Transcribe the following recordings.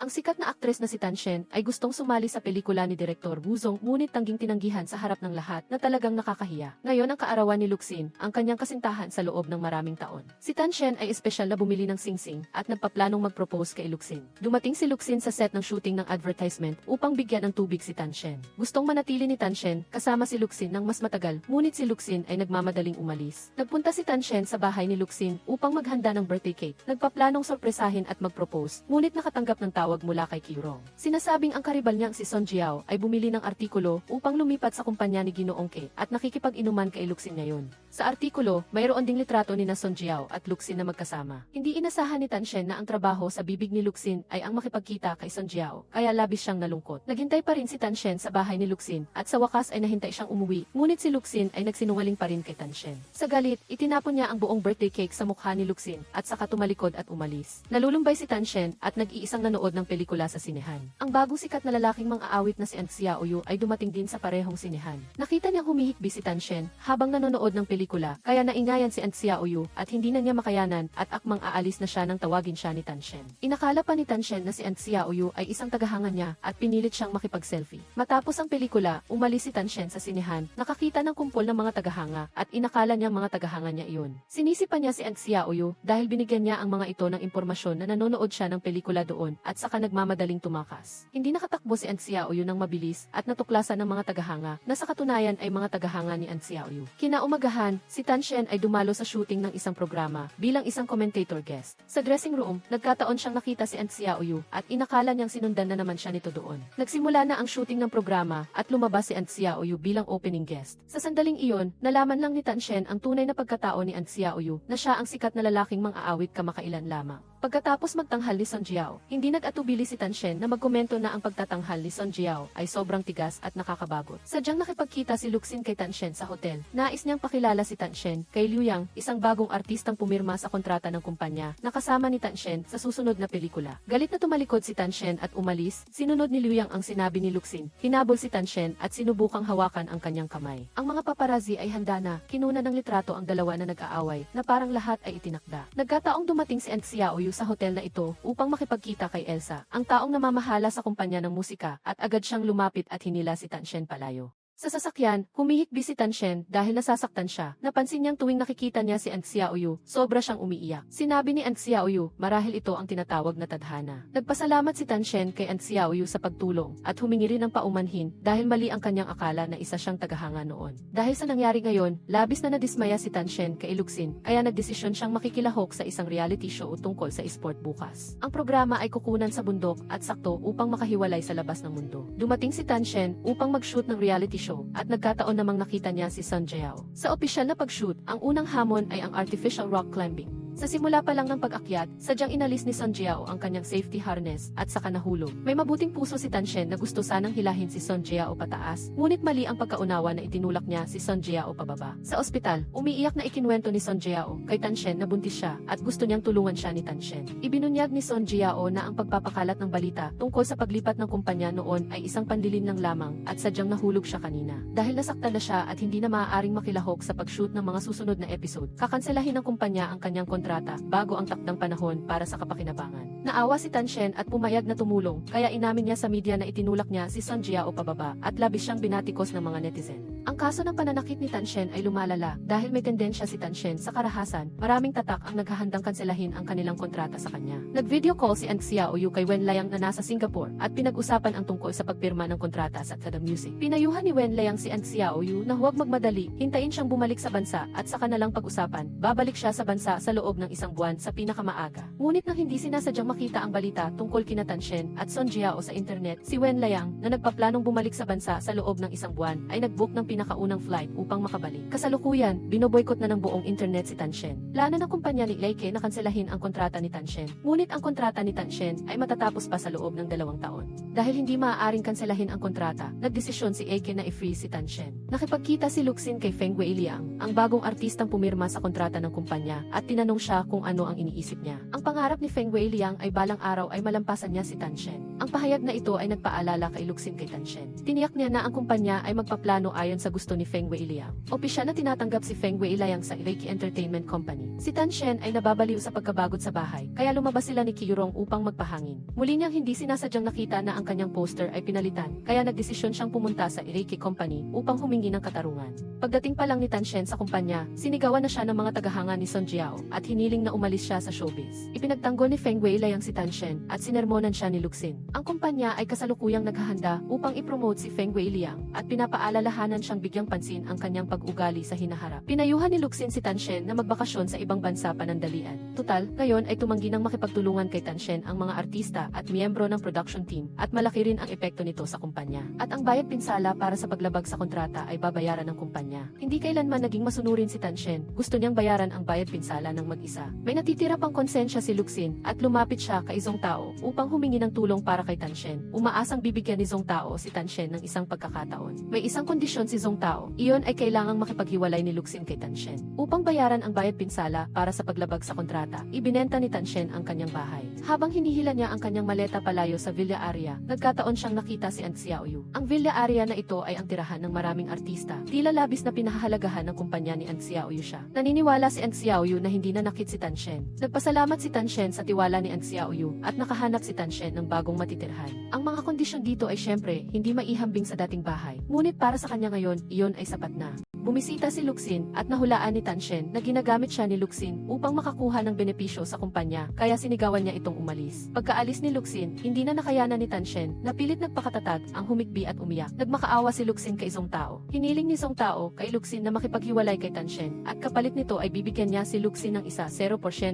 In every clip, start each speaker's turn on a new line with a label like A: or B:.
A: Ang sikat na aktres na si Tan Shen ay gustong sumali sa pelikula ni Direktor Wu Zong ngunit tangging tinanggihan sa harap ng lahat na talagang nakakahiya. Ngayon ang kaarawan ni Luxin, ang kanyang kasintahan sa loob ng maraming taon. Si Tan Shen ay espesyal na bumili ng singsing at nagpaplanong mag-propose kay Luxin. Dumating si Luxin sa set ng shooting ng advertisement upang bigyan ng tubig si Tan Shen. Gustong manatili ni Tan Shen kasama si Luxin ng mas matagal ngunit si Luxin ay nagmamadaling umalis. Nagpunta si Tan Shen sa bahay ni Luxin upang maghanda ng birthday cake. Nagpaplanong sorpresahin at mag-propose ngunit nakatanggap ng tawag mula kay Kirong. Sinasabing ang karibal niyang si Son Jiao ay bumili ng artikulo upang lumipat sa kumpanya ni Ginoong Ke at nakikipag-inuman kay Luxin ngayon. Sa artikulo, mayroon ding litrato ni na Son Jiao at Luxin na magkasama. Hindi inasahan ni Tan Shen na ang trabaho sa bibig ni Luxin ay ang makipagkita kay Son Jiao, kaya labis siyang nalungkot. Naghintay pa rin si Tan Shen sa bahay ni Luxin at sa wakas ay nahintay siyang umuwi, ngunit si Luxin ay nagsinungaling pa rin kay Tan Shen. Sa galit, itinapon niya ang buong birthday cake sa mukha ni Luxin at saka tumalikod at umalis. Nalulumbay si Tan Shen at nag-iisang nanood ng pelikula sa sinehan. Ang bagong sikat na lalaking mang-aawit na si An Xiaoyu ay dumating din sa parehong sinehan. Nakita niyang humihikbi si Tan Shen habang nanonood ng pelikula, kaya naingayan si An Xiaoyu at hindi na niya makayanan at akmang aalis na siya nang tawagin siya ni Tan Shen. Inakala pa ni Tan Shen na si An Xiaoyu ay isang tagahanga niya at pinilit siyang makipag-selfie. Matapos ang pelikula, umalis si Tan Shen sa sinehan, nakakita ng kumpol ng mga tagahanga at inakala niya mga tagahanga niya iyon. Sinisipa niya si An Xiaoyu dahil binigyan niya ang mga ito ng impormasyon na nanonood siya ng pelikula doon at saka nagmamadaling tumakas. Hindi nakatakbo si An Xiaoyu ng mabilis at natuklasan ng mga tagahanga na sa katunayan ay mga tagahanga ni An Xiaoyu. Kinaumagahan, si Tan Shen ay dumalo sa shooting ng isang programa bilang isang commentator guest. Sa dressing room, nagkataon siyang nakita si An Xiaoyu at inakala niyang sinundan na naman siya nito doon. Nagsimula na ang shooting ng programa at lumabas si An Xiaoyu bilang opening guest. Sa sandaling iyon, nalaman lang ni Tan Shen ang tunay na pagkatao ni An Xiaoyu na siya ang sikat na lalaking mang-aawit kamakailan lamang. Pagkatapos magtanghal ni Son Jiao, hindi nag-atubili si Tan Shen na magkomento na ang pagtatanghal ni Son Jiao ay sobrang tigas at nakakabagot. Sadyang nakipagkita si Luxin kay Tan Shen sa hotel. Nais niyang pakilala si Tan Shen kay Liu Yang, isang bagong artistang pumirma sa kontrata ng kumpanya na kasama ni Tan Shen sa susunod na pelikula. Galit na tumalikod si Tan Shen at umalis, sinunod ni Liu Yang ang sinabi ni Luxin. Hinabol si Tan Shen at sinubukang hawakan ang kanyang kamay. Ang mga paparazzi ay handa na, kinuna ng litrato ang dalawa na nag-aaway na parang lahat ay itinakda. Nagkataong dumating si An Xiaoyu sa hotel na ito upang makipagkita kay Elsa, ang taong namamahala sa kumpanya ng musika, at agad siyang lumapit at hinila si Tan Shen palayo. Sa sasakyan, humihikbi si Tan Shen dahil nasasaktan siya. Napansin niyang tuwing nakikita niya si An Xiaoyu, sobra siyang umiiyak. Sinabi ni An Xiaoyu, marahil ito ang tinatawag na tadhana. Nagpasalamat si Tan Shen kay An Xiaoyu sa pagtulong at humingi rin ng paumanhin dahil mali ang kanyang akala na isa siyang tagahanga noon. Dahil sa nangyari ngayon, labis na nadismaya si Tan Shen kay Luxin, kaya nagdesisyon siyang makikilahok sa isang reality show tungkol sa esport bukas. Ang programa ay kukunan sa bundok at sakto upang makahiwalay sa labas ng mundo. Dumating si Tan Shen upang mag-shoot ng reality show at nagkataon namang nakita niya si Son Jiao. Sa opisyal na pag-shoot, ang unang hamon ay ang artificial rock climbing. Sa simula pa lang ng pag-akyat, sadyang inalis ni Son Jiao ang kanyang safety harness at saka nahulog. May mabuting puso si Tan Shen na gusto sanang hilahin si Son Jiao pataas, ngunit mali ang pagkaunawa na itinulak niya si Son Jiao pababa. Sa ospital, umiiyak na ikinwento ni Son Jiao kay Tan Shen na buntis siya at gusto niyang tulungan siya ni Tan Shen. Ibinunyag ni Son Jiao na ang pagpapakalat ng balita tungkol sa paglipat ng kumpanya noon ay isang pandilim lang lamang at sadyang nahulog siya kanina. Dahil nasaktan na siya at hindi na maaaring makilahok sa pag-shoot ng mga susunod na episode, kakanselahin ng kumpanya ang kanyang kontrata bago ang takdang panahon para sa kapakinabangan. Naawa si Tan Shen at pumayag na tumulong, kaya inamin niya sa media na itinulak niya si Son Jiao pababa at labis siyang binatikos ng mga netizen. Ang kaso ng pananakit ni Tan Shen ay lumalala dahil may tendensya si Tan Shen sa karahasan. Maraming tatak ang naghahandang kanselahin ang kanilang kontrata sa kanya. Nag-video call si An Xiaoyu kay Wen Liang na nasa Singapore at pinag-usapan ang tungkol sa pagpirma ng kontrata sa The Music. Pinayuhan ni Wen Liang si An Xiaoyu na huwag magmadali, hintayin siyang bumalik sa bansa at saka na lang pag-usapan. Babalik siya sa bansa sa loob ng isang buwan sa pinakamaaga. Ngunit nang hindi sinasadyang makita ang balita tungkol kina Tan Shen at Son Jiao sa internet, si Wen Liang na nagpaplanong bumalik sa bansa sa loob ng isang buwan ay nag-book ng pinakaunang flight upang makabalik. Kasalukuyan, binoboykot na ng buong internet si Tan Shen. Plano ng kumpanya ni Leike na kanselahin ang kontrata ni Tan Shen. Ngunit ang kontrata ni Tan Shen ay matatapos pa sa loob ng 2 taon. Dahil hindi maaaring kanselahin ang kontrata, nagdesisyon si Leike na i-free si Tan Shen. Nakipagkita si Luxin kay Feng Weiliang, ang bagong artistang pumirma sa kontrata ng kumpanya, at tinanong siya kung ano ang iniisip niya. Ang pangarap ni Feng Weiliang ay balang araw ay malampasan niya si Tan Shen. Ang pahayag na ito ay nagpaalala kay Luxin kay Tanshen. Tiniyak niya na ang kumpanya ay magpaplano ayon sa gusto ni Feng Weiliang. Opisyal na tinatanggap si Feng Weiliang sa Reiki Entertainment Company. Si Tanshen ay nababaliw sa pagkabagod sa bahay, kaya lumabas sila ni Kyurong upang magpahangin. Muli niyang hindi sinasadyang nakita na ang kanyang poster ay pinalitan, kaya nagdesisyon siyang pumunta sa Reiki Company upang humingi ng katarungan. Pagdating pa lang ni Tanshen sa kumpanya, sinigawan na siya ng mga tagahanga ni Song Jiao at hiniling na umalis siya sa showbiz. Ipinagtanggol ni Feng Weiliang si Tanshen at sinermonan siya ni Luxin. Ang kumpanya ay kasalukuyang naghahanda upang ipromote si Feng Weiliang at pinapaalalahanan siyang bigyang pansin ang kanyang pag-ugali sa hinaharap. Pinayuhan ni Luxin si Tanshen na magbakasyon sa ibang bansa panandalian. Tutal, ngayon ay tumanggi ng makipagtulungan kay Tanshen ang mga artista at miyembro ng production team at malaki rin ang epekto nito sa kumpanya. At ang bayad pinsala para sa paglabag sa kontrata ay babayaran ng kumpanya. Hindi kailanman naging masunurin si Tanshen, gusto niyang bayaran ang bayad pinsala ng mag-isa. May natitira pang konsensya si Luxin at lumapit siya kay Zong Tao upang humingi ng tulong para kay Tanshen. Umaasang bibigyan ni Zong Tao si Tanshen ng isang pagkakataon. May isang kondisyon si Zong Tao, iyon ay kailangang makipaghiwalay ni Luxin kay Tanshen. Upang bayaran ang bayad pinsala para sa paglabag sa kontrata, ibinenta ni Tanshen ang kanyang bahay. Habang hinihila niya ang kanyang maleta palayo sa Villa Aria, nagkataon siyang nakita si Ang Xiaoyu. Ang Villa Aria na ito ay ang tirahan ng maraming artista. Tila labis na pinahahalagahan ng kumpanya ni Ang Xiaoyu siya. Naniniwala si Ang Xiaoyu na hindi nanakit si Tanshen. Nagpasalamat si Tanshen sa tiwala ni Ang Xiaoyu at nakahanap si Tanshen ng bagong matitirhan. Ang mga kondisyon dito ay syempre hindi maihambing sa dating bahay. Ngunit para sa kanya ngayon, iyon ay sapat na. Bumisita si Luxin at nahulaan ni Tanshen na ginagamit siya ni Luxin upang makakuha ng benepisyo sa kumpanya, kaya sinigawan niya itong umalis. Pagkaalis ni Luxin, hindi na nakayanan ni Tanshen na pilit nagpakatatag ang humikbi at umiyak. Nagmakaawa si Luxin kay Zong Tao. Hiniling ni Zong Tao kay Luxin na makipaghiwalay kay Tanshen at kapalit nito ay bibigyan niya si Luxin ng 0%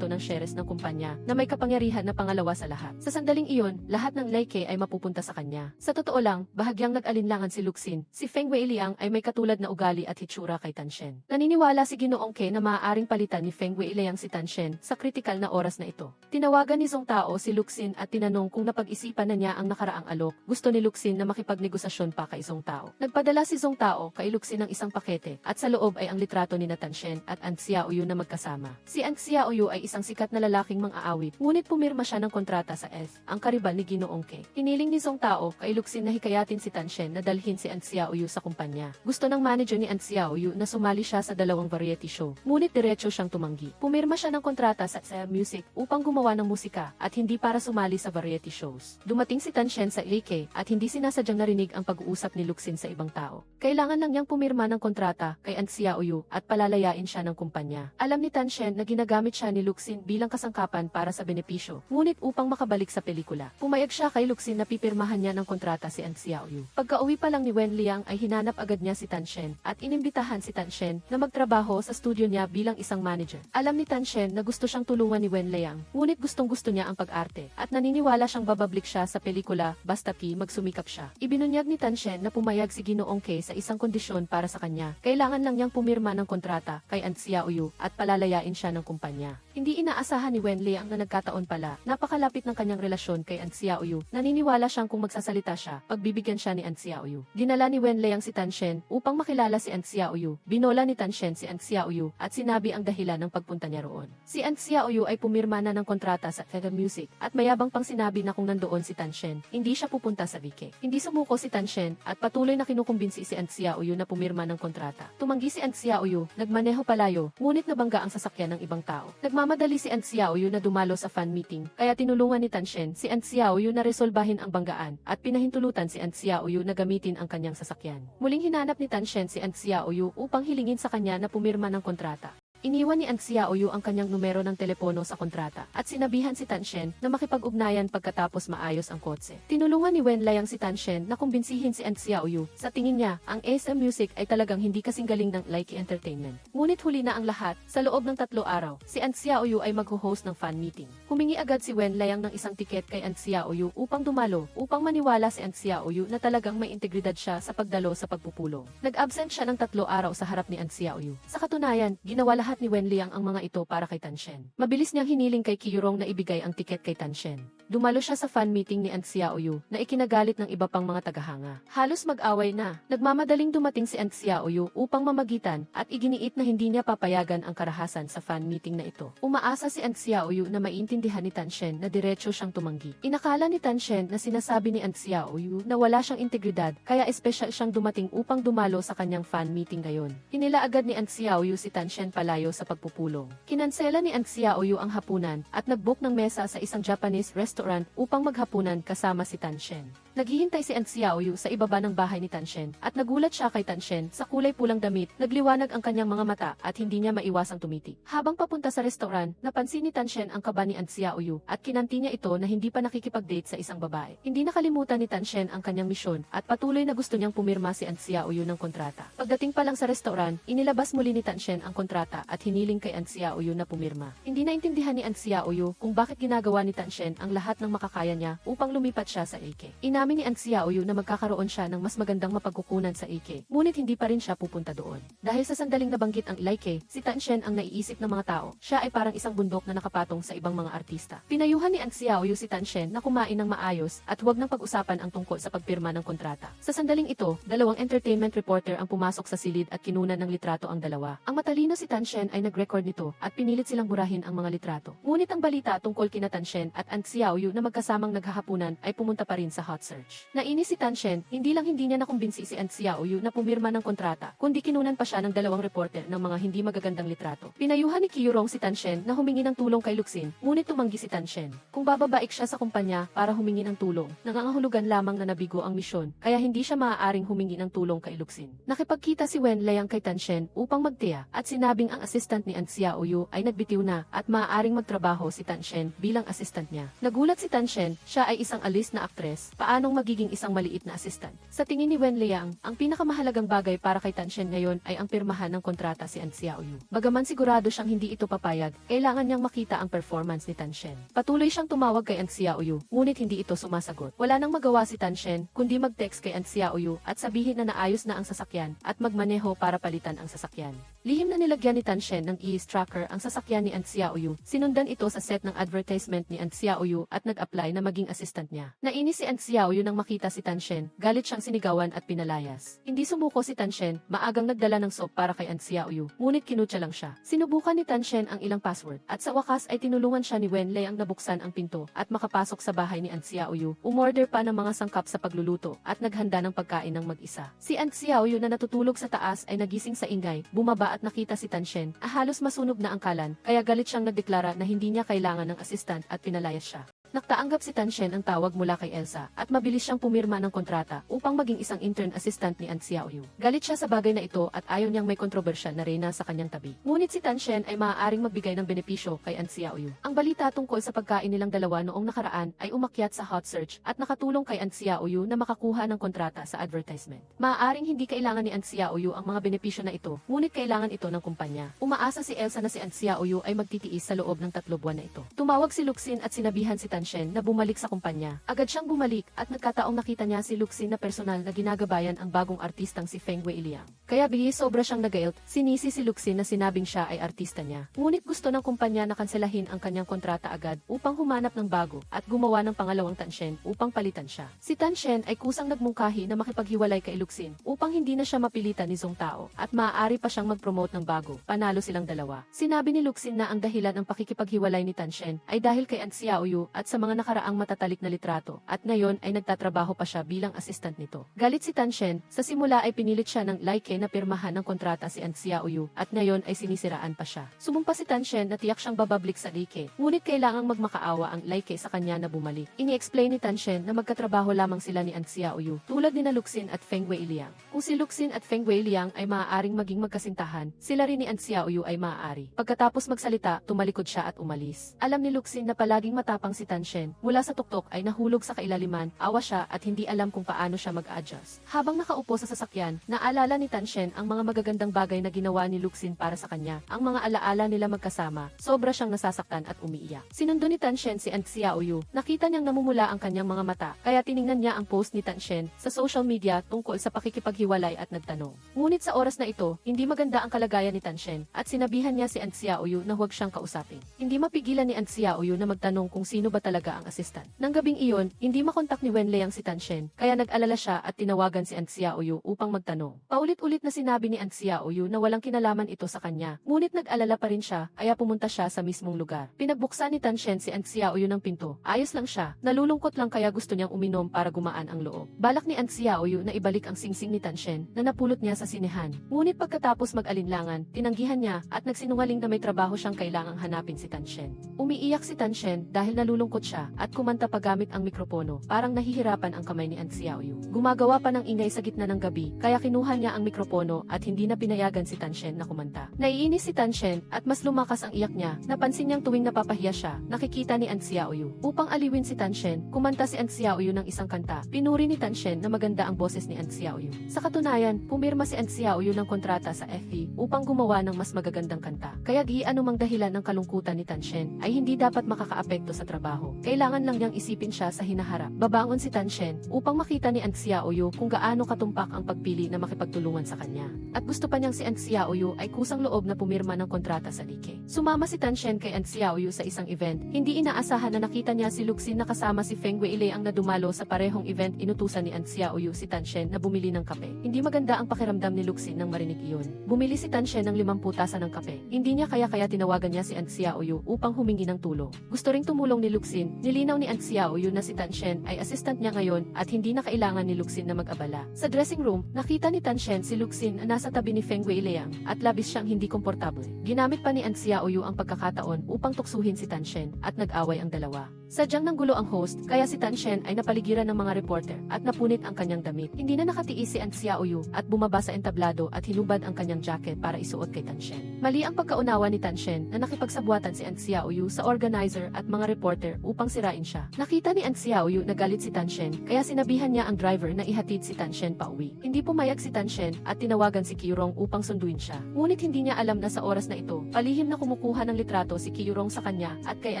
A: ng shares ng kumpanya na may kapangyarihan na pangalawa sa lahat. Sa sandaling iyon, lahat ng Leike ay mapupunta sa kanya. Sa totoo lang, bahagyang nag-alinlangan si Luxin. Si Feng Weiliang ay may katulad na ugali at hitsura kay Tanshen. Naniniwala si Ginoong Ke na maaaring palitan ni Feng Weiliang si Tanshen sa kritikal na oras na ito. Tinawagan ni Zong Tao si Luxin at tinanong kung napag-isipan na niya ang nakaraang alok. Gusto ni Luxin na makipagnegosasyon pa kay Zong Tao. Nagpadala si Zong Tao kay Luxin ng isang pakete at sa loob ay ang litrato ni Tanshen at Ang Xiaoyu na magkasama. Si Ang Xiaoyu ay isang sikat na lalaking mang-aawit, ngunit pumirma siya ng kontrata sa S, ang karibal ni Ginoong Ke. Hiniling ni Zong Tao kay Luxin na hikayatin si Tanshen na dalhin si Ang Xiaoyu sa kumpanya. Gusto ng manager ni Ang Xiaoyu na sumali siya sa 2 variety show, ngunit diretso siyang tumanggi. Pumirma siya ng kontrata sa SM Music upang gumawa ng musika at hindi para sumali sa variety shows. Dumating si Tanshen sa Reiki at hindi sinasadyang narinig ang pag-uusap ni Luxin sa ibang tao. Kailangan lang niyang pumirma ng kontrata kay Ang Xiaoyu at palalayain siya ng kumpanya. Alam ni Tanshen na ginagamit siya ni Luxin bilang kasangkapan para sa benepisyo, ngunit upang makabalik sa pelikula. Pumayag siya kay Luxin na pipirmahan niya ng kontrata si Ang Xiaoyu. Pagka-uwi pa lang ni Wen Liang ay hinanap agad niya si Tanshen at inimbitahan si Tanshen na magtrabaho sa studio niya bilang isang manager. Alam ni Tanshen na gusto siyang tulungan ni Wen Liang, ngunit gustong-gusto niya ang pag-arte at naniniwala siyang babablik siya sa pelikula basta magsumikap siya. Ibinunyag ni Tanshen na pumayag si Ginoong Ke sa isang kondisyon para sa kanya. Kailangan lang niyang pumirma ng kontrata kay Ang Xiaoyu at palalayain siya ng kumpanya. Hindi inaasahan ni Wen Liang na nagkataon pala, napakalapit ng kanyang relasyon kay Ang Xiaoyu. Naniniwala siyang kung magsasalita siya, pagbibigyan siya ni Ang Xiaoyu. Dinala ni Wen Liang si Tanshen upang makilala si Ang Xiaoyu. Binola ni Tanshen si Ang Xiaoyu at sinabi ang dahilan ng pagpunta niya roon. Si Ang Xiaoyu ay pumirma na ng kontrata sa FM Music at mayabang pang sinabi na kung nandoon si Tanshen, hindi siya pupunta sa Reiki. Hindi sumuko si Tanshen at patuloy na kinukumbinsi si Ang Xiaoyu na pumirma ng kontrata. Tumanggi si Ang Xiaoyu, nagmaneho palayo, ngunit nabangga ang sasakyan ng ibang tao. Nagmamadali si Ang Xiaoyu na dumalo sa fan meeting, kaya tinulungan ni Tanshen si Ang Xiaoyu na resolbahin ang banggaan at pinahintulutan si Ang Xiaoyu na gamitin ang kanyang sasakyan. Muling hinanap ni Tanshen si Ang Xiaoyu upang hilingin sa kanya na pumirma ng kontrata. Iniwan ni Ang Xiaoyu ang kanyang numero ng telepono sa kontrata at sinabihan si Tanshen na makipag-ugnayan pagkatapos maayos ang kotse. Tinulungan ni Wen Liang si Tanshen na kumbinsihin si Ang Xiaoyu. Sa tingin niya, ang SM Music ay talagang hindi kasing galing ng Leike Entertainment. Ngunit huli na ang lahat, sa loob ng 3 araw, si Ang Xiaoyu ay mag-host ng fan meeting. Humingi agad si Wen Liang ng isang tiket kay Ang Xiaoyu upang dumalo, upang maniwala si Ang Xiaoyu na talagang may integridad siya sa pagdalo sa pagpupulong. Nag-absent siya ng 3 araw sa harap ni Ang Xiaoyu. Sa katunayan, ginawa lahat lahat ni Wen Liang ang mga ito para kay Tan Shen. Mabilis niyang hiniling kay Kyurong na ibigay ang tiket kay Tan Shen. Dumalo siya sa fan meeting ni An Xiaoyu na ikinagalit ng iba pang mga tagahanga. Halos mag-away na. Nagmamadaling dumating si An Xiaoyu upang mamagitan at iginiit na hindi niya papayagan ang karahasan sa fan meeting na ito. Umaasa si An Xiaoyu na maintindihan ni Tan Shen na diretso siyang tumanggi. Inakala ni Tan Shen na sinasabi ni An Xiaoyu na wala siyang integridad kaya espesyal siyang dumating upang dumalo sa kanyang fan meeting ngayon. Hinila agad ni An Xiaoyu si Tan Shen palayo sa pagpupulong. Kinansela ni An Xiaoyu ang hapunan at nagbook ng mesa sa isang Japanese restaurant upang maghapunan kasama si Tan Shen. Naghihintay si An Xiaoyu sa ibaba ng bahay ni Tan Shen at nagulat siya kay Tan Shen sa kulay pulang damit, nagliwanag ang kanyang mga mata at hindi niya maiwasang tumitig. Habang papunta sa restaurant, napansin ni Tan Shen ang kaba ni An Xiaoyu at kinanti niya ito na hindi pa nakikipag-date sa isang babae. Hindi nakalimutan ni Tan Shen ang kanyang misyon at patuloy na gusto niyang pumirma si An Xiaoyu ng kontrata. Pagdating pa lang sa restaurant, inilabas muli ni Tan Shen ang kontrata at hiniling kay An Xiaoyu na pumirma. Hindi naintindihan ni An Xiaoyu kung bakit ginagawa ni Tan Shen ang lahat ng makakaya niya upang lumipat siya sa AK. Inamin ni An Xiaoyu na magkakaroon siya ng mas magandang mapagkukunan sa AK, ngunit hindi pa rin siya pupunta doon. Dahil sa sandaling nabanggit ang Like, si Tan Shen ang naiisip ng mga tao, siya ay parang isang bundok na nakapatong sa ibang mga artista. Pinayuhan ni An Xiaoyu si Tan Shen na kumain ng maayos at huwag nang pag-usapan ang tungkol sa pagpirma ng kontrata. Sa sandaling ito, dalawang entertainment reporter ang pumasok sa silid at kinunan ng litrato ang dalawa. Ang matalino si Tan Shen ay nag-record nito at pinilit silang burahin ang mga litrato. Ngunit ang balita tungkol kina Tan Shen at An Xiaoyu na magkasamang naghahapunan ay pumunta pa rin sa hot search. Nainis si Tan Shen, hindi niya nakumbinsi si An Xiaoyu na pumirma ng kontrata, kundi kinunan pa siya ng dalawang reporter ng mga hindi magagandang litrato. Pinayuhan ni Kyurong si Tan Shen na humingi ng tulong kay Luxin, ngunit tumanggi si Tan Shen. Kung bababaik siya sa kumpanya para humingi ng tulong, nangangahulugan lamang na nabigo ang misyon, kaya hindi siya maaaring humingi ng tulong kay Luxin. Nakipagkita si Wen Liang kay Tan Shen upang magtiya at sinabing ang assistant ni An Xiaoyu ay nagbitiw na at maaaring magtrabaho si Tan Shen bilang assistant niya. Nagulat si Tan Shen, siya ay isang alis na aktres, paanong magiging isang maliit na assistant? Sa tingin ni Wen Liang, ang pinakamahalagang bagay para kay Tan Shen ngayon ay ang pirmahan ng kontrata si An Xiaoyu. Bagaman sigurado siyang hindi ito papayag, kailangan niyang makita ang performance ni Tan Shen. Patuloy siyang tumawag kay An Xiaoyu, ngunit hindi ito sumasagot. Wala nang magawa si Tan Shen, kundi mag-text kay An Xiaoyu at sabihin na naayos na ang sasakyan at magmaneho para palitan ang sasakyan. Lihim na nilagyan ni Tan Shen ng e-tracker ang sasakyan ni An Xiaoyu. Sinundan ito sa set ng advertisement ni An Xiaoyu at nag-apply na maging assistant niya. Nainis si An Xiaoyu nang makita si Tan Shen, galit siyang sinigawan at pinalayas. Hindi sumuko si Tan Shen, maagang nagdala ng soap para kay An Xiaoyu, ngunit kinutya lang siya. Sinubukan ni Tan Shen ang ilang password at sa wakas ay tinulungan siya ni Wen Liang nabuksan ang pinto at makapasok sa bahay ni An Xiaoyu. Umorder pa ng mga sangkap sa pagluluto at naghanda ng pagkain ng mag-isa. Si An Xiaoyu na natutulog sa taas ay nagising sa ingay, bumaba at nakita si Tan Shen, halos masunog na ang kalan, kaya galit siyang nagdeklara na hindi niya kailangan ng assistant at pinalayas siya. Nagtaanggap si Tan Shen ang tawag mula kay Elsa at mabilis siyang pumirma ng kontrata upang maging isang intern assistant ni An Xiaoyu. Galit siya sa bagay na ito at ayaw niyang may kontrobersya na reyna sa kanyang tabi. Ngunit si Tan Shen ay maaaring magbigay ng benepisyo kay An Xiaoyu. Ang balita tungkol sa pagkain nilang dalawa noong nakaraan ay umakyat sa hot search at nakatulong kay An Xiaoyu na makakuha ng kontrata sa advertisement. Maaaring hindi kailangan ni An Xiaoyu ang mga benepisyo na ito, ngunit kailangan ito ng kumpanya. Umaasa si Elsa na si An Xiaoyu ay magtitiis sa loob ng 3 buwan na ito. Tumawag si Luxin at sinabihan si Tan Shen na bumalik sa kumpanya. Agad siyang bumalik at nagkataong nakita niya si Luxin na personal na ginagabayan ang bagong artistang si Feng Weiliang. Kaya bihis sobra siyang nagailt, sinisi si Luxin na sinabing siya ay artista niya. Ngunit gusto ng kumpanya na kanselahin ang kanyang kontrata agad upang humanap ng bago at gumawa ng pangalawang Tan Shen upang palitan siya. Si Tan Shen ay kusang nagmungkahi na makipaghiwalay kay Luxin upang hindi na siya mapilitan ni Zhong Tao at maaari pa siyang mag-promote ng bago. Panalo silang dalawa. Sinabi ni Luxin na ang dahilan ng pakikipaghiwalay ni Tan Shen ay dahil kay An Xiaoyu at sa mga nakaraang matatalik na litrato, at ngayon ay nagtatrabaho pa siya bilang assistant nito. Galit si Tan Shen, sa simula ay pinilit siya ng Like na pirmahan ng kontrata si An Xiaoyu, at ngayon ay sinisiraan pa siya. Sumumpa si Tan Shen na tiyak siyang babablik sa Like, ngunit kailangang magmakaawa ang Like sa kanya na bumalik. Ini-explain ni Tan Shen na magkatrabaho lamang sila ni An Xiaoyu, tulad ni na Luxin at Feng Weiliang. Kung si Luxin at Feng Weiliang ay maaaring maging magkasintahan, sila rin ni An Xiaoyu ay maaari. Pagkatapos magsalita, tumalikod siya at umalis. Alam ni Luxin na palaging matapang si Tan Shen, mula sa tuktok ay nahulog sa kailaliman, awa siya at hindi alam kung paano siya mag-adjust. Habang nakaupo sa sasakyan, naalala ni Tan Shen Shen ang mga magagandang bagay na ginawa ni Luxin para sa kanya, ang mga alaala nila magkasama, sobra siyang nasasaktan at umiiyak. Sinundo ni Tan Shen si An Xiaoyu, nakita niyang namumula ang kanyang mga mata, kaya tiningnan niya ang post ni Tan Shen sa social media tungkol sa pakikipaghiwalay at nagtanong. Ngunit sa oras na ito, hindi maganda ang kalagayan ni Tan Shen at sinabihan niya si An Xiaoyu na huwag siyang kausapin. Hindi mapigilan ni An Xiaoyu na magtanong kung sino ba talaga ang assistant. Nang gabing iyon, hindi makontak ni Wen Liang si Tan Shen, kaya nag-alala siya at tinawagan si An Xiaoyu upang magtanong. Paulit-ulit na sinabi ni An Xiaoyu na walang kinalaman ito sa kanya, ngunit nag-alala pa rin siya, kaya pumunta siya sa mismong lugar. Pinagbuksan ni Tan Shen si An Xiaoyu ng pinto. Ayos lang siya, nalulungkot lang kaya gusto niyang uminom para gumaan ang loob. Balak ni An Xiaoyu na ibalik ang singsing ni Tan Shen na napulot niya sa sinehan. Ngunit pagkatapos mag-alinlangan, tinanggihan niya at nagsinungaling na may trabaho siyang kailangang hanapin si Tan Shen. Umiiyak si Tan Shen dahil nalulungkot siya at kumanta pa gamit ang mikropono, parang nahihirapan ang kamay ni An Xiaoyu. Gumagawa pa ng ingay sa gitna ng gabi, kaya kinuha niya ang mikropono at hindi na pinayagan si Tan Shen na kumanta. Naiinis si Tan Shen at mas lumakas ang iyak niya. Napansin niyang tuwing napapahiya siya, nakikita ni An Xiaoyu. Upang aliwin si Tan Shen, kumanta si An Xiaoyu ng isang kanta. Pinuri ni Tan Shen na maganda ang boses ni An Xiaoyu. Sa katunayan, pumirma si An Xiaoyu ng kontrata sa FV upang gumawa ng mas magagandang kanta. Kaya anumang dahilan ng kalungkutan ni Tan Shen ay hindi dapat makakaapekto sa trabaho. Kailangan lang niyang isipin siya sa hinaharap. Babangon si Tan Shen upang makita ni An Xiaoyu kung gaano katumpak ang pagpili na makipagtulungan sa kanya. At gusto pa niyang si An Xiaoyu ay kusang loob na pumirma ng kontrata sa Like. Sumama si Tan Shen kay An Xiaoyu sa isang event. Hindi inaasahan na nakita niya si Luxin na kasama si Feng Weilei ang nadumalo sa parehong event. Inutusan ni An Xiaoyu si Tan Shen na bumili ng kape. Hindi maganda ang pakiramdam ni Luxin nang marinig iyon. Bumili si Tan Shen ng 50 tasan ng kape. Hindi niya kaya tinawagan niya si An Xiaoyu upang humingi ng tulong. Gusto ring tumulong ni Luxin. Nilinaw ni An Xiaoyu na si Tan Shen ay assistant niya ngayon at hindi na kailangan ni Luxin na mag-abala. Sa dressing room, nakita ni Tan Shen si Luxin na nasa tabi ni Feng Weilei at labis siyang hindi komportable. Ginamit pa ni An Xiaoyu ang pagkakataon upang tuksuhin si Tan Shen at nag-away ang dalawa. Sadyang nanggulo ang host, kaya si Tan Shen ay napaligiran ng mga reporter at napunit ang kanyang damit. Hindi na nakatiis si An Xiaoyu at bumaba sa entablado at hinubad ang kanyang jacket para isuot kay Tan Shen. Mali ang pagkaunawa ni Tan Shen na nakipagsabuatan si An Xiaoyu sa organizer at mga reporter upang sirain siya. Nakita ni An Xiaoyu na galit si Tan Shen, kaya sinabihan niya ang driver na ihatid si Tan Shen pauwi. Hindi pumayag si Tan Shen at tinawagan si Kyurong upang sunduin siya. Ngunit hindi niya alam na sa oras na ito, palihim na kumukuha ng litrato si Kyurong sa kanya at kay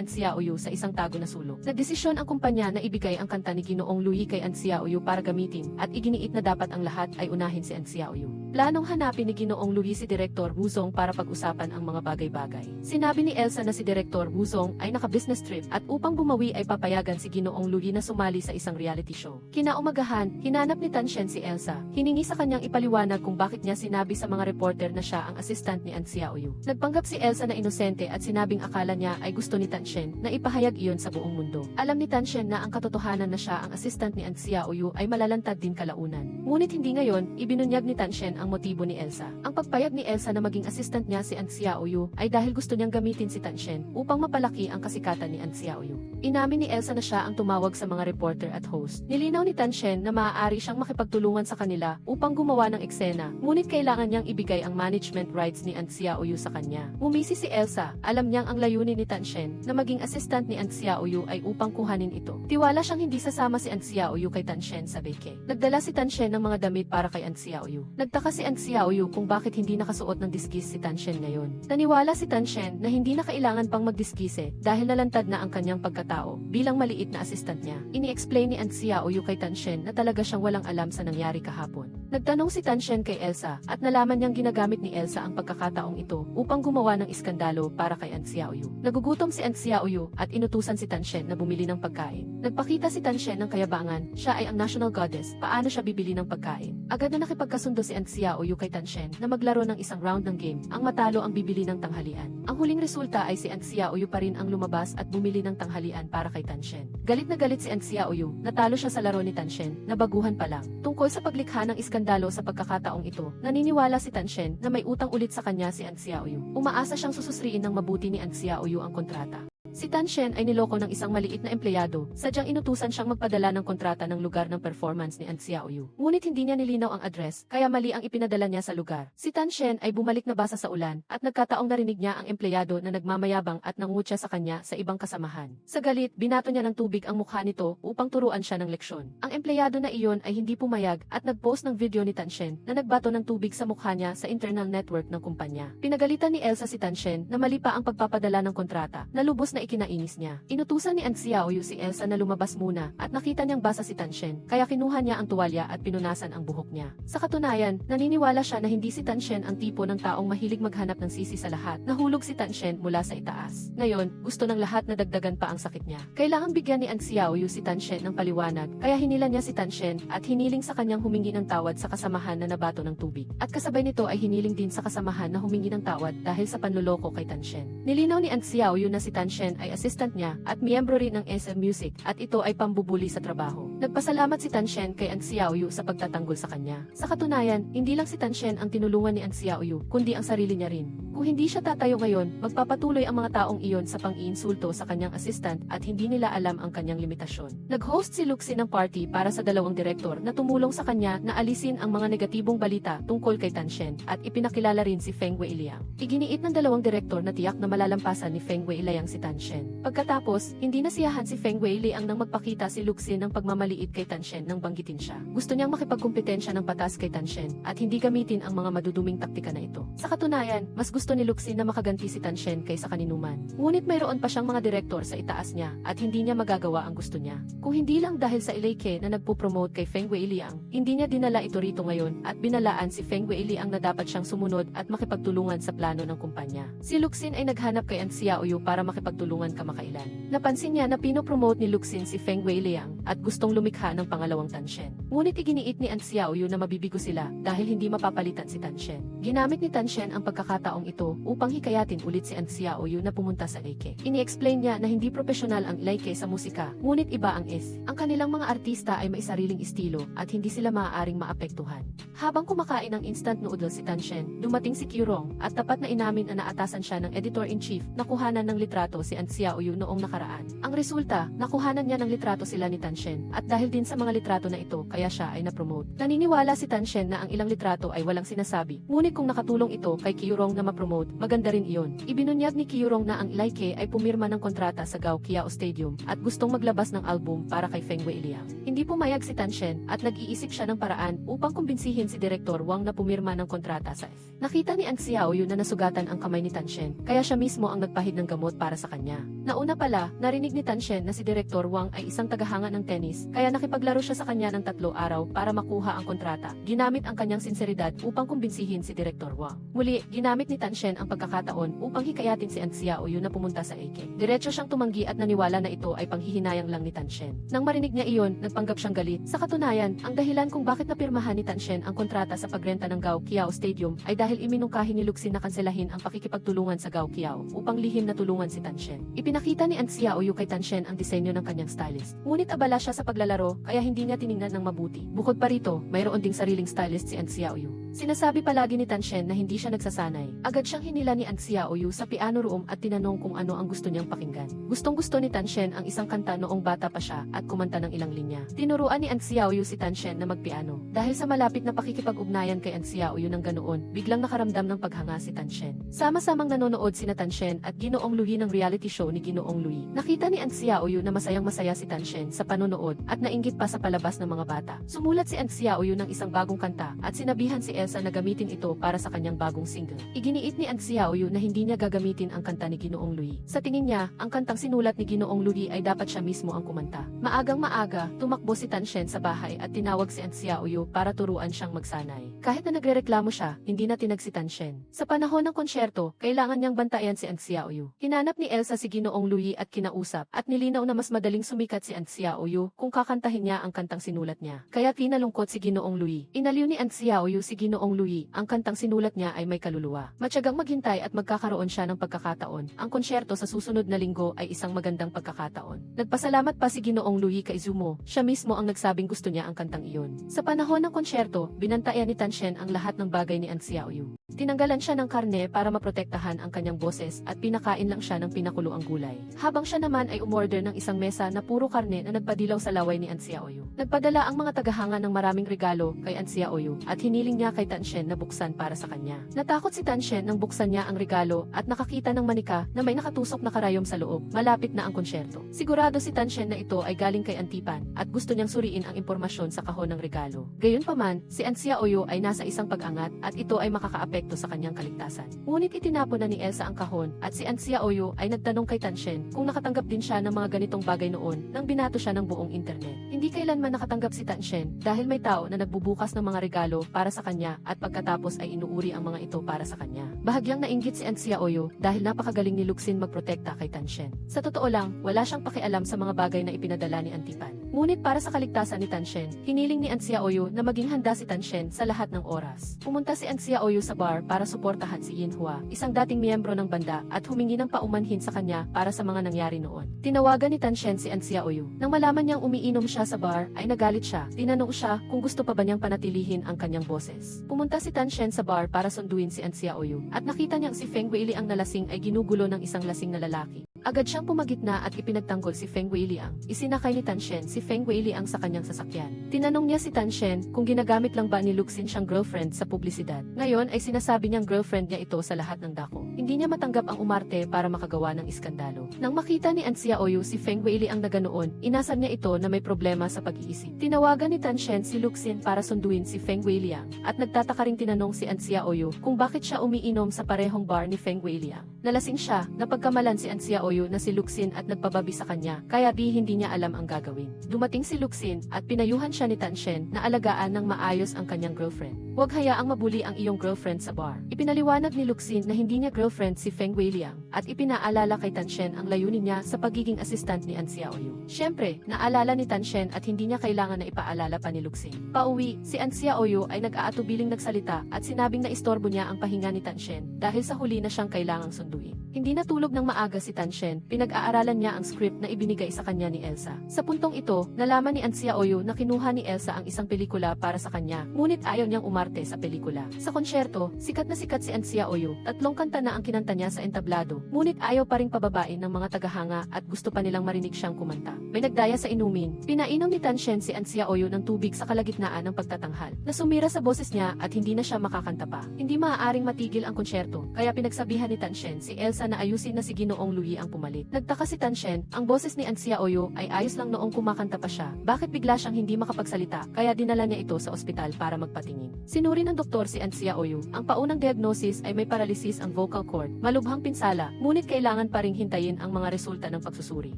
A: An Xiaoyu sa isang tago na sulok. Nagdesisyon ang kumpanya na ibigay ang kanta ni Ginoong Louis kay An Xiaoyu para gamitin at iginiit na dapat ang lahat ay unahin si An Xiaoyu. Planong hanapin ni Ginoong Louis si Direktor Wuzong para pag-usapan ang mga bagay-bagay. Sinabi ni Elsa na si Direktor Wuzong ay naka-business trip at upang bumawi ay papayagan si Ginoong Louis na sumali sa isang reality show. Kinaumagahan, hinanap ni Tan Shen si Elsa. Hiningi sa kanyang ipaliwanag kung bakit niya sinabi sa mga reporter na siya ang assistant ni An Xiaoyu. Nagpanggap si Elsa na inosente at sinabing akala niya ay gusto ni Tan Shen na ipahayag iyon sa buong mundo. Alam ni Tan Shen na ang katotohanan na siya ang assistant ni An Xiaoyu ay malalantad din kalaunan. Ngunit hindi ngayon, ibinunyag ni Tan Shen ang motibo ni Elsa. Ang pagpayag ni Elsa na maging assistant niya si An Xiaoyu ay dahil gusto niyang gamitin si Tan Shen upang mapalaki ang kasikatan ni An Xiaoyu. Inamin ni Elsa na siya ang tumawag sa mga reporter at host. Nilinaw ni Tan Shen na maaari siyang makipagtulungan sa kanila upang gumawa ng eksena, ngunit kailangan niyang ibigay ang management rights ni An Xiaoyu sa kanya. Umisi si Elsa, alam niyang ang layunin ni Tan Shen na maging assistant ni An Xiaoyu ay upang kuhanin ito. Tiwala siyang hindi sasama si An Xiaoyu kay Tan Shen sa Beike. Nagdala si Tan Shen ng mga damit para kay An Xiaoyu. Nagtaka si An Xiaoyu kung bakit hindi nakasuot ng diskis si Tan Shen ngayon. Naniwala si Tan Shen na hindi na kailangan pang magdiskise dahil nalantad na ang kanyang pagkatao bilang maliit na assistant niya. Ini-explain ni An Xiaoyu kay Tan Shen na talaga siyang walang alam sa nangyari kahapon. Nagtanong si Tan Shen kay Elsa at nalaman niyang ginagamit ni Elsa ang pagkakataong ito upang gumawa ng iskandalo para kay An Xiaoyu. Nagugutom si An Xiaoyu at inutusan si Tan Shen na bumili ng pagkain. Nagpakita si Tan Shen ng kayabangan, siya ay ang national goddess, paano siya bibili ng pagkain? Agad na nakipagkasundo si An Xiaoyu kay Tan Shen na maglaro ng isang round ng game, ang matalo ang bibili ng tanghalian. Ang huling resulta ay si An Xiaoyu pa rin ang lumabas at bumili ng tanghalian para kay Tan Shen. Galit na galit si An Xiaoyu, natalo siya sa laro ni Tan Shen, na baguhan pa lang. Tungkol sa paglikha ng iskandalo sa pagkakataong ito, naniniwala si Tan Shen na may utang ulit sa kanya si An Xiaoyu. Umaasa siyang sususriin ng mabuti ni An Xiaoyu ang kontrata. Si Tan Shen ay niloko ng isang maliit na empleyado, sadyang inutusan siyang magpadala ng kontrata ng lugar ng performance ni An Xiaoyu. Ngunit hindi niya nilinaw ang address, kaya mali ang ipinadala niya sa lugar. Si Tan Shen ay bumalik na basa sa ulan, at nagkataong narinig niya ang empleyado na nagmamayabang at nangutya sa kanya sa ibang kasamahan. Sa galit, binato niya ng tubig ang mukha nito upang turuan siya ng leksyon. Ang empleyado na iyon ay hindi pumayag at nagpost ng video ni Tan Shen na nagbato ng tubig sa mukha niya sa internal network ng kumpanya. Pinagalitan ni Elsa si Tan Shen na mali pa ang pagpapadala ng kontrata, na lubos na ikinainis niya. Inutusan ni An Xiaoyu si Elsa na lumabas muna at nakita niyang basa si Tan Shen, kaya kinuha niya ang tuwalya at pinunasan ang buhok niya. Sa katunayan, naniniwala siya na hindi si Tan Shen ang tipo ng taong mahilig maghanap ng sisi sa lahat. Nahulog si Tan Shen mula sa itaas. Ngayon, gusto ng lahat na dagdagan pa ang sakit niya. Kailangang bigyan ni An Xiaoyu si Tan Shen ng paliwanag, kaya hinila niya si Tan Shen at hiniling sa kanyang humingi ng tawad sa kasamahan na nabato ng tubig. At kasabay nito ay hiniling din sa kasamahan na humingi ng tawad dahil sa panloloko kay Tan Shen. Nilinaw ni An Xiaoyu na si Tan Shen ay assistant niya at miyembro rin ng SM Music at ito ay pambubuli sa trabaho. Nagpasalamat si Tan Shen kay An Xiaoyu sa pagtatanggol sa kanya. Sa katunayan, hindi lang si Tan Shen ang tinulungan ni An Xiaoyu, kundi ang sarili niya rin. Kung hindi siya tatayo ngayon, magpapatuloy ang mga taong iyon sa pang-iinsulto sa kanyang assistant at hindi nila alam ang kanyang limitasyon. Nag-host si Luxin ng party para sa dalawang direktor na tumulong sa kanya na alisin ang mga negatibong balita tungkol kay Tan Shen at ipinakilala rin si Feng Weiliang. Iginiit ng dalawang direktor na tiyak na malalampasan ni Feng Weiliang si Tan Shen. Pagkatapos, hindi nasiyahan si Feng Weiliang nang magpakita si Luxin ng pagmamaliit kay Tan Shen nang banggitin siya. Gusto niyang makipagkumpetensya ng patas kay Tan Shen at hindi gamitin ang mga maduduming taktika na ito. Sa katunayan, mas gusto ni Luxin na makaganti si Tan Shen kaysa kaninuman. Ngunit mayroon pa siyang mga direktor sa itaas niya at hindi niya magagawa ang gusto niya. Kung hindi lang dahil sa Ileike na nagpo-promote kay Feng Weiliang, hindi niya dinala ito rito ngayon at binalaan si Feng Weiliang na dapat siyang sumunod at makipagtulungan sa plano ng kumpanya. Si Luxin ay naghanap kay An Xiaoyu para makipagtulungan kamakailan. Napansin niya na pinopromote ni Luxin si Feng Weiliang at gustong lumikha ng pangalawang Tan Shen. Ngunit iginiit ni An Xiaoyu na mabibigo sila dahil hindi mapapalitan si Tan Shen. Ginamit ni Tan Shen ang pagkakataong ito upang hikayatin ulit si An Xiaoyu na pumunta sa Ileike. Ini-explain niya na hindi profesional ang Ileike sa musika, ngunit iba ang is. Ang kanilang mga artista ay may sariling estilo at hindi sila maaaring maapektuhan. Habang kumakain ng instant noodles si Tan Shen, dumating si Qirong at tapat na inamin na naatasan siya ng editor-in-chief na kuhanan ng litrato si An Xiaoyu noong nakaraan. Ang resulta, nakuhanan niya ng litrato sila ni Tan Shen at dahil din sa mga litrato na ito kaya siya ay na-promote. Naniniwala si Tan Shen na ang ilang litrato ay walang sinasabi, ngunit kung nakatulong ito kay Qirong na ma-promote, maganda rin iyon. Ibinunyag ni Qirong na ang Ileike ay pumirma ng kontrata sa Gao Kiao Stadium at gustong maglabas ng album para kay Feng Weiliang. Hindi pumayag si Tan Shen at nag-iisip siya ng paraan upang kumbinsihin si Direktor Wang na pumirma ng kontrata sa F. Nakita ni An Xiaoyu na nasugatan ang kamay ni Tan Shen, kaya siya mismo ang nagpahid ng gamot para sa kanya. Nauna pala, narinig ni Tan Shen na si Direktor Wang ay isang tagahanga ng tennis, kaya nakipaglaro siya sa kanya ng 3 araw para makuha ang kontrata. Ginamit ang kanyang sinseridad upang kumbinsihin si Direktor Wang. Muli, ginamit ni Tan Shen ang pagkakataon upang hikayatin si An Xiaoyu na pumunta sa Ileike. Diretso siyang tumanggi at naniwala na ito ay panghihinayang lang ni Tan Shen. Nang marinig niya iyon, nagpanggap siyang galit. Sa katunayan, ang dahilan kung bakit napirmahan ni Tan Shen ang kontrata sa pagrenta ng Gao Kiao Stadium ay dahil iminungkahi ni Luxin na kanselahin ang pakikipagtulungan sa Gao Kiao upang lihim na tulungan si Tan Shen. Ipinakita ni An Xiaoyu kay Tan Shen ang disenyo ng kanyang stylist. Ngunit abala siya sa paglalaro kaya hindi niya tiningnan ng mabuti. Bukod pa rito, mayroon ding sariling stylist si An Xiaoyu. Sinasabi palagi ni Tan Shen na hindi siya nagsasanay. Agad siyang hinila ni An Xiaoyu sa piano room at tinanong kung ano ang gusto niyang pakinggan. Gustong-gusto ni Tan Shen ang isang kanta noong bata pa siya at kumanta ng ilang linya. Tinuruan ni An Xiaoyu si Tan Shen na magpiano. Dahil sa malapit na pakikipag-ugnayan kay An Xiaoyu ng ganoon, biglang nakaramdam ng paghanga si Tan Shen. Sama-samang nanonood sina Tan Shen at Ginoong Louie ng reality show ni Ginoong Louie. Nakita ni An Xiaoyu na masayang-masaya si Tan Shen sa panonood at nainggit pa sa palabas ng mga bata. Sumulat si An Xiaoyu ng isang bagong kanta at sinabihan si Elsa na gamitin ito para sa kanyang bagong single. Iginiit ni An Xiaoyu na hindi niya gagamitin ang kanta ni Ginoong Louie. Sa tingin niya, ang kantang sinulat ni Ginoong Louie ay dapat siya mismo ang kumanta. Maagang-maaga, tumakbo si Tan Shen sa bahay at tinawag si An Xiaoyu para turuan siyang magsanay. Kahit na nagrereklamo siya, hindi na tinag si Tan Shen. Sa panahon ng konsyerto, kailangan niyang bantayan si An Xiaoyu. Hinanap ni Elsa si Ginoong Louie at kinausap at nilinaw na mas madaling sumikat si An Xiaoyu kung kakantahin niya ang kantang sinulat niya. Kaya pinalungkot si Ginoong Louie. Inaliw ni An Xiaoyu si Ginoong Louie, ang kantang sinulat niya ay may kaluluwa. Matyagang maghintay at magkakaroon siya ng pagkakataon. Ang konsyerto sa susunod na linggo ay isang magandang pagkakataon. Nagpasalamat pa si Ginoong Louie kay Izumo. Siya mismo ang nagsabing gusto niya ang kantang iyon. Sa panahon ng konsyerto, binantayan ni Tan Shen ang lahat ng bagay ni An Xiaoyu. Tinanggalan siya ng karne para maprotektahan ang kanyang boses at pinakain lang siya ng pinakulo ang gulay. Habang siya naman ay umorder ng isang mesa na puro karne na nagpadilaw sa laway ni An Xiaoyu. Nagpadala ang mga tagahanga ng maraming regalo kay An Xiaoyu at hiniling niya kay Tan Shen na buksan para sa kanya. Natakot si Tan Shen nang buksan niya ang regalo at nakakita ng manika na may nakatusok na karayom sa loob. Malapit na ang konsyerto. Sigurado si Tan Shen na ito ay galing kay Antipan at gusto niyang suriin ang impormasyon sa kahon ng regalo. Gayunpaman, si An Xiaoyu ay nasa isang pag-angat at ito ay makakaapekto sa kanyang kaligtasan. Ngunit itinapon na ni Elsa ang kahon at si An Xiaoyu ay nagtanong kay Tan Shen kung nakatanggap din siya ng mga ganitong bagay noon nang binato siya ng buong internet. Hindi kailanman nakatanggap si Tan Shen dahil may tao na nagbubukas ng mga regalo para sa kanya at pagkatapos ay inuuri ang mga ito para sa kanya. Bahagyang nainggit si An Xiaoyu dahil napakagaling ni Luxin magprotekta kay Tan Shen. Sa totoo lang, wala siyang pakialam sa mga bagay na ipinadala ni Antipan. Ngunit para sa kaligtasan ni Tan Shen, hiniling ni An Xiaoyu na maging handa si Tan Shen sa lahat ng oras. Pumunta si An Xiaoyu sa bar para suportahan si Yin Hua, isang dating miyembro ng banda at humingi ng paumanhin sa kanya para sa mga nangyari noon. Tinawagan ni Tan Shen si An Xiaoyu. Nang malaman niyang umiinom siya sa bar, ay nagalit siya. Tinanong siya kung gusto pa ba niyang panatilihin ang kanyang boses. Pumunta si Tan Shen sa bar para sunduin si An Xiaoyu at nakita niyang si Feng Weili ang nalasing ay ginugulo ng isang lasing na lalaki. Agad siyang pumagitna at ipinagtanggol si Feng Weiliang. Isinakay ni Tan Shen si Feng Weiliang sa kanyang sasakyan. Tinanong niya si Tan Shen kung ginagamit lang ba ni Luxin siyang girlfriend sa publisidad. Ngayon ay sinasabi niyang girlfriend niya ito sa lahat ng dako. Hindi niya matanggap ang umarte para makagawa ng iskandalo. Nang makita ni An Xiaoyu si Feng Weiliang na ganoon, inasar niya ito na may problema sa pag-iisip. Tinawagan ni Tan Shen si Luxin para sunduin si Feng Weiliang at nagtataka ring tinanong si An Xiaoyu kung bakit siya umiinom sa parehong bar ni Feng Weiliang. Nalasing siya, napagkamalan si An Xiaoyu na si Luxin at nagpababi sa kanya, kaya hindi niya alam ang gagawin. Dumating si Luxin at pinayuhan siya ni Tan Shen na alagaan ng maayos ang kanyang girlfriend. Huwag hayaang mabuli ang iyong girlfriend sa bar. Ipinaliwanag ni Luxin na hindi niya girlfriend si Feng Weiliang at ipinaalala kay Tan Shen ang layunin niya sa pagiging assistant ni An Xiaoyu. Siyempre, naalala ni Tan Shen at hindi niya kailangan na ipaalala pa ni Luxin. Pauwi, si An Xiaoyu ay nag-aatubiling nagsalita at sinabing na istorbo niya ang pahinga ni Tan Shen dahil sa huli na siyang kailangang sunduin. Hindi natulog ng maaga si Tan Shen, pinag-aaralan niya ang script na ibinigay sa kanya ni Elsa. Sa puntong ito, nalaman ni An Xiaoyu na kinuha ni Elsa ang isang pelikula para sa kanya, ngunit ayaw niyang umarte sa pelikula. Sa konsyerto, sikat na sikat si An Xiaoyu, 3 kanta na ang kinanta niya sa entablado, ngunit ayaw pa ring pababain ng mga tagahanga at gusto pa nilang marinig siyang kumanta. May nagdaya sa inumin, pinainom ni Tan Shen si An Xiaoyu ng tubig sa kalagitnaan ng pagtatanghal. Nasumira sa boses niya at hindi na siya makakanta pa. Hindi maaaring matigil ang konsyerto, kaya pinagsabihan ni Tan Shen si Elsa na ayusin na si Ginoong Louis ang pumalit. Nagtaka si Tan Shen, ang boses ni An Xiaoyu ay ayos lang noong kumakanta pa siya. Bakit bigla siyang hindi makapagsalita? Kaya dinala niya ito sa ospital para magpatingin. Sinuri ng doktor si An Xiaoyu. Ang paunang diagnosis ay may paralysis ang vocal cord, malubhang pinsala, ngunit kailangan pa ring hintayin ang mga resulta ng pagsusuri.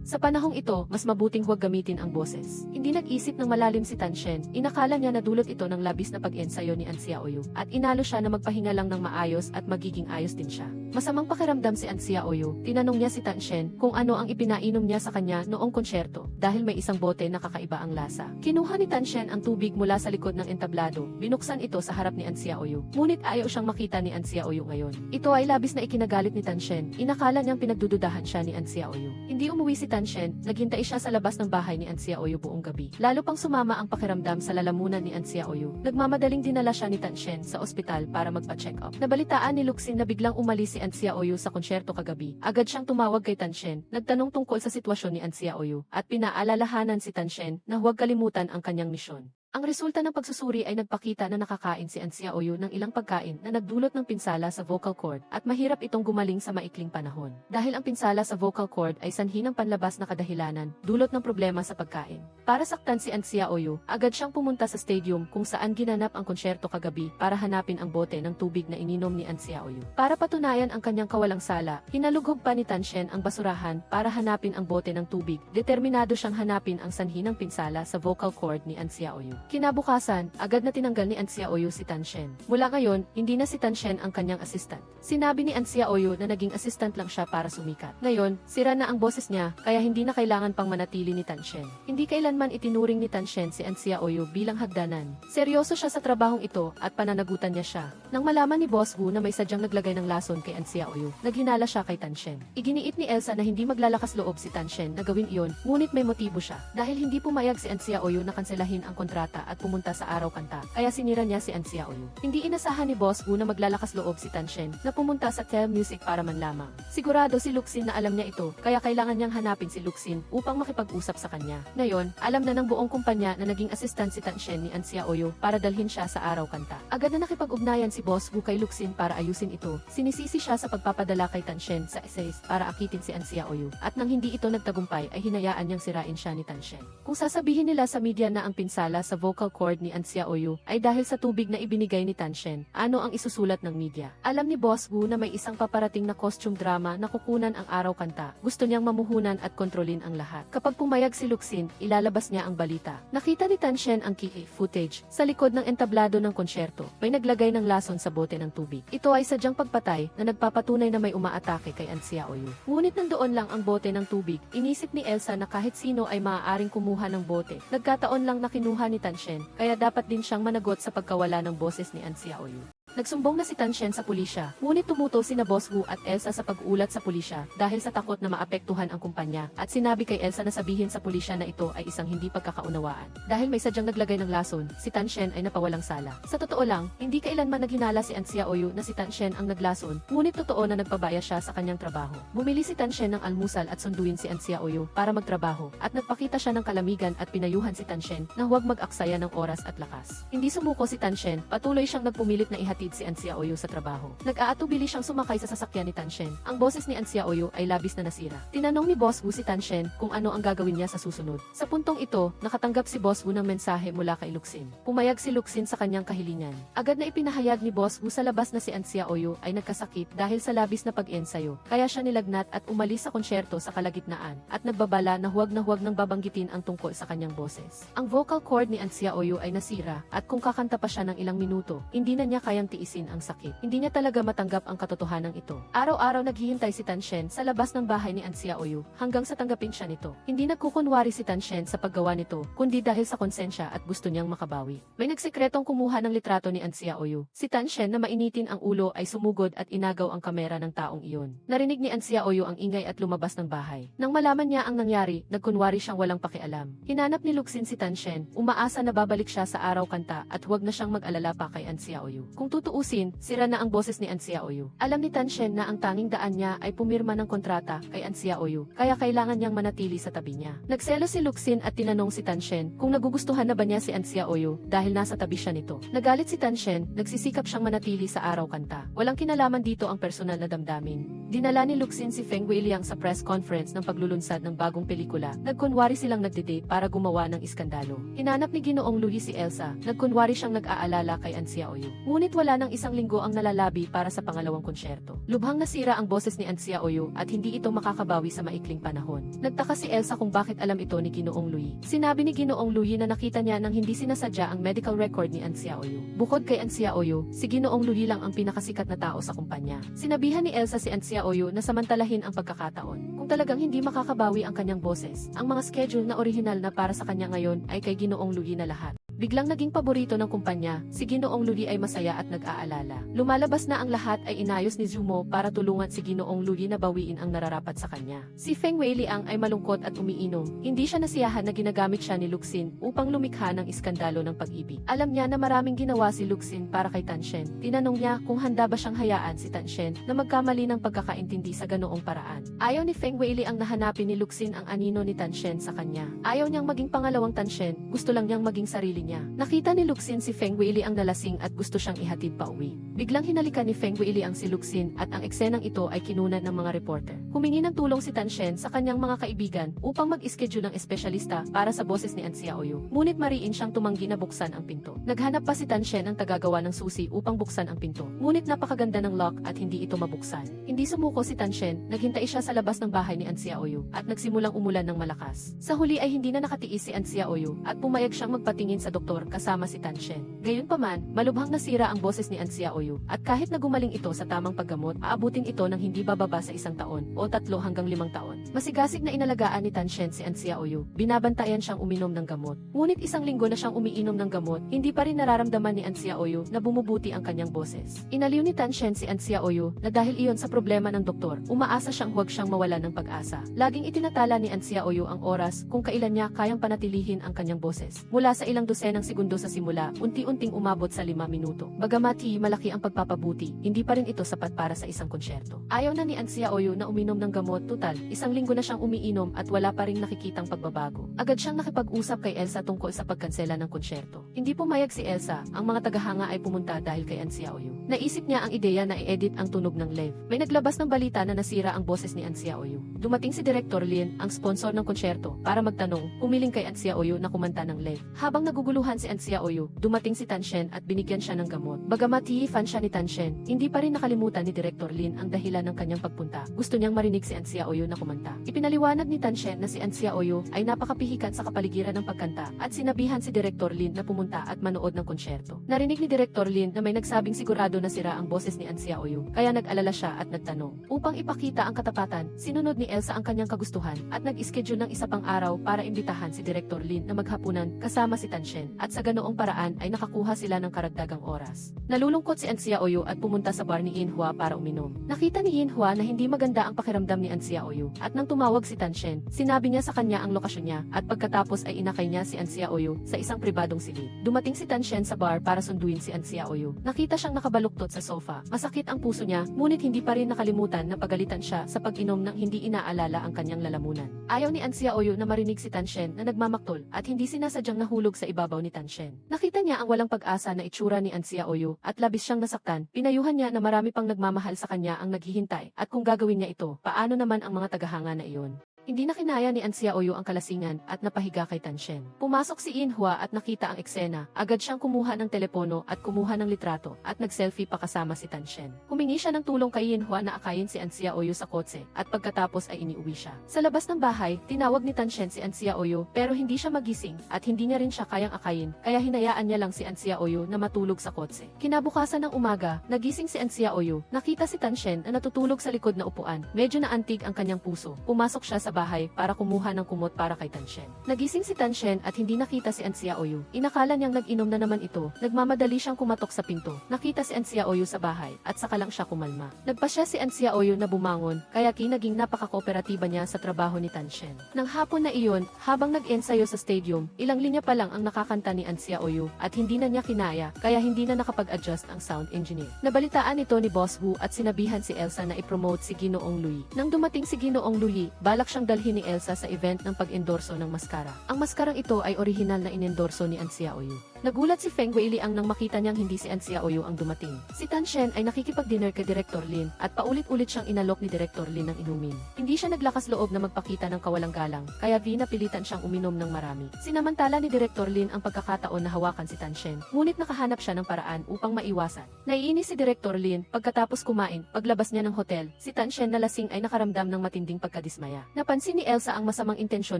A: Sa panahong ito, mas mabuting huwag gamitin ang boses. Hindi nag-isip ng malalim si Tan Shen. Inakala niya na dulot ito ng labis na pag-ensayo ni An Xiaoyu at inalo siya na magpahinga lang ng maayos at magiging ayos din siya. Masamang pakiramdam si An Xiaoyu. Tinanong niya si Tan Shen kung ano ang ipinainom niya sa kanya noong konsyerto dahil may isang bote na kakaiba ang lasa. Kinuha ni Tan Shen ang tubig mula sa likod ng entablado. Binuksan ito sa harap ni An Xiaoyu. Ngunit ayaw siyang makita ni An Xiaoyu ngayon. Ito ay labis na ikinagalit ni Tan Shen. Inakala niyang pinagdududahan siya ni An Xiaoyu. Hindi umuwi si Tan Shen. Naghintay siya sa labas ng bahay ni An Xiaoyu buong gabi. Lalo pang sumama ang pakiramdam sa lalamunan ni An Xiaoyu. Nagmamadaling dinala siya ni Tan Shen sa ospital para magpa-check up. Nabalitaan ni Luxin na biglang umalis si An Xiaoyu sa konsyerto kagabi. Agad siyang tumawag kay Tan Shen, nagtanong tungkol sa sitwasyon ni An Xiaoyu, at pinaalalahanan si Tan Shen na huwag kalimutan ang kanyang misyon. Ang resulta ng pagsusuri ay nagpakita na nakakain si An Xiaoyu ng ilang pagkain na nagdulot ng pinsala sa vocal cord at mahirap itong gumaling sa maikling panahon. Dahil ang pinsala sa vocal cord ay sanhi ng panlabas na kadahilanan, dulot ng problema sa pagkain. Para saktan si An Xiaoyu, agad siyang pumunta sa stadium kung saan ginanap ang konsyerto kagabi para hanapin ang bote ng tubig na ininom ni An Xiaoyu. Para patunayan ang kanyang kawalang sala, hinalugog pa ni Tan Shen ang basurahan para hanapin ang bote ng tubig. Determinado siyang hanapin ang sanhi ng pinsala sa vocal cord ni An Xiaoyu. Kinabukasan, agad na tinanggal ni An Xiaoyu si Tan Shen. Mula ngayon, hindi na si Tan Shen ang kanyang assistant. Sinabi ni An Xiaoyu na naging assistant lang siya para sumikat. Ngayon, sira na ang boses niya, kaya hindi na kailangan pang manatili ni Tan Shen. Hindi kailanman itinuring ni Tan Shen si An Xiaoyu bilang hagdanan. Seryoso siya sa trabahong ito at pananagutan niya siya. Nang malaman ni Boss Wu na may sadyang naglagay ng lason kay An Xiaoyu, naghinala siya kay Tan Shen. Iginiit ni Elsa na hindi maglalakas loob si Tan Shen na gawin iyon, ngunit may motibo siya. Dahil hindi pumayag si An Xiaoyu na kanselahin ang kontrata bata at pumunta sa araw kanta, kaya sinira niya si An Xiaoyu. Hindi inasahan ni Boss Wu na maglalakas loob si Tan Shen na pumunta sa Tel Music para man lamang. Sigurado si Luxin na alam niya ito, kaya kailangan niyang hanapin si Luxin upang makipag-usap sa kanya. Ngayon, alam na ng buong kumpanya na naging assistant si Tan Shen ni An Xiaoyu para dalhin siya sa araw kanta. Agad na nakipag-ugnayan si Boss Wu kay Luxin para ayusin ito. Sinisisi siya sa pagpapadala kay Tan Shen sa essays para akitin si An Xiaoyu, at nang hindi ito nagtagumpay ay hinayaan niyang sirain siya ni Tan Shen. Kung sasabihin nila sa media na ang pinsala sa vocal cord ni An Xiaoyu ay dahil sa tubig na ibinigay ni Tan Shen, ano ang isusulat ng media? Alam ni Boss Wu na may isang paparating na costume drama na kukunan ang araw kanta. Gusto niyang mamuhunan at kontrolin ang lahat. Kapag pumayag si Luxin, ilalabas niya ang balita. Nakita ni Tan Shen ang key footage sa likod ng entablado ng konsyerto. May naglagay ng lason sa bote ng tubig. Ito ay sadyang pagpatay na nagpapatunay na may umaatake kay An Xiaoyu. Ngunit nandoon lang ang bote ng tubig. Inisip ni Elsa na kahit sino ay maaaring kumuha ng bote. Nagkataon lang na kinuha ni Tan Shen, kaya dapat din siyang managot sa pagkawala ng boses ni An Xiaoyu. Nagsumbong na si Tan Shen sa pulisya, ngunit tumuto sina Boss Wu at Elsa sa pag-ulat sa pulisya dahil sa takot na maapektuhan ang kumpanya, at sinabi kay Elsa na sabihin sa pulisya na ito ay isang hindi pagkakaunawaan. Dahil may sadyang naglagay ng lason, si Tan Shen ay napawalang sala. Sa totoo lang, hindi kailanman naghinala si An Xiaoyu na si Tan Shen ang naglason, ngunit totoo na nagpabaya siya sa kanyang trabaho. Bumili si Tan Shen ng almusal at sunduin si An Xiaoyu para magtrabaho, at nagpakita siya ng kalamigan at pinayuhan si Tan Shen na huwag mag-aksaya ng oras at lakas. Hindi sumuko si Tan Shen, patuloy siyang nagpumilit na ihatid si An Xiaoyu sa trabaho. Nag-aatubili siyang sumakay sa sasakyan ni Tan Shen. Ang boses ni An Xiaoyu ay labis na nasira. Tinanong ni Boss Wu si Tan Shen kung ano ang gagawin niya sa susunod. Sa puntong ito, nakatanggap si Boss Wu ng mensahe mula kay Luxin. Pumayag si Luxin sa kanyang kahilingan. Agad na ipinahayag ni Boss Wu sa labas na si An Xiaoyu ay nagkasakit dahil sa labis na pag-ensayo. Kaya siya nilagnat at umalis sa konsyerto sa kalagitnaan, at nagbabala na huwag nang babanggitin ang tungkol sa kanyang boses. Ang vocal cord ni An Xiaoyu ay nasira, at kung kakanta pa siya ng ilang minuto, hindi na niya kayang tiisin ang sakit. Hindi niya talaga matanggap ang katotohanan ito. Araw-araw naghihintay si Tan Shen sa labas ng bahay ni An Xiaoyu hanggang sa tanggapin siya nito. Hindi nagkukunwari si Tan Shen sa paggawa nito, kundi dahil sa konsensya at gusto niyang makabawi. May nagsekretong kumuha ng litrato ni An Xiaoyu. Si Tan Shen na mainitin ang ulo ay sumugod at inagaw ang kamera ng taong iyon. Narinig ni An Xiaoyu ang ingay at lumabas ng bahay. Nang malaman niya ang nangyari, nagkunwari siyang walang pakialam. Hinanap ni Luxin si Tan Shen, umaasa na babalik siya sa araw kanta at huwag na siyang mag-alala pa kay An Xiaoyu. Kung tutuusin, sira na ang boses ni An Xiaoyu. Alam ni Tan Shen na ang tanging daan niya ay pumirma ng kontrata kay An Xiaoyu, kaya kailangan niyang manatili sa tabi niya. Nagselos si Luxin at tinanong si Tan Shen kung nagugustuhan na ba niya si An Xiaoyu dahil nasa tabi siya nito. Nagalit si Tan Shen, nagsisikap siyang manatili sa araw kanta. Walang kinalaman dito ang personal na damdamin. Dinala ni Luxin si Feng Weiliang sa press conference ng paglulunsad ng bagong pelikula. Nagkunwari silang nagde-date para gumawa ng iskandalo. Hinanap ni Ginoong Louis si Elsa. Nagkunwari siyang nag-aalala kay An Xiaoyu. Ngunit wala nang isang linggo ang nalalabi para sa pangalawang konsyerto. Lubhang nasira ang boses ni An Xiaoyu at hindi ito makakabawi sa maikling panahon. Nagtaka si Elsa kung bakit alam ito ni Ginoong Louis. Sinabi ni Ginoong Louis na nakita niya nang hindi sinasadya ang medical record ni An Xiaoyu. Bukod kay An Xiaoyu, si Ginoong Louis lang ang pinakasikat na tao sa kumpanya. Sinabihan ni Elsa si An Xiaoyu na samantalahin ang pagkakataon. Kung talagang hindi makakabawi ang kanyang boses, ang mga schedule na orihinal na para sa kanya ngayon ay kay Ginoong Louis na lahat. Biglang naging paborito ng kumpanya, si Ginoong Louis ay masaya at nag-aalala. Lumalabas na ang lahat ay inayos ni Zumo para tulungan si Ginoong Louis na bawiin ang nararapat sa kanya. Si Feng Weiliang ay malungkot at umiinom. Hindi siya nasiyahan na ginagamit siya ni Luxin upang lumikha ng iskandalo ng pag-ibig. Alam niya na maraming ginawa si Luxin para kay Tan Shen. Tinanong niya kung handa ba siyang hayaan si Tan Shen na magkamali ng pagkakaintindi sa ganoong paraan. Ayaw ni Feng Weiliang na hanapin ni Luxin ang anino ni Tan Shen sa kanya. Ayaw niyang maging pangalawang Tan Shen, gusto lang niyang maging sarili niya. Nakita ni Luxin si Feng Weiliang nalasing at gusto siyang ihatid pa uwi. Biglang hinalikan ni Feng Weiliang si Luxin at ang eksenang ito ay kinunan ng mga reporter. Humingi ng tulong si Tan Shen sa kanyang mga kaibigan upang mag-schedule ng espesyalista para sa boses ni An Xiaoyu. Ngunit mariin siyang tumanggi na buksan ang pinto. Naghanap pa si Tan Shen ng tagagawa ng susi upang buksan ang pinto. Ngunit napakaganda ng lock at hindi ito mabuksan. Hindi sumuko si Tan Shen, naghintay siya sa labas ng bahay ni An Xiaoyu at nagsimulang umulan ng malakas. Sa huli ay hindi na nakatiis si An Xiaoyu at pumayag siyang magpatingin sa doktor kasama si Tan Shen. Gayunpaman, malubhang nasira ang boses ni An Xiaoyu at kahit nagumaling ito sa tamang paggamot, aabutin ito ng hindi bababa sa 1 taon o 3 hanggang 5 taon. Masigasig na inalagaan ni Tan Shen si An Xiaoyu, binabantayan siyang uminom ng gamot. Ngunit 1 linggo na siyang umiinom ng gamot, hindi pa rin nararamdaman ni An Xiaoyu na bumubuti ang kanyang boses. Inaliw ni Tan Shen si An Xiaoyu na dahil iyon sa problema ng doktor, umaasa siyang huwag siyang mawalan ng pag-asa. Laging itinatala ni An Xiaoyu ang oras kung kailan niya kayang panatilihin ang kanyang boses. Mula sa ilang eksenang segundo sa simula, unti-unting umabot sa 5 minuto. Bagamat malaki ang pagpapabuti, hindi pa rin ito sapat para sa isang konsyerto. Ayaw na ni An Xiaoyu na uminom ng gamot, tutal, 1 linggo na siyang umiinom at wala pa ring nakikitang pagbabago. Agad siyang nakipag-usap kay Elsa tungkol sa pagkansela ng konsyerto. Hindi pumayag si Elsa, ang mga tagahanga ay pumunta dahil kay An Xiaoyu. Naisip niya ang ideya na i-edit ang tunog ng live. May naglabas ng balita na nasira ang boses ni An Xiaoyu. Dumating si Director Lin, ang sponsor ng konsyerto, para magtanong, humiling kay An Xiaoyu na kumanta ng live. Habang naguguluhan si An Xiaoyu, dumating si Tan Shen at binigyan siya ng gamot. Bagamat fan siya ni Tan Shen, hindi pa rin nakalimutan ni Director Lin ang dahilan ng kanyang pagpunta. Gusto niyang marinig si An Xiaoyu na kumanta. Ipinaliwanag ni Tan Shen na si An Xiaoyu ay napakapihikan sa kapaligiran ng pagkanta at sinabihan si Director Lin na pumunta at manood ng konsyerto. Narinig ni Director Lin na may nagsabing sigurado na sira ang boses ni An Xiaoyu, kaya nag-alala siya at nagtanong. Upang ipakita ang katapatan, sinunod ni Elsa ang kanyang kagustuhan at nag-schedule ng isa pang araw para imbitahan si Director Lin na maghapunan kasama si Tan Shen at sa ganoong paraan ay nakakuha sila ng karagdagang oras. Nalulungkot si An Xiaoyu at pumunta sa bar ni Yinhua para uminom. Nakita ni Yinhua na hindi maganda ang pakiramdam ni An Xiaoyu at nang tumawag si Tan Shen, sinabi niya sa kanya ang lokasyon niya at pagkatapos ay inakay niya si An Xiaoyu sa isang pribadong silid. Dumating si Tan Shen sa bar para sunduin si An Xiaoyu. Nakita siyang nakabaluktot sa sofa. Masakit ang puso niya, ngunit hindi pa rin nakalimutan na pagalitan siya sa pag-inom ng hindi inaalala ang kanyang lalamunan. Ayaw ni An Xiaoyu na marinig si Tan Shen na nagmamaktol at hindi sinasadyang nahulog sa ibabaw ni Tan Shen. Nakita niya ang walang pag-asa na itsura ni An Xiaoyu at labis siyang nasaktan. Pinayuhan niya na marami pang nagmamahal sa kanya ang naghihintay at kung gagawin niya ito, paano naman ang mga tagahanga na iyon? Hindi na kinaya ni An Xiaoyu ang kalasingan at napahiga kay Tan Shen. Pumasok si Yinhua at nakita ang eksena. Agad siyang kumuha ng telepono at kumuha ng litrato at nag-selfie pa kasama si Tan Shen. Humingi siya ng tulong kay Yinhua na akayin si An Xiaoyu sa kotse at pagkatapos ay iniuwi siya. Sa labas ng bahay, tinawag ni Tan Shen si An Xiaoyu pero hindi siya magising at hindi niya rin siya kayang akayin kaya hinayaan niya lang si An Xiaoyu na matulog sa kotse. Kinabukasan ng umaga, nagising si An Xiaoyu. Nakita si Tan Shen na natutulog sa likod na upuan. Medyo naantig ang kanyang puso. Pumasok siya sa bahay para kumuha ng kumot para kay Tan Shen. Nagising si Tan Shen at hindi nakita si An Xiaoyu. Inakala niyang nag-inom na naman ito. Nagmamadali siyang kumatok sa pinto. Nakita si An Xiaoyu sa bahay at saka lang siya kumalma. Nagpasya si An Xiaoyu na bumangon kaya naging napaka-kooperatiba niya sa trabaho ni Tan Shen. Nang hapon na iyon, habang nag-ensayo sa stadium, ilang linya pa lang ang nakakanta ni An Xiaoyu at hindi na niya kinaya kaya hindi na nakapag-adjust ang sound engineer. Nabalitaan ito ni Boss Wu at sinabihan si Elsa na i-promote si Ginoong Louie. Nang dumating si Ginoong Louie, balak siyang dalhin ni Elsa sa event ng pag-endorso ng maskara. Ang maskarang ito ay orihinal na inendorso ni An Xiaoyu. Nagulat si Feng Weiliang nang makita niyang hindi si An Xiaoyu ang dumating. Si Tan Shen ay nakikipag-dinner kay Director Lin at paulit-ulit siyang inalok ni Director Lin ng inumin. Hindi siya naglakas loob na magpakita ng kawalang galang, kaya napilitan siyang uminom ng marami. Sinamantala ni Director Lin ang pagkakataon na hawakan si Tan Shen, ngunit nakahanap siya ng paraan upang maiwasan. Naiinis si Director Lin pagkatapos kumain, paglabas niya ng hotel, si Tan Shen na lasing ay nakaramdam ng matinding pagkadismaya. Napansin ni Elsa ang masamang intensyon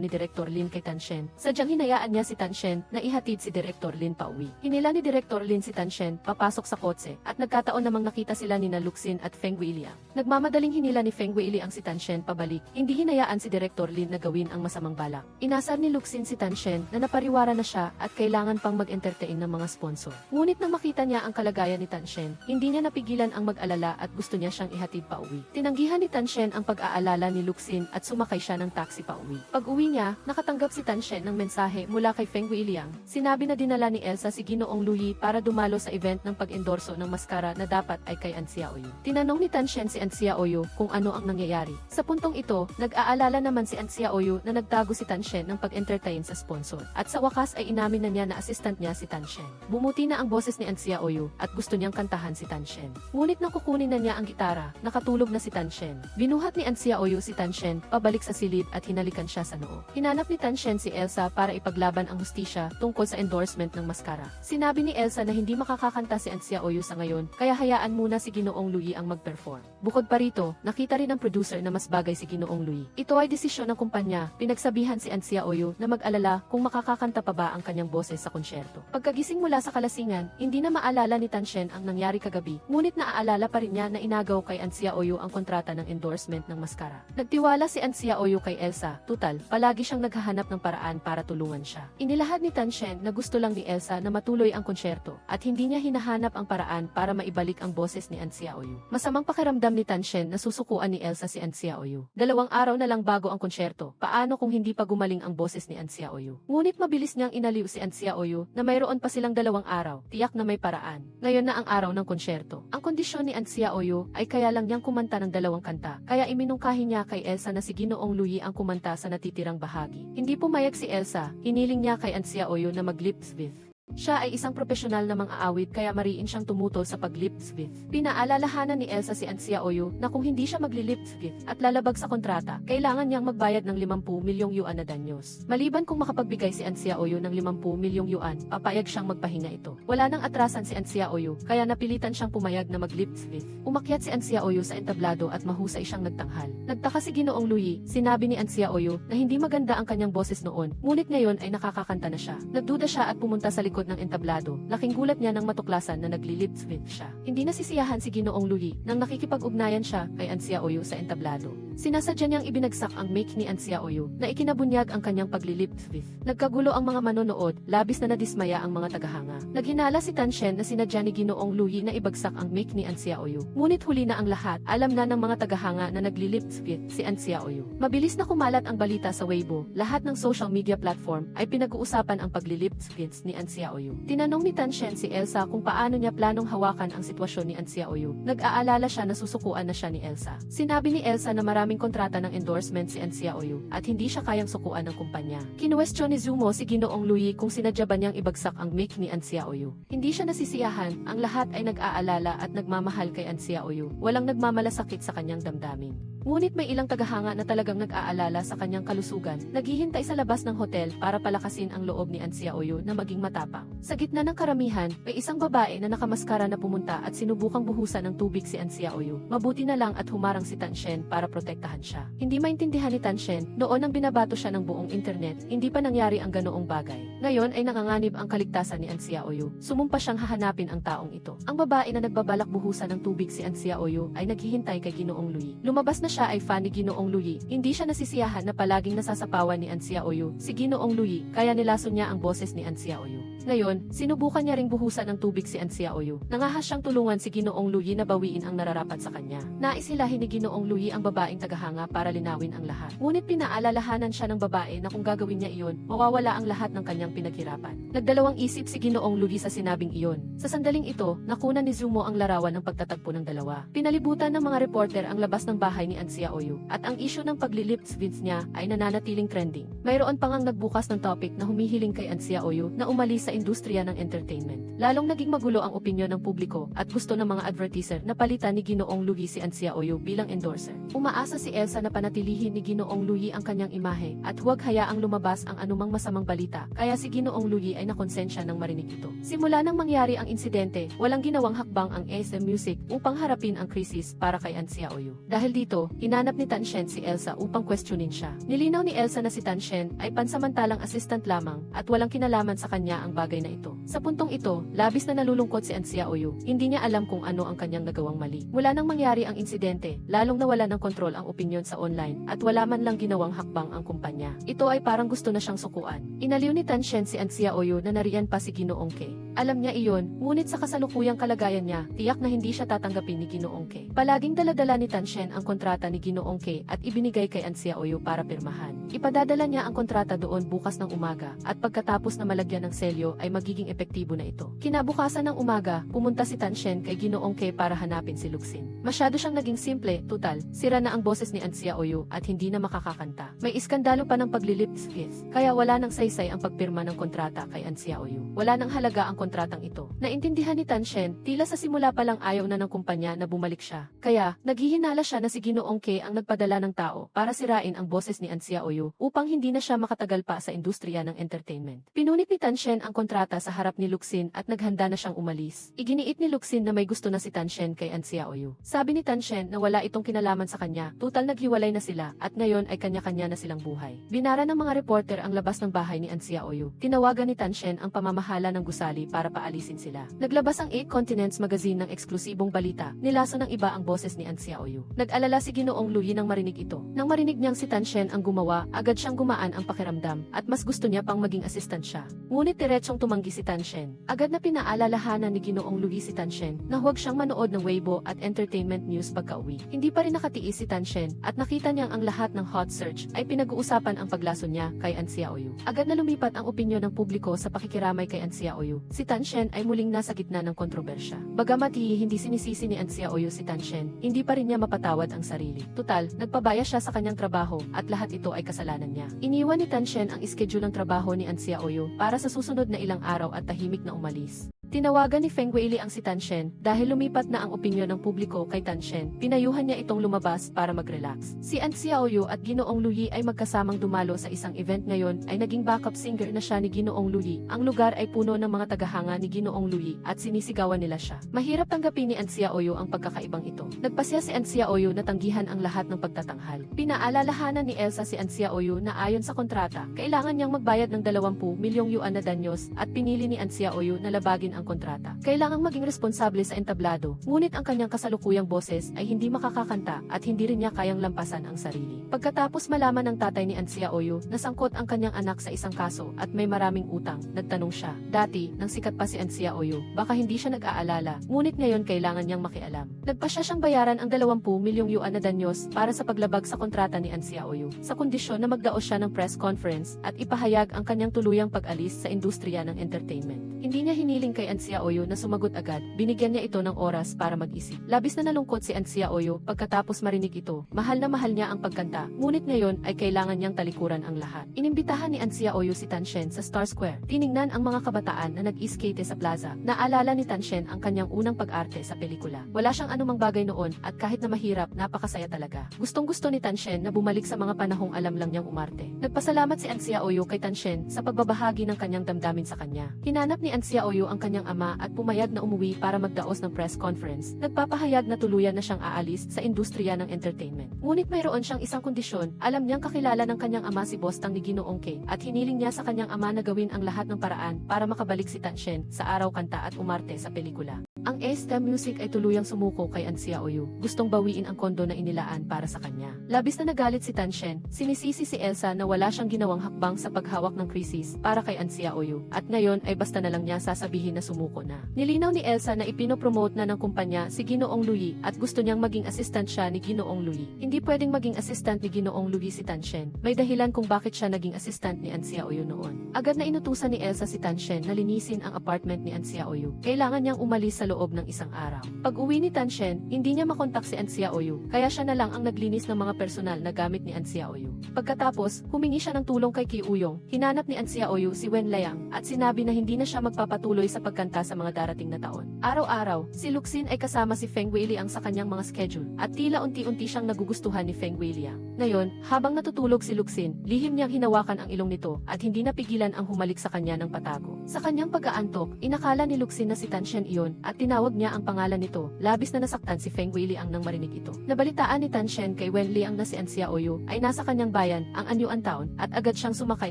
A: ni Director Lin kay Tan Shen. Sadyang hinayaan niya si Tan Shen na ihatid si Director Lin pauwi. Hinila ni Director Lin si Tan Shen papasok sa kotse at nagkataon namang nakita sila ni Luxin at Feng Weiliang. Nagmamadaling hinila ni Feng Weiliang si Tan Shen pabalik. Hindi hinayaan si Director Lin na gawin ang masamang balak. Inasar ni Luxin si Tan Shen na napariwara na siya at kailangan pang mag-entertain ng mga sponsor. Ngunit nang makita niya ang kalagayan ni Tan Shen, hindi niya napigilan ang mag-alala at gusto niya siyang ihatid pauwi. Tinanggihan ni Tan Shen ang pag-aalala ni Luxin at sumakay siya ng taxi pauwi. Pag-uwi niya, nakatanggap si Tan Shen ng mensahe mula kay Feng Weiliang. Sinabi na dinala ni Elsa si Ginoong Louie para dumalo sa event ng pag-endorso ng maskara na dapat ay kay An Xiaoyu. Tinanong ni Tan Shen si An Xiaoyu kung ano ang nangyayari. Sa puntong ito, nag-aalala naman si An Xiaoyu na nagtago si Tan Shen ng pag-entertain sa sponsor. At sa wakas ay inamin na niya na assistant niya si Tan Shen. Bumuti na ang boses ni An Xiaoyu at gusto niyang kantahan si Tan Shen. Ngunit nang kukunin na niya ang gitara, nakatulog na si Tan Shen. Binuhat ni An Xiaoyu si Tan Shen pabalik sa silid at hinalikan siya sa noo. Hinanap ni Tan Shen si Elsa para ipaglaban ang hustisya tungkol sa endorsement ng maskara. Sinabi ni Elsa na hindi makakakanta si An Xiaoyu sa ngayon, kaya hayaan muna si Ginoong Louie ang mag-perform. Bukod pa rito, nakita rin ng producer na mas bagay si Ginoong Louie. Ito ay desisyon ng kumpanya. Pinagsabihan si An Xiaoyu na mag-alala kung makakakanta pa ba ang kanyang boses sa konsyerto. Pagkagising mula sa kalasingan, hindi na maalala ni Tan Shen ang nangyari kagabi, ngunit naaalala pa rin niya na inagaw kay An Xiaoyu ang kontrata ng endorsement ng maskara. Nagtiwala si An Xiaoyu kay Elsa, tutal, palagi siyang naghahanap ng paraan para tulungan siya. Inilahad ni Tan Shen na gusto lang ni Elsa na matuloy ang konsyerto at hindi niya hinahanap ang paraan para maibalik ang boses ni An Xiaoyu. Masamang pakiramdam ni Tan Shen na susukuan ni Elsa si An Xiaoyu. 2 araw na lang bago ang konsyerto, paano kung hindi pa gumaling ang boses ni An Xiaoyu? Ngunit mabilis niyang inaliw si An Xiaoyu na mayroon pa silang 2 araw, tiyak na may paraan. Ngayon na ang araw ng konsyerto. Ang kondisyon ni An Xiaoyu ay kaya lang niyang kumanta ng 2 kanta, kaya iminungkahi niya kay Elsa na si Ginoong Luyi ang kumanta sa natitirang bahagi. Hindi pumayag si Elsa, hiniling niya kay An Xiaoyu na mag-lip-sync. Siya ay isang profesional na mang-aawit kaya mariin siyang tumutol sa pag-lip-sync. Pinaalalahanan ni Elsa si An Xiaoyu na kung hindi siya magli-lip-sync at lalabag sa kontrata, kailangan niyang magbayad ng 50 milyong yuan na danyos. Maliban kung makapagbigay si An Xiaoyu ng 50 milyong yuan, papayag siyang magpahinga ito. Wala nang atrasan si An Xiaoyu, kaya napilitan siyang pumayag na mag-lip-sync. Umakyat si An Xiaoyu sa entablado at mahusay siyang nagtanghal. Nagtaka si Ginoong Luyi, sinabi ni An Xiaoyu na hindi maganda ang kanyang boses noon, ngunit ngayon ay nakakakanta na siya. Nagduda siya at pumunta sa likod ng entablado. Laking gulat niya nang matuklasan na nagli-lip-sync siya. Hindi nasisiyahan si Ginoong Luyi nang nakikipag-ugnayan siya kay An Xiaoyu sa entablado. Sinasadya niyang ibinagsak ang mic ni An Xiaoyu na ikinabunyag ang kanyang pagli-lip-sync. Nagkagulo ang mga manonood, labis na nadismaya ang mga tagahanga. Naghinala si Tan Shen na sinadya ni Ginoong Luyi na ibagsak ang mic ni An Xiaoyu. Ngunit huli na ang lahat, alam na ng mga tagahanga na nagli-lip-sync si An Xiaoyu. Mabilis na kumalat ang balita sa Weibo, lahat ng social media platform ay pinag-uusapan ang pagli-lip-sync ni An Xiaoyu. Tinanong ni Tan Shen si Elsa kung paano niya planong hawakan ang sitwasyon ni An Xiaoyu. Nag-aalala siya na susukuan na siya ni Elsa. Sinabi ni Elsa na maraming kontrata ng endorsement si An Xiaoyu at hindi siya kayang sukuan ng kumpanya. Kinuwestiyon ni Zumo si Ginoong Luyi kung sinadya ba niyang ibagsak ang mic ni An Xiaoyu. Hindi siya nasisiyahan, ang lahat ay nag-aalala at nagmamahal kay An Xiaoyu. Walang nagmamalasakit sa kanyang damdamin. Ngunit may ilang tagahanga na talagang nag-aalala sa kanyang kalusugan, naghihintay sa labas ng hotel para palakasin ang loob ni An Xiaoyu na maging matapang. Sa gitna ng karamihan, may isang babae na nakamaskara na pumunta at sinubukang buhusan ng tubig si An Xiaoyu. Mabuti na lang at humarang si Tan Shen para protektahan siya. Hindi maintindihan ni Tan Shen, noon ang binabato siya ng buong internet, hindi pa nangyari ang ganoong bagay. Ngayon ay nanganganib ang kaligtasan ni An Xiaoyu. Sumumpa siyang hahanapin ang taong ito. Ang babae na nagbabalak buhusan ng tubig si An Xiaoyu ay naghihintay kay Ginoong Luyi. Lumabas na siya ay fan ni Ginoong Luyi. Hindi siya nasisiyahan na palaging nasasapawan ni An Xiaoyu si Ginoong Luyi, kaya nilason niya ang boses ni An Xiaoyu. Ngayon, sinubukan niya ring buhusan ng tubig si An Xiaoyu. Nangahas siyang tulungan si Ginoong Luyi na bawiin ang nararapat sa kanya. Nais hilahin ni Ginoong Luyi ang babaeng tagahanga para linawin ang lahat. Ngunit pinaalalahanan siya ng babae na kung gagawin niya iyon, mawawala ang lahat ng kanyang pinaghirapan. Nagdalawang isip si Ginoong Luyi sa sinabing iyon. Sa sandaling ito, nakunan ni Zumo ang larawan ng pagtatagpo ng dalawa. Pinalibutan ng mga reporter ang labas ng bahay ni An Xiaoyu, at ang isyu ng pagli-lip-sync niya ay nananatiling trending. Mayroon pang ang nagbukas ng topic na humihiling kay An Xiaoyu na umalis sa industriya ng entertainment. Lalong naging magulo ang opinyon ng publiko at gusto ng mga advertiser na palitan ni Ginoong Luyi si An Xiaoyu bilang endorser. Umaasa si Elsa na panatilihin ni Ginoong Luyi ang kanyang imahe at huwag hayaang lumabas ang anumang masamang balita, kaya si Ginoong Luyi ay nakonsensya nang marinig ito. Simula nang mangyari ang insidente, walang ginawang hakbang ang SM Music upang harapin ang krisis para kay An Xiaoyu. Dahil dito, hinanap ni Tan Shen si Elsa upang questionin siya. Nilinaw ni Elsa na si Tan Shen ay pansamantalang assistant lamang at walang kinalaman sa kanya ang bagay na ito. Sa puntong ito, labis na nalulungkot si An Xiaoyu. Hindi niya alam kung ano ang kanyang nagawang mali. Wala nang mangyari ang insidente, lalong nawala ng kontrol ang opinyon sa online at wala man lang ginawang hakbang ang kumpanya. Ito ay parang gusto na siyang sukuan. Inaliw ni Tan Shen si An Xiaoyu na nariyan pa si Ginoong K. Alam niya iyon, ngunit sa kasalukuyang kalagayan niya, tiyak na hindi siya tatanggapin ni Ginoong K. Palaging daladala ni Tan Shen ang kontrata ni Ginoong K at ibinigay kay An Xiaoyu para pirmahan. Ipadadala niya ang kontrata doon bukas ng umaga at pagkatapos na malagyan ng selyo ay magiging epektibo na ito. Kinabukasan ng umaga, pumunta si Tan Shen kay Ginoong K para hanapin si Luxin. Masyado siyang naging simple, tutal, sira na ang boses ni An Xiaoyu at hindi na makakakanta. May iskandalo pa ng pagli-lip-sync, kaya wala nang saysay ang pagpirma ng kontrata kay An Xiaoyu. Wala nang halaga ang kontratang ito. Naintindihan ni Tan Shen, tila sa simula pa lang ayaw na ng kumpanya na bumalik siya. Kaya, naghihinala siya na si Ginoong K ang nagpadala ng tao para sirain ang boses ni An Xiaoyu upang hindi na siya makatagal pa sa industriya ng entertainment. Pinunit ni Tan Shen ang kontrata sa harap ni Luxin at naghanda na siyang umalis. Iginiit ni Luxin na may gusto na si Tan Shen kay An Xiaoyu. Sabi ni Tan Shen na wala itong kinalaman sa kanya, tutal naghiwalay na sila at ngayon ay kanya-kanya na silang buhay. Binara ng mga reporter ang labas ng bahay ni An Xiaoyu. Tinawagan ni Tan Shen ang pamamahala ng gusali para paalisin sila. Naglabas ang 8 Continents magazine ng eksklusibong balita, nilaso ng iba ang boses ni An Xiaoyu. Nag-alala si Ginoong Luyi nang marinig ito. Nang marinig niyang si Tan Shen ang gumawa, agad siyang gumaan ang pakiramdam, at mas gusto niya pang maging assistant siya. Ngunit diretsong tumanggi si Tan Shen. Agad na pinaalalahanan ni Ginoong Luyi si Tan Shen na huwag siyang manood ng Weibo at entertainment news pagka-uwi. Hindi pa rin nakatiis si Tan Shen, at nakita niyang ang lahat ng hot search ay pinag-uusapan ang paglaso niya kay An Xiaoyu. Agad na lumipat ang opinyon ng publiko sa pakikiramay kay An Xiaoyu. Si Tan Shen ay muling nasa gitna ng kontrobersya. Bagamat hindi sinisisi ni An Xiaoyu si Tan Shen, hindi pa rin niya mapatawad ang sarili. Tutal, nagpabaya siya sa kanyang trabaho, at lahat ito ay kasalanan niya. Iniwan ni Tan Shen ang schedule ng trabaho ni An Xiaoyu para sa susunod na ilang araw at tahimik na umalis. Tinawagan ni Feng Weili ang si Tan Shen dahil lumipat na ang opinyon ng publiko kay Tan Shen. Pinayuhan niya itong lumabas para mag-relax. Si An Xiaoyu at Ginoong Luyi ay magkasamang dumalo sa isang event ngayon ay naging backup singer na siya ni Ginoong Luyi. Ang lugar ay puno ng mga tagahanga ni Ginoong Luyi at sinisigawan nila siya. Mahirap tanggapin ni An Xiaoyu ang pagkakaibang ito. Nagpasya si An Xiaoyu na tanggihan ang lahat ng pagtatanghal. Pinaalalahanan ni Elsa si An Xiaoyu na ayon sa kontrata, kailangan niyang magbayad ng 20 milyong yuan na danyos at pinili ni An Xiaoyu na labagin ang kontrata. Kailangang maging responsable sa entablado, ngunit ang kanyang kasalukuyang boses ay hindi makakakanta at hindi rin niya kayang lampasan ang sarili. Pagkatapos malaman ng tatay ni An Xiaoyu na sangkot ang kanyang anak sa isang kaso at may maraming utang, nagtanong siya. Dati, nang sikat pa si An Xiaoyu, baka hindi siya nag-aalala, ngunit ngayon kailangan niyang makialam. Nagpasya siyang bayaran ang 20 milyong yuan na danyos para sa paglabag sa kontrata ni An Xiaoyu, sa kondisyon na magdaos siya ng press conference at ipahayag ang kanyang tuluyang pag-alis sa industriya ng entertainment. Hindi niya hiniling kay An Xiaoyu na sumagot agad, binigyan niya ito ng oras para mag-isip. Labis na nalungkot si An Xiaoyu pagkatapos marinig ito. Mahal na mahal niya ang pagkanta, ngunit ngayon ay kailangan niyang talikuran ang lahat. Inimbitahan ni An Xiaoyu si Tan Shen sa Star Square. Tiningnan ang mga kabataan na nag-skate sa plaza. Naalala ni Tan Shen ang kanyang unang pag-arte sa pelikula. Wala siyang anumang bagay noon at kahit na mahirap, napakasaya talaga. Gustong-gusto ni Tan Shen na bumalik sa mga panahong alam lang niyang umarte. Nagpasalamat si An Xiaoyu kay Tan Shen sa pagbabahagi ng kanyang damdamin sa kanya. Hinanap ni An Xiaoyu ang kanyang ama at pumayag na umuwi para magdaos ng press conference. Nagpapahayag na tuluyan na siyang aalis sa industriya ng entertainment. Ngunit mayroon siyang isang kondisyon, alam niyang kakilala ng kanyang ama si Bostang ni Ginoong K at hiniling niya sa kanyang ama na gawin ang lahat ng paraan para makabalik si Tan Shen sa araw kanta at umarte sa pelikula. Ang A-Star Music ay tuluyang sumuko kay An Xiaoyu. Gustong bawiin ang kondo na inilaan para sa kanya. Labis na nagalit si Tan Shen, sinisisi si Elsa na wala siyang ginawang hakbang sa paghawak ng krisis para kay An Xiaoyu, at ngayon ay basta na lang niya sasabihin na sumuko na. Nilinaw ni Elsa na ipinopromote na ng kumpanya si Ginoong Luyi at gusto niyang maging assistant siya ni Ginoong Luyi. Hindi pwedeng maging assistant ni Ginoong Luyi si Tan Shen. May dahilan kung bakit siya naging assistant ni An Xiaoyu noon. Agad na inutusan ni Elsa si Tan Shen na linisin ang apartment ni An Xiaoyu. Kailangan niyang umalis sa loob ng isang araw. Pag-uwi ni Tan Shen, hindi niya makontak si An Xiaoyu, kaya siya na lang ang naglinis ng mga personal na gamit ni An Xiaoyu. Pagkatapos, humingi siya ng tulong kay Ki Uyong. Hinanap ni An Xiaoyu si Wen Liang at sinabi na hindi na siya magpapatuloy sa pagkanta sa mga darating na taon. Araw-araw, si Luxin ay kasama si Feng Weiliang sa kanyang mga schedule at tila unti-unti siyang nagugustuhan ni Feng Weiliang. Ngayon, habang natutulog si Luxin, lihim niyang hinawakan ang ilong nito at hindi napigilan ang humalik sa kanya ng patago. Sa kanyang pag-aantok, inakala ni Luxin na si Tan Shen iyon at tinawag niya ang pangalan nito. Labis na nasaktan si Feng Weiliang nang marinig ito. Nabalitaan ni Tan Shen kay Wen Liang na si An Xiaoyu ay nasa kanyang bayan, ang Anyuan Town, at agad siyang sumakay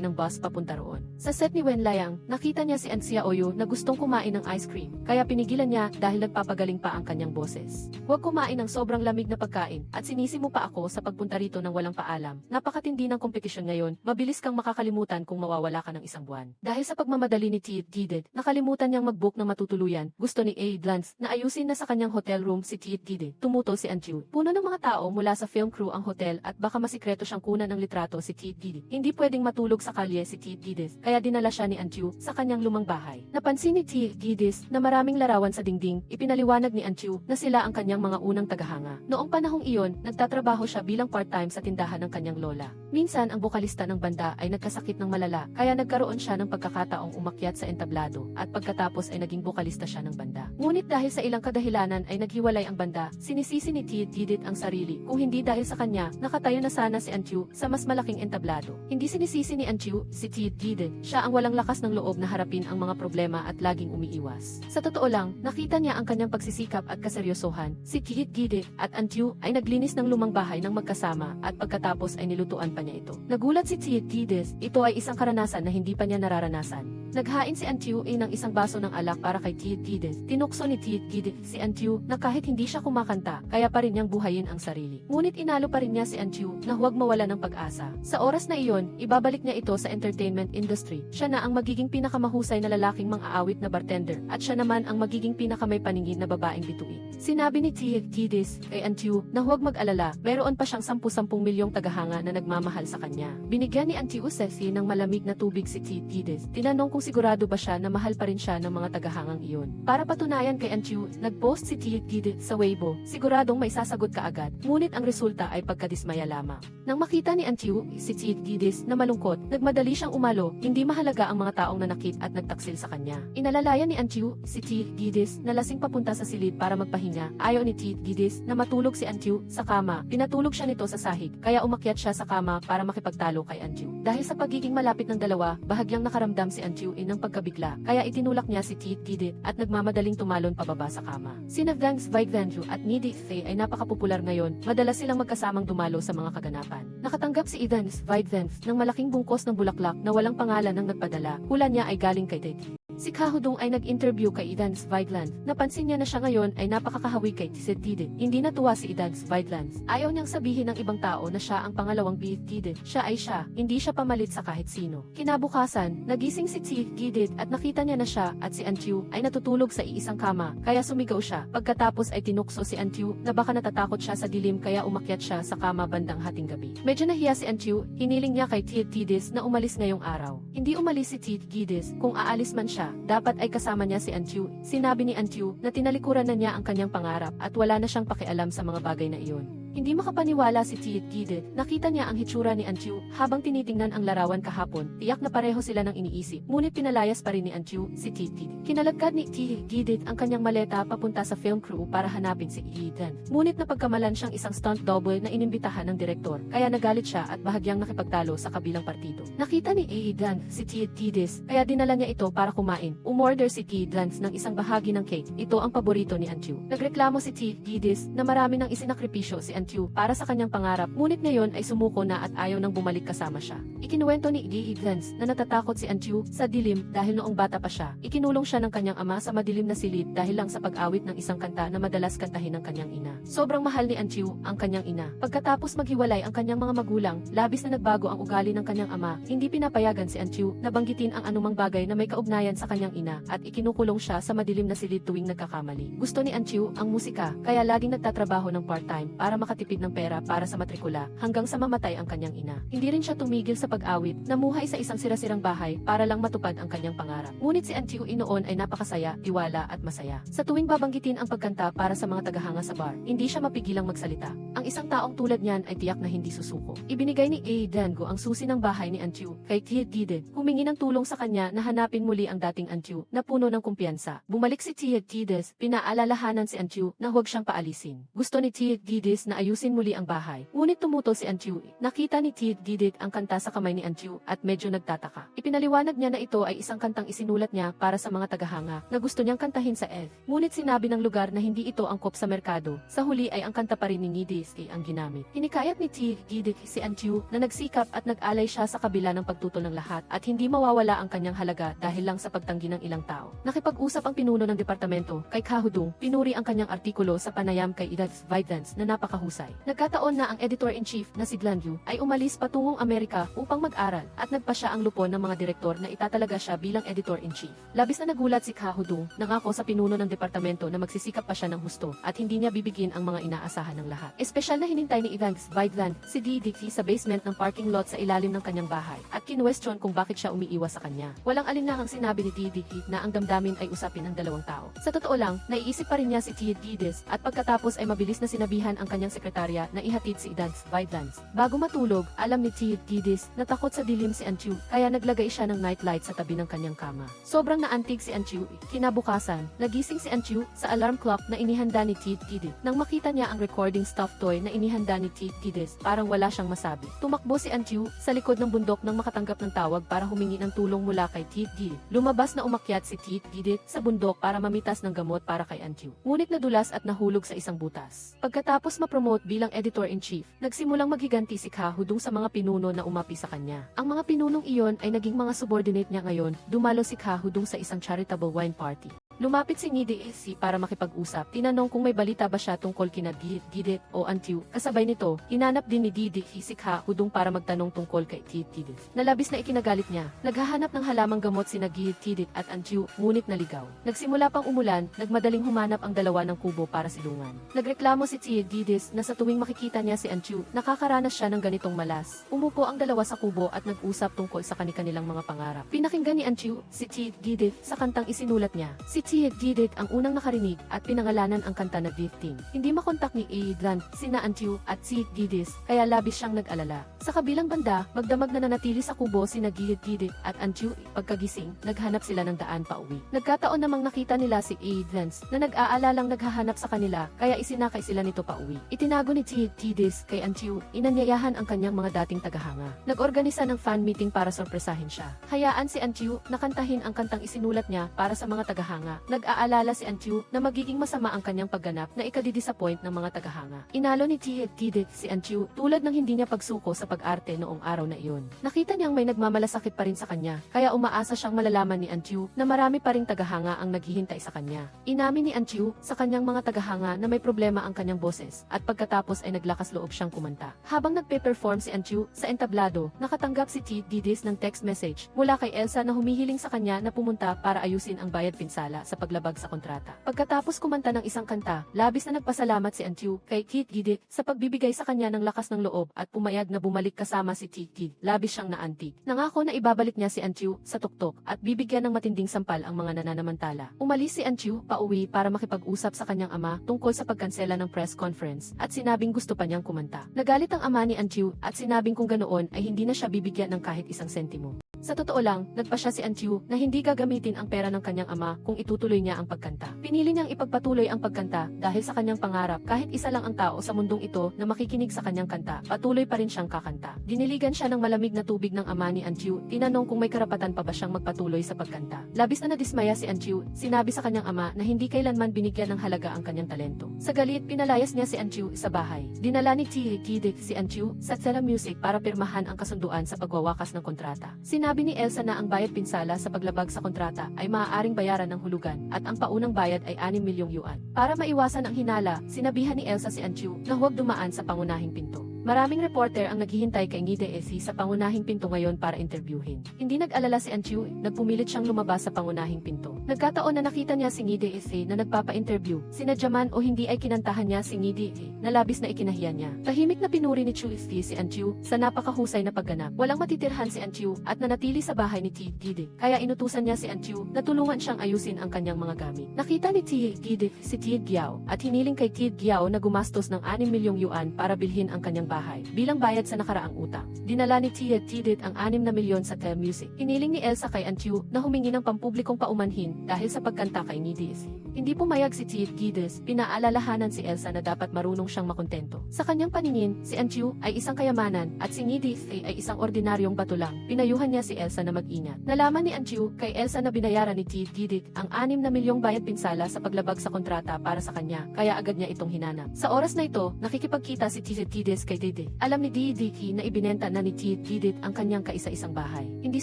A: ng bus papunta roon. Sa set ni Wen Liang, nakita niya si An Xiaoyu na gustong kumain ng ice cream, kaya pinigilan niya dahil nagpapagaling pa ang kanyang boses. Huwag kumain ng sobrang lamig na pagkain at sinisi mo pa ako sa pagpunta rito ng walang paalam. Napakatindi ng kompetisyon ngayon, mabilis kang makakalimutan kung mawawala ka ng isang buwan. Dahil sa pagmamadali ni Tiet Gided, nakalimutan niyang mag-book ng matutuluyan. Gusto ni A. Glantz na ayusin na sa kanyang hotel room si Tiet Gided. Tumutol si Anju. Puno ng mga tao mula sa film crew ang hotel at baka masikreto siyang kunan ng litrato si Tiet Gided. Hindi pwedeng matulog sa kalye si Tiet Gided, kaya dinala siya ni Anju sa kanyang lumang bahay. Napansin ni Tiet Gided na maraming larawan sa dingding. Ipinaliwanag ni Anju na sila ang kanyang mga unang tagahanga. Noong panahong iyon, nagtatrabaho siya bilang part-time sa tindahan ng kanyang lola. Minsan ang bokalista ng banda ay nagkasakit ng malala, kaya nagkaroon siya ng pagkakataong umakyat sa entablado at pagkatapos ay naging bokalista siya ng banda. Ngunit dahil sa ilang kadahilanan ay naghiwalay ang banda, sinisisi ni Tiet Gided ang sarili. Kung hindi dahil sa kanya, nakatayo na sana si Anju sa mas malaking entablado. Hindi sinisisi ni Anju si Tiet Gided. Siya ang walang lakas ng loob na harapin ang mga problema at laging umiiwas. Sa totoo lang, nakita niya ang kanyang pagsisikap at kaseryosohan. Si Tiet Gided at Anju ay naglinis ng lumang bahay ng magkasama at at pagkatapos ay nilutuan pa niya ito. Nagulat si Tiyukides, ito ay isang karanasan na hindi pa niya nararanasan. Naghain si Antyu ng isang baso ng alak para kay Tiyukides. Tinukso ni Tiyukides si Antyu na kahit hindi siya kumakanta, kaya pa rin niyang buhayin ang sarili. Ngunit inalo pa rin niya si Antyu na huwag mawala ng pag-asa. Sa oras na iyon, ibabalik niya ito sa entertainment industry. Siya na ang magiging pinakamahusay na lalaking mang-aawit na bartender at siya naman ang magiging pinakamay paningin na babaeng bituin. Sinabi ni Tiyukides kay Antyu na huwag mag-alala, meron pa siyang 10 milyong tagahanga na nagmamahal sa kanya. Binigyan ni Antyu ng malamig na tubig si Tiyukides. Tinanong kung sigurado ba siya na mahal pa rin siya ng mga tagahangang iyon. Para patunayan kay Antyu, nag-post si Tiyukides sa Weibo, siguradong may sasagot ka agad, ngunit ang resulta ay pagkadismaya lamang. Nang makita ni Antyu si Tiyukides na malungkot, nagmadali siyang umalo, hindi mahalaga ang mga taong nanakit at nagtaksil sa kanya. Inalalayan ni Antyu si Tiyukides na lasing papunta sa silid para magpahinga. Ayaw ni Tiyukides na matulog si Antyu sa kama, pinatulog siya nito sa sahig, kaya umakyat siya sa kama para makipagtalo kay Antyu. Dahil sa pagiging malapit ng dalawa, bahagyang nakaramdam si Antyu ng pagkabigla, kaya itinulak niya si Tiyukides at nagmamadaling tumalon pababa sa kama. Sina Vang Svigvenju at Nidi Faye ay napakapopular ngayon, madalas silang magkasamang dumalo sa mga kaganapan. Nakatanggap si Ivan Svigvenju ng malaking bungkos ng bulaklak na walang pangalan ng nagpadala, hula niya ay galing kay Teddy. Si Kahudong ay nag-interview kay Idan Svigland. Napansin niya na siya ngayon ay napakakahawi kay Tide. Hindi natuwa si Idan Svigland. Ayaw niyang sabihin ng ibang tao na siya ang pangalawang Tide. Siya ay siya, hindi siya pamalit sa kahit sino. Kinabukasan, nagising si Tide at nakita niya na siya at si Antyu ay natutulog sa iisang kama, kaya sumigaw siya. Pagkatapos ay tinukso si Antyu na baka natatakot siya sa dilim kaya umakyat siya sa kama bandang hating gabi. Medyo nahiya si Antyu, hiniling niya kay Tide na umalis ngayong araw. Hindi umalis si Tide, kung aalis man siya, dapat ay kasama niya si Antyu. Sinabi ni Antyu na tinalikuran na niya ang kanyang pangarap at wala na siyang pakialam sa mga bagay na iyon. Hindi makapaniwala si Tiyukides. Nakita niya ang hitsura ni Antyu habang tinitingnan ang larawan kahapon. Tiyak na pareho sila ng iniisip. Ngunit pinalayas pa rin ni Antyu si Tiyukides. Kinalagkad ni Tiyukides ang kanyang maleta papunta sa film crew para hanapin si Idan. Ngunit napagkamalan siyang isang stunt double na inimbitahan ng direktor. Kaya nagalit siya at bahagyang nakipagtalo sa kabilang partido. Nakita ni Idan si Tiyukides kaya dinala niya ito para kumain. Umorder si Tiyukides ng isang bahagi ng cake. Ito ang paborito ni Antyu. Nagreklamo si Tiyukides na marami nang isinakripisyo si Antyu para sa kanyang pangarap, ngunit ngayon ay sumuko na at ayaw nang bumalik kasama siya. Ikinuwento ni Tiyukides na natatakot si Antyu sa dilim dahil noong bata pa siya. Ikinulong siya ng kanyang ama sa madilim na silid dahil lang sa pag-awit ng isang kanta na madalas kantahin ng kanyang ina. Sobrang mahal ni Antyu ang kanyang ina. Pagkatapos maghiwalay ang kanyang mga magulang, labis na nagbago ang ugali ng kanyang ama. Hindi pinapayagan si Antyu na banggitin ang anumang bagay na may kaugnayan sa kanyang ina at ikinukulong siya sa madilim na silid tuwing nagkakamali. Gusto ni Antyu ang musika, kaya laging nagtatrabaho ng part-time para makatipid ng pera para sa matrikula hanggang sa mamatay ang kanyang ina. Hindi rin siya tumigil sa pag-awit, namuhay sa isang sirasirang bahay para lang matupad ang kanyang pangarap. Ngunit si Antyu noon ay napakasaya, tiwala at masaya. Sa tuwing babanggitin ang pagkanta para sa mga tagahanga sa bar, hindi siya mapigilang magsalita. Ang isang taong tulad niyan ay tiyak na hindi susuko. Ibinigay ni Dango ang susi ng bahay ni Antyu kay Tiyukides. Humingi ng tulong sa kanya na hanapin muli ang dating Antyu na puno ng kumpiyansa. Bumalik si Tiyukides, pinaalalahanan si Antyu na huwag siyang paalisin. Gusto ni Tiyukides na ayusin muli ang bahay. Ngunit tumutol si Antyu. Nakita ni Tiyukides ang kanta sa kamay ni Antyu at medyo nagtataka. Ipinaliwanag niya na ito ay isang kantang isinulat niya para sa mga tagahanga na gusto niyang kantahin sa F. Ngunit sinabi ng lugar na hindi ito angkop sa merkado. Sa huli ay ang kanta pa rin ni Nidiski ang ginamit. Hinikayat ni Tiyukides si Antyu na nagsikap at nag-alay siya sa kabila ng pagtutol ng lahat at hindi mawawala ang kanyang halaga dahil lang sa pagtanggi ng ilang tao. Nakipag-usap ang pinuno ng departamento kay Kahudong, pinuri ang kanyang artikulo sa panayam kay Idan Svigland na napakahusay. Nagkataon na ang editor-in-chief na si Glanview ay umalis patungong Amerika upang mag-aral at nagpa siya ang lupon ng mga direktor na itatalaga siya bilang editor-in-chief. Labis na nagulat si Kahudong, nangako sa pinuno ng departamento na magsisikap pa siya ng husto at hindi niya bibigyan ang mga inaasahan ng lahat. Espesyal na hinintay ni Ivan Svigland si Didiki sa basement ng parking lot sa ilalim ng kanyang bahay at kinuwestiyon kung bakit siya umiiwas sa kanya. Walang alinlangang sinabi ni Didiki na ang damdamin ay usapin ng dalawang tao. Sa totoo lang, naiisip pa rin niya si Tiyukides at pagkatapos ay mabilis na sinabihan ang kanyang sekretarya na ihatid si Idan Svigland. Bago matulog, alam ni Tiyukides na takot sa dilim si Antyu kaya naglagay siya ng nightlight sa tabi ng kanyang kama. Sobrang naantig si Antyu. Kinabukasan, nagising si Antyu sa alarm clock na inihanda ni Tiyukides. Nang makita niya ang recording stuffed toy na inihanda ni Tiyukides, parang wala siyang masabi. Tumakbo si Antyu sa likod ng bundok nang makatanggap ng tawag para humingi ng tulong mula kay Tiyukides. Lumabas na umakyat si Tiyukides sa bundok para mamitas ng gamot para kay Antyu. Ngunit nadulas at nahulog sa isang butas. Pagkatapos na-promote bilang editor-in-chief, nagsimulang maghiganti si Ka Hudong sa mga pinuno na umapi sa kanya. Ang mga pinunong iyon ay naging mga subordinate niya ngayon. Dumalo si Ka Hudong sa isang charitable wine party. Lumapit si Ngidi para makipag-usap. Tinanong kung may balita ba siya tungkol kina Gidit o Antiu. Kasabay nito, hinanap din ni Didi si Ka Hudong para magtanong tungkol kay Gidit. Nalabis na ikinagalit niya. Naghahanap ng halamang gamot sina Gidit at Antiu, ngunit naligaw. Nagsimula pang umulan, nagmadaling humanap ang dalawa ng kubo para silungan. Nagreklamo si Gidit na sa tuwing makikita niya si Antiu, nakakaranas siya ng ganitong malas. Umupo ang dalawa sa kubo at nag-usap tungkol sa kanilang mga pangarap. Pinakinggan ni Antiu si Gidit sa kantang isinulat niya. Si Gidit ang unang nakarinig at pinangalanan ang kanta na Drifting. Hindi makontak ni Adlan, sina Antiu at si Gidis, kaya labis siyang nag-alala. Sa kabilang banda, magdamag na nanatili sa kubo sina Gidit at Antiu. Pagkagising, naghanap sila ng daan pa uwi. Nagkataon namang nakita nila si Adlan na nag-aalalang naghahanap sa kanila, kaya isinakay sila nito pa uwi. Itinago ni Gidis kay Antiu, inanyayahan ang kanyang mga dating tagahanga. Nag-organisa ng fan meeting para sorpresahin siya. Hayaan si Antiu na kantahin ang kantang isinulat niya para sa mga tagahanga. Nag-aalala si Antiu na magiging masama ang kanyang pagganap na ikadidisappoint ng mga tagahanga. Inalo ni Gidit si Antiu tulad ng hindi niya pagsuko sa pag-arte noong araw na iyon. Nakita niyang may nagmamalasakit pa rin sa kanya, kaya umaasa siyang malalaman ni Antiu na marami pa ring tagahanga ang naghihintay sa kanya. Inamin ni Antiu sa kanyang mga tagahanga na may problema ang kanyang boses at pagkatapos ay naglakas loob siyang kumanta. Habang nagpe-perform si Antiu sa entablado, nakatanggap si Gidit ng text message mula kay Elsa na humihiling sa kanya na pumunta para ayusin ang bayad pinsala sa paglabag sa kontrata. Pagkatapos kumanta ng isang kanta, labis na nagpasalamat si Antiu kay Gidit sa pagbibigay sa kanya ng lakas ng loob at pumayag na bumalik kasama si Gidit. Labis siyang naantig. Nangako na ibabalik niya si Antiu sa tuktok at bibigyan ng matinding sampal ang mga nananamantala. Umalis si Antiu pauwi para makipag-usap sa kanyang ama tungkol sa pagkansela ng press conference at sinabing gusto pa niyang kumanta. Nagalit ang ama ni Antiu at sinabing kung ganoon ay hindi na siya bibigyan ng kahit isang sentimo. Sa totoo lang, nagpasya si Antiu na hindi gagamitin ang pera ng kanyang ama kung itutuloy niya ang pagkanta. Pinili niyang ipagpatuloy ang pagkanta dahil sa kanyang pangarap kahit isa lang ang tao sa mundong ito na makikinig sa kanyang kanta, patuloy pa rin siyang kakanta. Diniligan siya ng malamig na tubig ng ama ni Antiu, tinanong kung may karapatan pa ba siyang magpatuloy sa pagkanta. Labis na nadismaya si Antiu, sinabi sa kanyang ama na hindi kailanman binigyan ng halaga ang kanyang talento. Sa galit, pinalayas niya si Antiu sa bahay. Dinala ni Gidit si Antiu sa Sela Music para pirmahan ang kasunduan sa pagwawakas ng kontrata. Sinabi ni Elsa na ang bayad pinsala sa paglabag sa kontrata ay maaaring bayaran ng hulugan at ang paunang bayad ay 6 milyong yuan. Para maiwasan ang hinala, sinabihan ni Elsa si Antiu na huwag dumaan sa pangunahing pinto. Maraming reporter ang naghihintay kay Ngidi sa pangunahing pinto ngayon para interviewin. Hindi nag-alala si Antiu, nagpumilit siyang lumabas sa pangunahing pinto. Nagkataon na nakita niya si Ngidi na nagpapa-interview. Sinadyaman o hindi ay kinantahan niya si Ngidi na labis na ikinahiya niya. Tahimik na pinuri ni si Antiu sa napakahusay na pagganap. Walang matitirhan si Antiu at nanatili sa bahay ni Gidit. Kaya inutusan niya si Antiu na tulungan siyang ayusin ang kanyang mga gamit. Nakita ni Gidit si Giao at hiniling kay Giao na gumastos ng 6 milyong yuan para bilhin ang kanyang bahay bilang bayad sa nakaraang utang. Dinala ni Gidit ang 6 na milyon sa Tel Music. Hiniling ni Elsa kay Antiu na humingi ng pampublikong paumanhin dahil sa pagkanta kay Ngidi. Hindi pumayag si Gidit, pinaalalahanan si Elsa na dapat marunong siyang makontento. Sa kanyang paningin, si Antiu ay isang kayamanan at si Ngidi ay isang ordinaryong bato lang. Pinayuhan niya si Elsa na mag-ingat. Nalaman ni Antiu kay Elsa na binayaran ni Gidit ang 6 na milyong bayad pinsala sa paglabag sa kontrata para sa kanya, kaya agad niya itong hinanap. Sa oras na ito, nakikipagkita si Gidit kay Didi. Alam ni Didi na ibinenta na ni Gidit ang kanyang kaisa-isang bahay. Hindi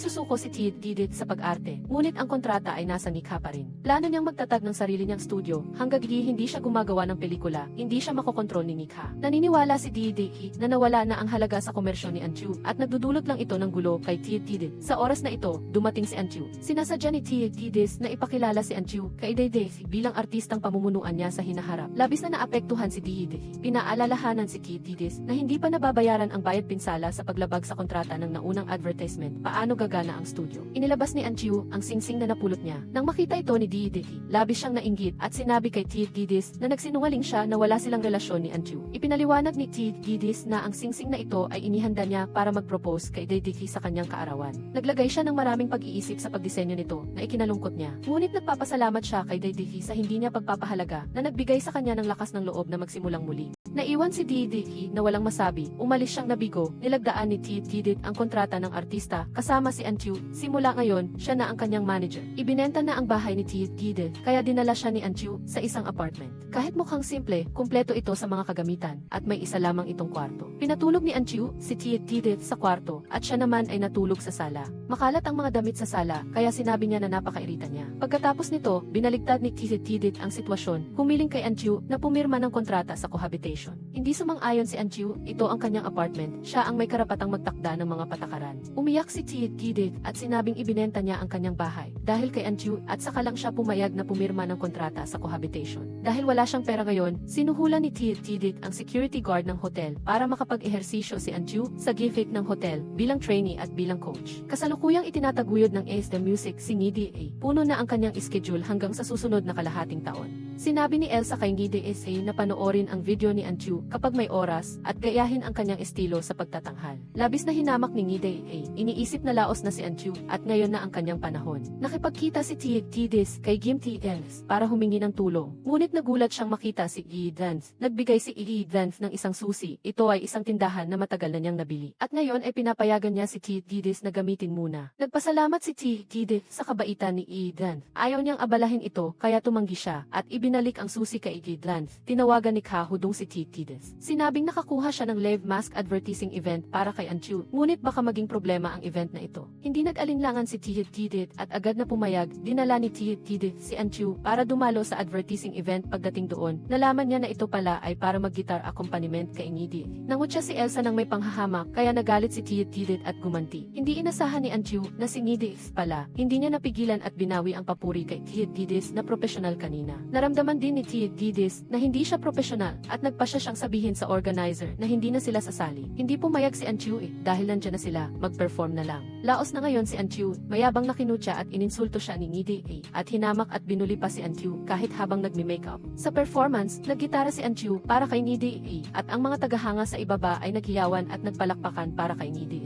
A: susuko si Gidit sa pag-arte, ngunit ang kontrata ay nasa Nikha pa rin. Plano niyang magtatag ng sarili niyang studio, hanggang hindi siya gumagawa ng pelikula, hindi siya makokontrol ni Nikha. Naniniwala si Didi na nawala na ang halaga sa komersyo ni Antiu at nagdudulot lang ito ng gulo kay Gidit. Sa oras na ito, dumating si Antiu. Sinasadya ni Gidit na ipakilala si Antiu kay Didi bilang artistang pamumunuan niya sa hinaharap. Labis na naapektuhan si Didi. Pinaalalahanan si Gidit na hindi pa nababayaran ang bayad pinsala sa paglabag sa kontrata ng naunang advertisement. Paano gagana ang studio? Inilabas ni Antiu ang singsing na napulot niya. Nang makita ito ni Didi, labis siyang nainggit at sinabi kay Gidit na nagsinungaling siya na wala silang relasyon ni Antiu. Ipinaliwanag ni Gidit na ang singsing na ito ay inihanda niya para mag-propose kay Didi sa kanyang kaarawan. Naglagay siya ng maraming pag-iisip sa pagdisenyo nito na ikinalungkot niya. Ngunit nagpapasalamat siya kay Didi sa hindi niya pagpapahalaga na nagbigay sa kanya ng lakas ng loob na magsimulang muli. Naiwan si Didi na walang masabi nagsabi, umalis siyang nabigo, nilagdaan ni Tidit ang kontrata ng artista, kasama si Anchu. Simula ngayon, siya na ang kanyang manager. Ibinenta na ang bahay ni Tidit, kaya dinala siya ni Anchu sa isang apartment. Kahit mukhang simple, kumpleto ito sa mga kagamitan, at may isa lamang itong kwarto. Pinatulog ni Anchu si Tidit sa kwarto, at siya naman ay natulog sa sala. Makalat ang mga damit sa sala, kaya sinabi niya na napakairita niya. Pagkatapos nito, binaligtad ni Tidit ang sitwasyon, humiling kay Anchu na pumirma ng kontrata sa cohabitation. Hindi sumang-ayon si Anchu, ito ang kanyang apartment, siya ang may karapatang magtakda ng mga patakaran. Umiyak si Tidit at sinabing ibinenta niya ang kanyang bahay dahil kay Anchu at saka lang siya pumayag na pumirma ng kontrata sa cohabitation. Dahil wala siyang pera ngayon, sinuhulan ni Tidit ang security guard ng hotel para makapag-ehersisyo si Anchu sa gimmick ng hotel bilang trainee at bilang coach. Kasalukuyang itinataguyod ng Ace the Music si Ngidi. Puno na ang kanyang schedule hanggang sa susunod na kalahating taon. Sinabi ni Elsa kay Ngidi na panoorin ang video ni Anchu kapag may oras at gayahin ang kanyang estilo sa pagtatanghal. Labis na hinamak ni Ngidi, iniisip na laos na si Anchu at ngayon na ang kanyang panahon. Nakipagkita si Tidis kay Gim Els para humingi ng tulong. Ngunit nagulat siyang makita si Dance. Nagbigay si Dance ng isang susi. Ito ay isang tindahan na matagal na niyang nabili. At ngayon ay pinapayagan niya si Tidis na gamitin muna. Nagpasalamat si Tidis sa kabaitan ni Dance. Ayaw niyang abalahin ito kaya tumanggi siya at ibinalik ang susi kay Dance. Tinawagan ni Kahudong si Tidis. Sinabing nakakuha siya ng live mask advertising event para kay Anchu. Ngunit baka maging problema ang event na ito. Hindi nag-alinlangan si Tidis at agad na pumayag. Dinala ni Tidis si Anchu para dumalo sa advertising event. Pagdating doon, nalaman niya na ito pala ay para mag-guitar accompaniment kay Ngidi. Nangutya si Elsa ng may panghahamak kaya nagalit si Tidit at gumanti. Hindi inasahan ni Anchu na si Ngidi pala. Hindi niya napigilan at binawi ang papuri kay Tidis na profesional kanina. Naramdaman din ni Tidis na hindi siya profesional at nagpasya siyang sabihin sa organizer na hindi na sila sasali. Hindi pumayag si Anchu dahil nandiyan na sila, mag-perform na lang. Laos na ngayon si Anchu, mayabang na kinutya at ininsulto siya ni Ngidi at hinamak at binuli pa si Anchu kahit habang nagme-makeup. Sa performance, naggitara si Anchu para kay Ngidi at ang mga tagahanga sa ibaba ay naghiyawan at nagpalakpakan para kay Ngidi.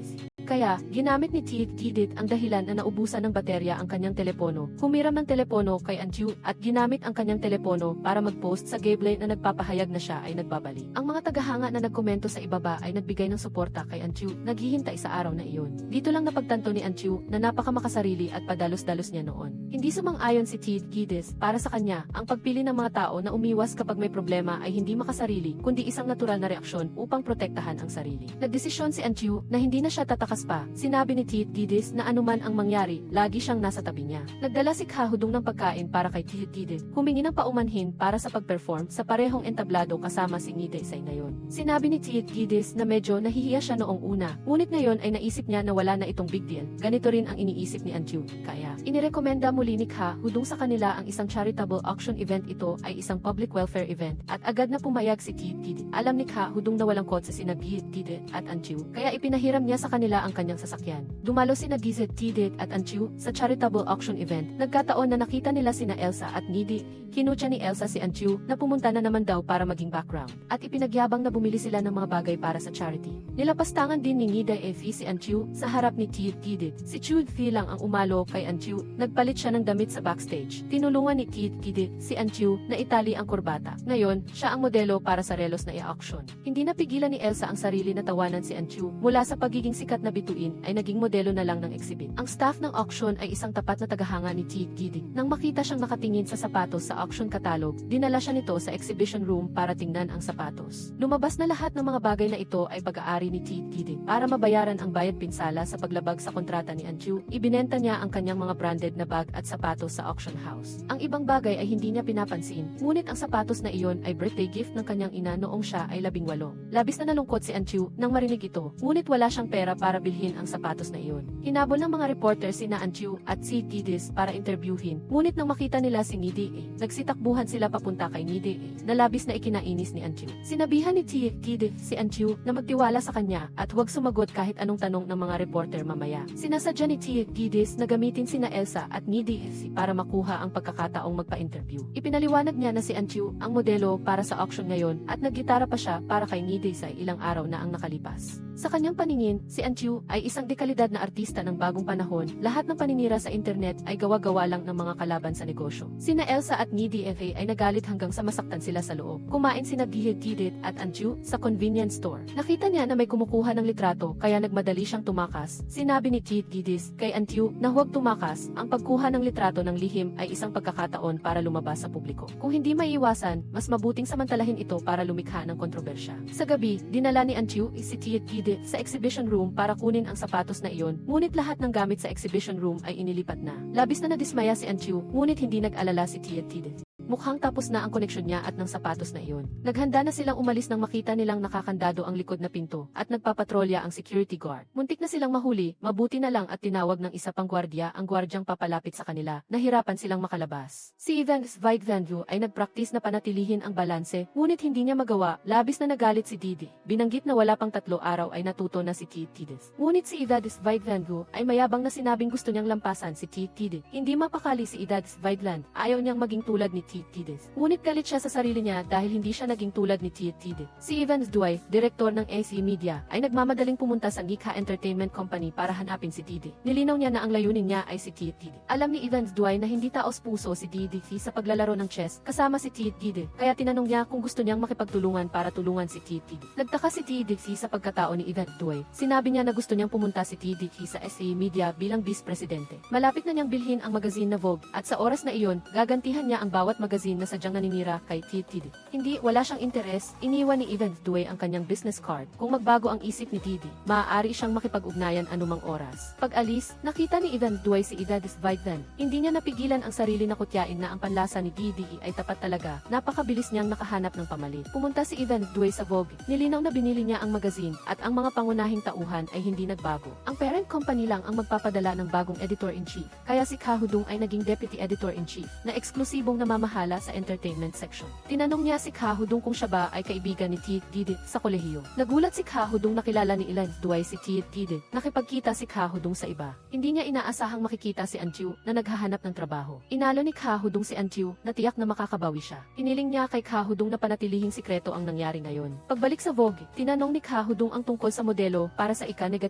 A: Kaya, ginamit ni Tidit ang dahilan na naubusan ng baterya ang kanyang telepono. Humiram ng telepono kay Anchu at ginamit ang kanyang telepono para mag-post sa Gable na nagpapahayag na siya ay nagbabalik. Ang mga tagahanga na nagkomento sa ibaba ay nagbigay ng suporta kay Anchu, naghihintay sa araw na iyon. Dito lang napagtanto ni Anchu na napakamakasarili at padalos-dalos niya noon. Hindi sumang-ayon si Tidis para sa kanya, ang pagpili ng mga tao na umiwas kapag may problema ay hindi makasarili, kundi isang natural na reaksyon upang protektahan ang sarili. Nagdesisyon si Anchu na hindi na siya tatakas pa. Sinabi ni Tidis na anuman ang mangyari, lagi siyang nasa tabi niya. Nagdala si Kahudong ng pagkain para kay Tidis. Humingi ng paumanhin para sa pag-perform sa parehong entablado kasama si Ngidi sa inayon. Sinabi ni Tidis na medyo nahihiya siya noong una, ngunit ngayon ay naisip niya na wala na itong big deal. Ganito rin ang iniisip ni Anchu. Kaya, inirekomenda muli ni Kahudong sa kanila ang isang charitable auction event. Ito ay isang public welfare event at agad na pumayag si Tidis. Alam ni Kahudong na walang kotse si Tidis at Anchu, kaya ipinahiram niya sa kanila ang kanyang sasakyan. Dumalo si Tidit at Anchu sa charitable auction event. Nagkataon na nakita nila sina Elsa at Ngidi. Kinutya ni Elsa si Anchu na pumunta na naman daw para maging background. At ipinagyabang na bumili sila ng mga bagay para sa charity. Nilapastangan din ni Ngida si Anchu sa harap ni Tidit. Si Chudfi lang ang umalo kay Anchu. Nagpalit siya ng damit sa backstage. Tinulungan ni Tidit si Anchu na itali ang kurbata. Ngayon, siya ang modelo para sa relos na i-auction. Hindi napigilan ni Elsa ang sarili na tawanan si Anchu. Mula sa pagiging sikat na bituin ay naging modelo na lang ng exhibit. Ang staff ng auction ay isang tapat na tagahanga ni Tidit. Nang makita siyang nakatingin sa sapatos sa auction catalog, dinala siya nito sa exhibition room para tingnan ang sapatos. Lumabas na lahat ng mga bagay na ito ay pag-aari ni Tidit. Para mabayaran ang bayad pinsala sa paglabag sa kontrata ni Anchu, ibinenta niya ang kanyang mga branded na bag at sapatos sa auction house. Ang ibang bagay ay hindi niya pinapansin, ngunit ang sapatos na iyon ay birthday gift ng kanyang ina noong siya ay 18. Labis na nalungkot si Anchu nang marinig ito, ngunit wala siyang pera para bilhin ang sapatos na iyon. Hinabol ng mga reporter sina Anchu at si Tidis para interviewin, ngunit nang makita nila si Ngidi, nagsitakbuhan sila papunta kay Ngidi, na labis na ikinainis ni Anchu. Sinabihan ni Tidis si Anchu na magtiwala sa kanya at huwag sumagot kahit anong tanong ng mga reporter mamaya. Sinasadya ni Tidis na gamitin sina Elsa at Ngidi para makuha ang pagkakataong magpa-interview. Ipinaliwanag niya na si Anchu ang modelo para sa auction ngayon at naggitara pa siya para kay Ngidi sa ilang araw na ang nakalipas. Sa kanyang paningin, si Antiu ay isang dekalidad na artista ng bagong panahon. Lahat ng paninira sa internet ay gawa-gawa lang ng mga kalaban sa negosyo. Sina Elsa at Needy FA ay nagalit hanggang sa masaktan sila sa loob. Kumain sina Didit at Antiu sa convenience store. Nakita niya na may kumukuha ng litrato kaya nagmadali siyang tumakas. Sinabi ni Didis kay Antiu na huwag tumakas. Ang pagkuha ng litrato ng lihim ay isang pagkakataon para lumabas sa publiko. Kung hindi maiiwasan, mas mabuting samantalahin ito para lumikha ng kontrobersya. Sa gabi, dinala ni Antiu si Didit sa exhibition room para kunin ang sapatos na iyon, ngunit lahat ng gamit sa exhibition room ay inilipat na. Labis na nadismaya si Antiu, ngunit hindi nag-alala si Didit. Mukhang tapos na ang koneksyon niya at ng sapatos na iyon. Naghanda na silang umalis nang makita nilang nakakandado ang likod na pinto at nagpapatrolya ang security guard. Muntik na silang mahuli, mabuti na lang at tinawag ng isa pang gwardiya ang gwardyang papalapit sa kanila. Nahirapan silang makalabas. Si Ivan Svaigvandu ay nagpraktis na panatilihin ang balanse, ngunit hindi niya magawa. Labis na nagalit si Didi. Binanggit na wala pang 3 araw ay natuto na si Didis. Ngunit si Ivan Svaigvandu ay mayabang na sinabing gusto niyang lampasan si Didi. Hindi mapakali si Ivan Svaigland. Ayaw niyang maging tulad ni Didis. Ngunit galit siya sa sarili niya dahil hindi siya naging tulad ni Didis. Si Evans Duay, direktor ng AC Media, ay nagmamadaling pumunta sa Nikha Entertainment Company para hanapin si Didi. Nilinaw niya na ang layunin niya ay si Didi. Alam ni Evans Duay na hindi taos puso si Didi sa paglalaro ng chess kasama si Didi, kaya tinanong niya kung gusto niyang makipagtulungan para tulungan si Didi. Nagtaka si Didi sa pagkatao ni Evans Duay. Sinabi niya na gusto niyang pumunta si Didi sa AC Media bilang vice-presidente. Malapit na niyang bilhin ang magazine na Vogue at sa oras na iyon, gagantihan niya ang bawat magazine na sadyang naninira kay Didi. Hindi, wala siyang interes, iniwan ni Evans Duay ang kanyang business card. Kung magbago ang isip ni Didi, maaari siyang makipag-ugnayan anumang oras. Pag-alis, nakita ni Evans Duay si Idadis Vaigvan. Hindi niya napigilan ang sarili na kutyain na ang panlasa ni Didi ay tapat talaga. Napakabilis niyang nakahanap ng pamalit. Pumunta si Evans Duay sa Vogue. Nilinaw na binili niya ang magazine at ang mga pangunahing tauhan ay hindi nagbago. Ang parent company lang ang magpapadala ng bagong editor-in-chief. Kaya si Kahudong ay naging deputy editor-in-chief na eksklusibong namamahala sa entertainment section. Tinanong niya si Kahudong kung siya ba ay kaibigan ni Didi sa kolehiyo. Nagulat si Kahudong nakilala ni Ilan Duay si Didi. Nakipagkita si Kahudong sa iba. Hindi niya inaasahang makikita si Antiu na naghahanap ng trabaho. Inalo ni Kahudong si Antiu na tiyak na makakabawi siya. Piniling niya kay Kahudong na panatilihing sikreto ang nangyari ngayon. Pagbalik sa Vogue, tinanong ni Kahudong ang tungkol sa modelo para sa ika-3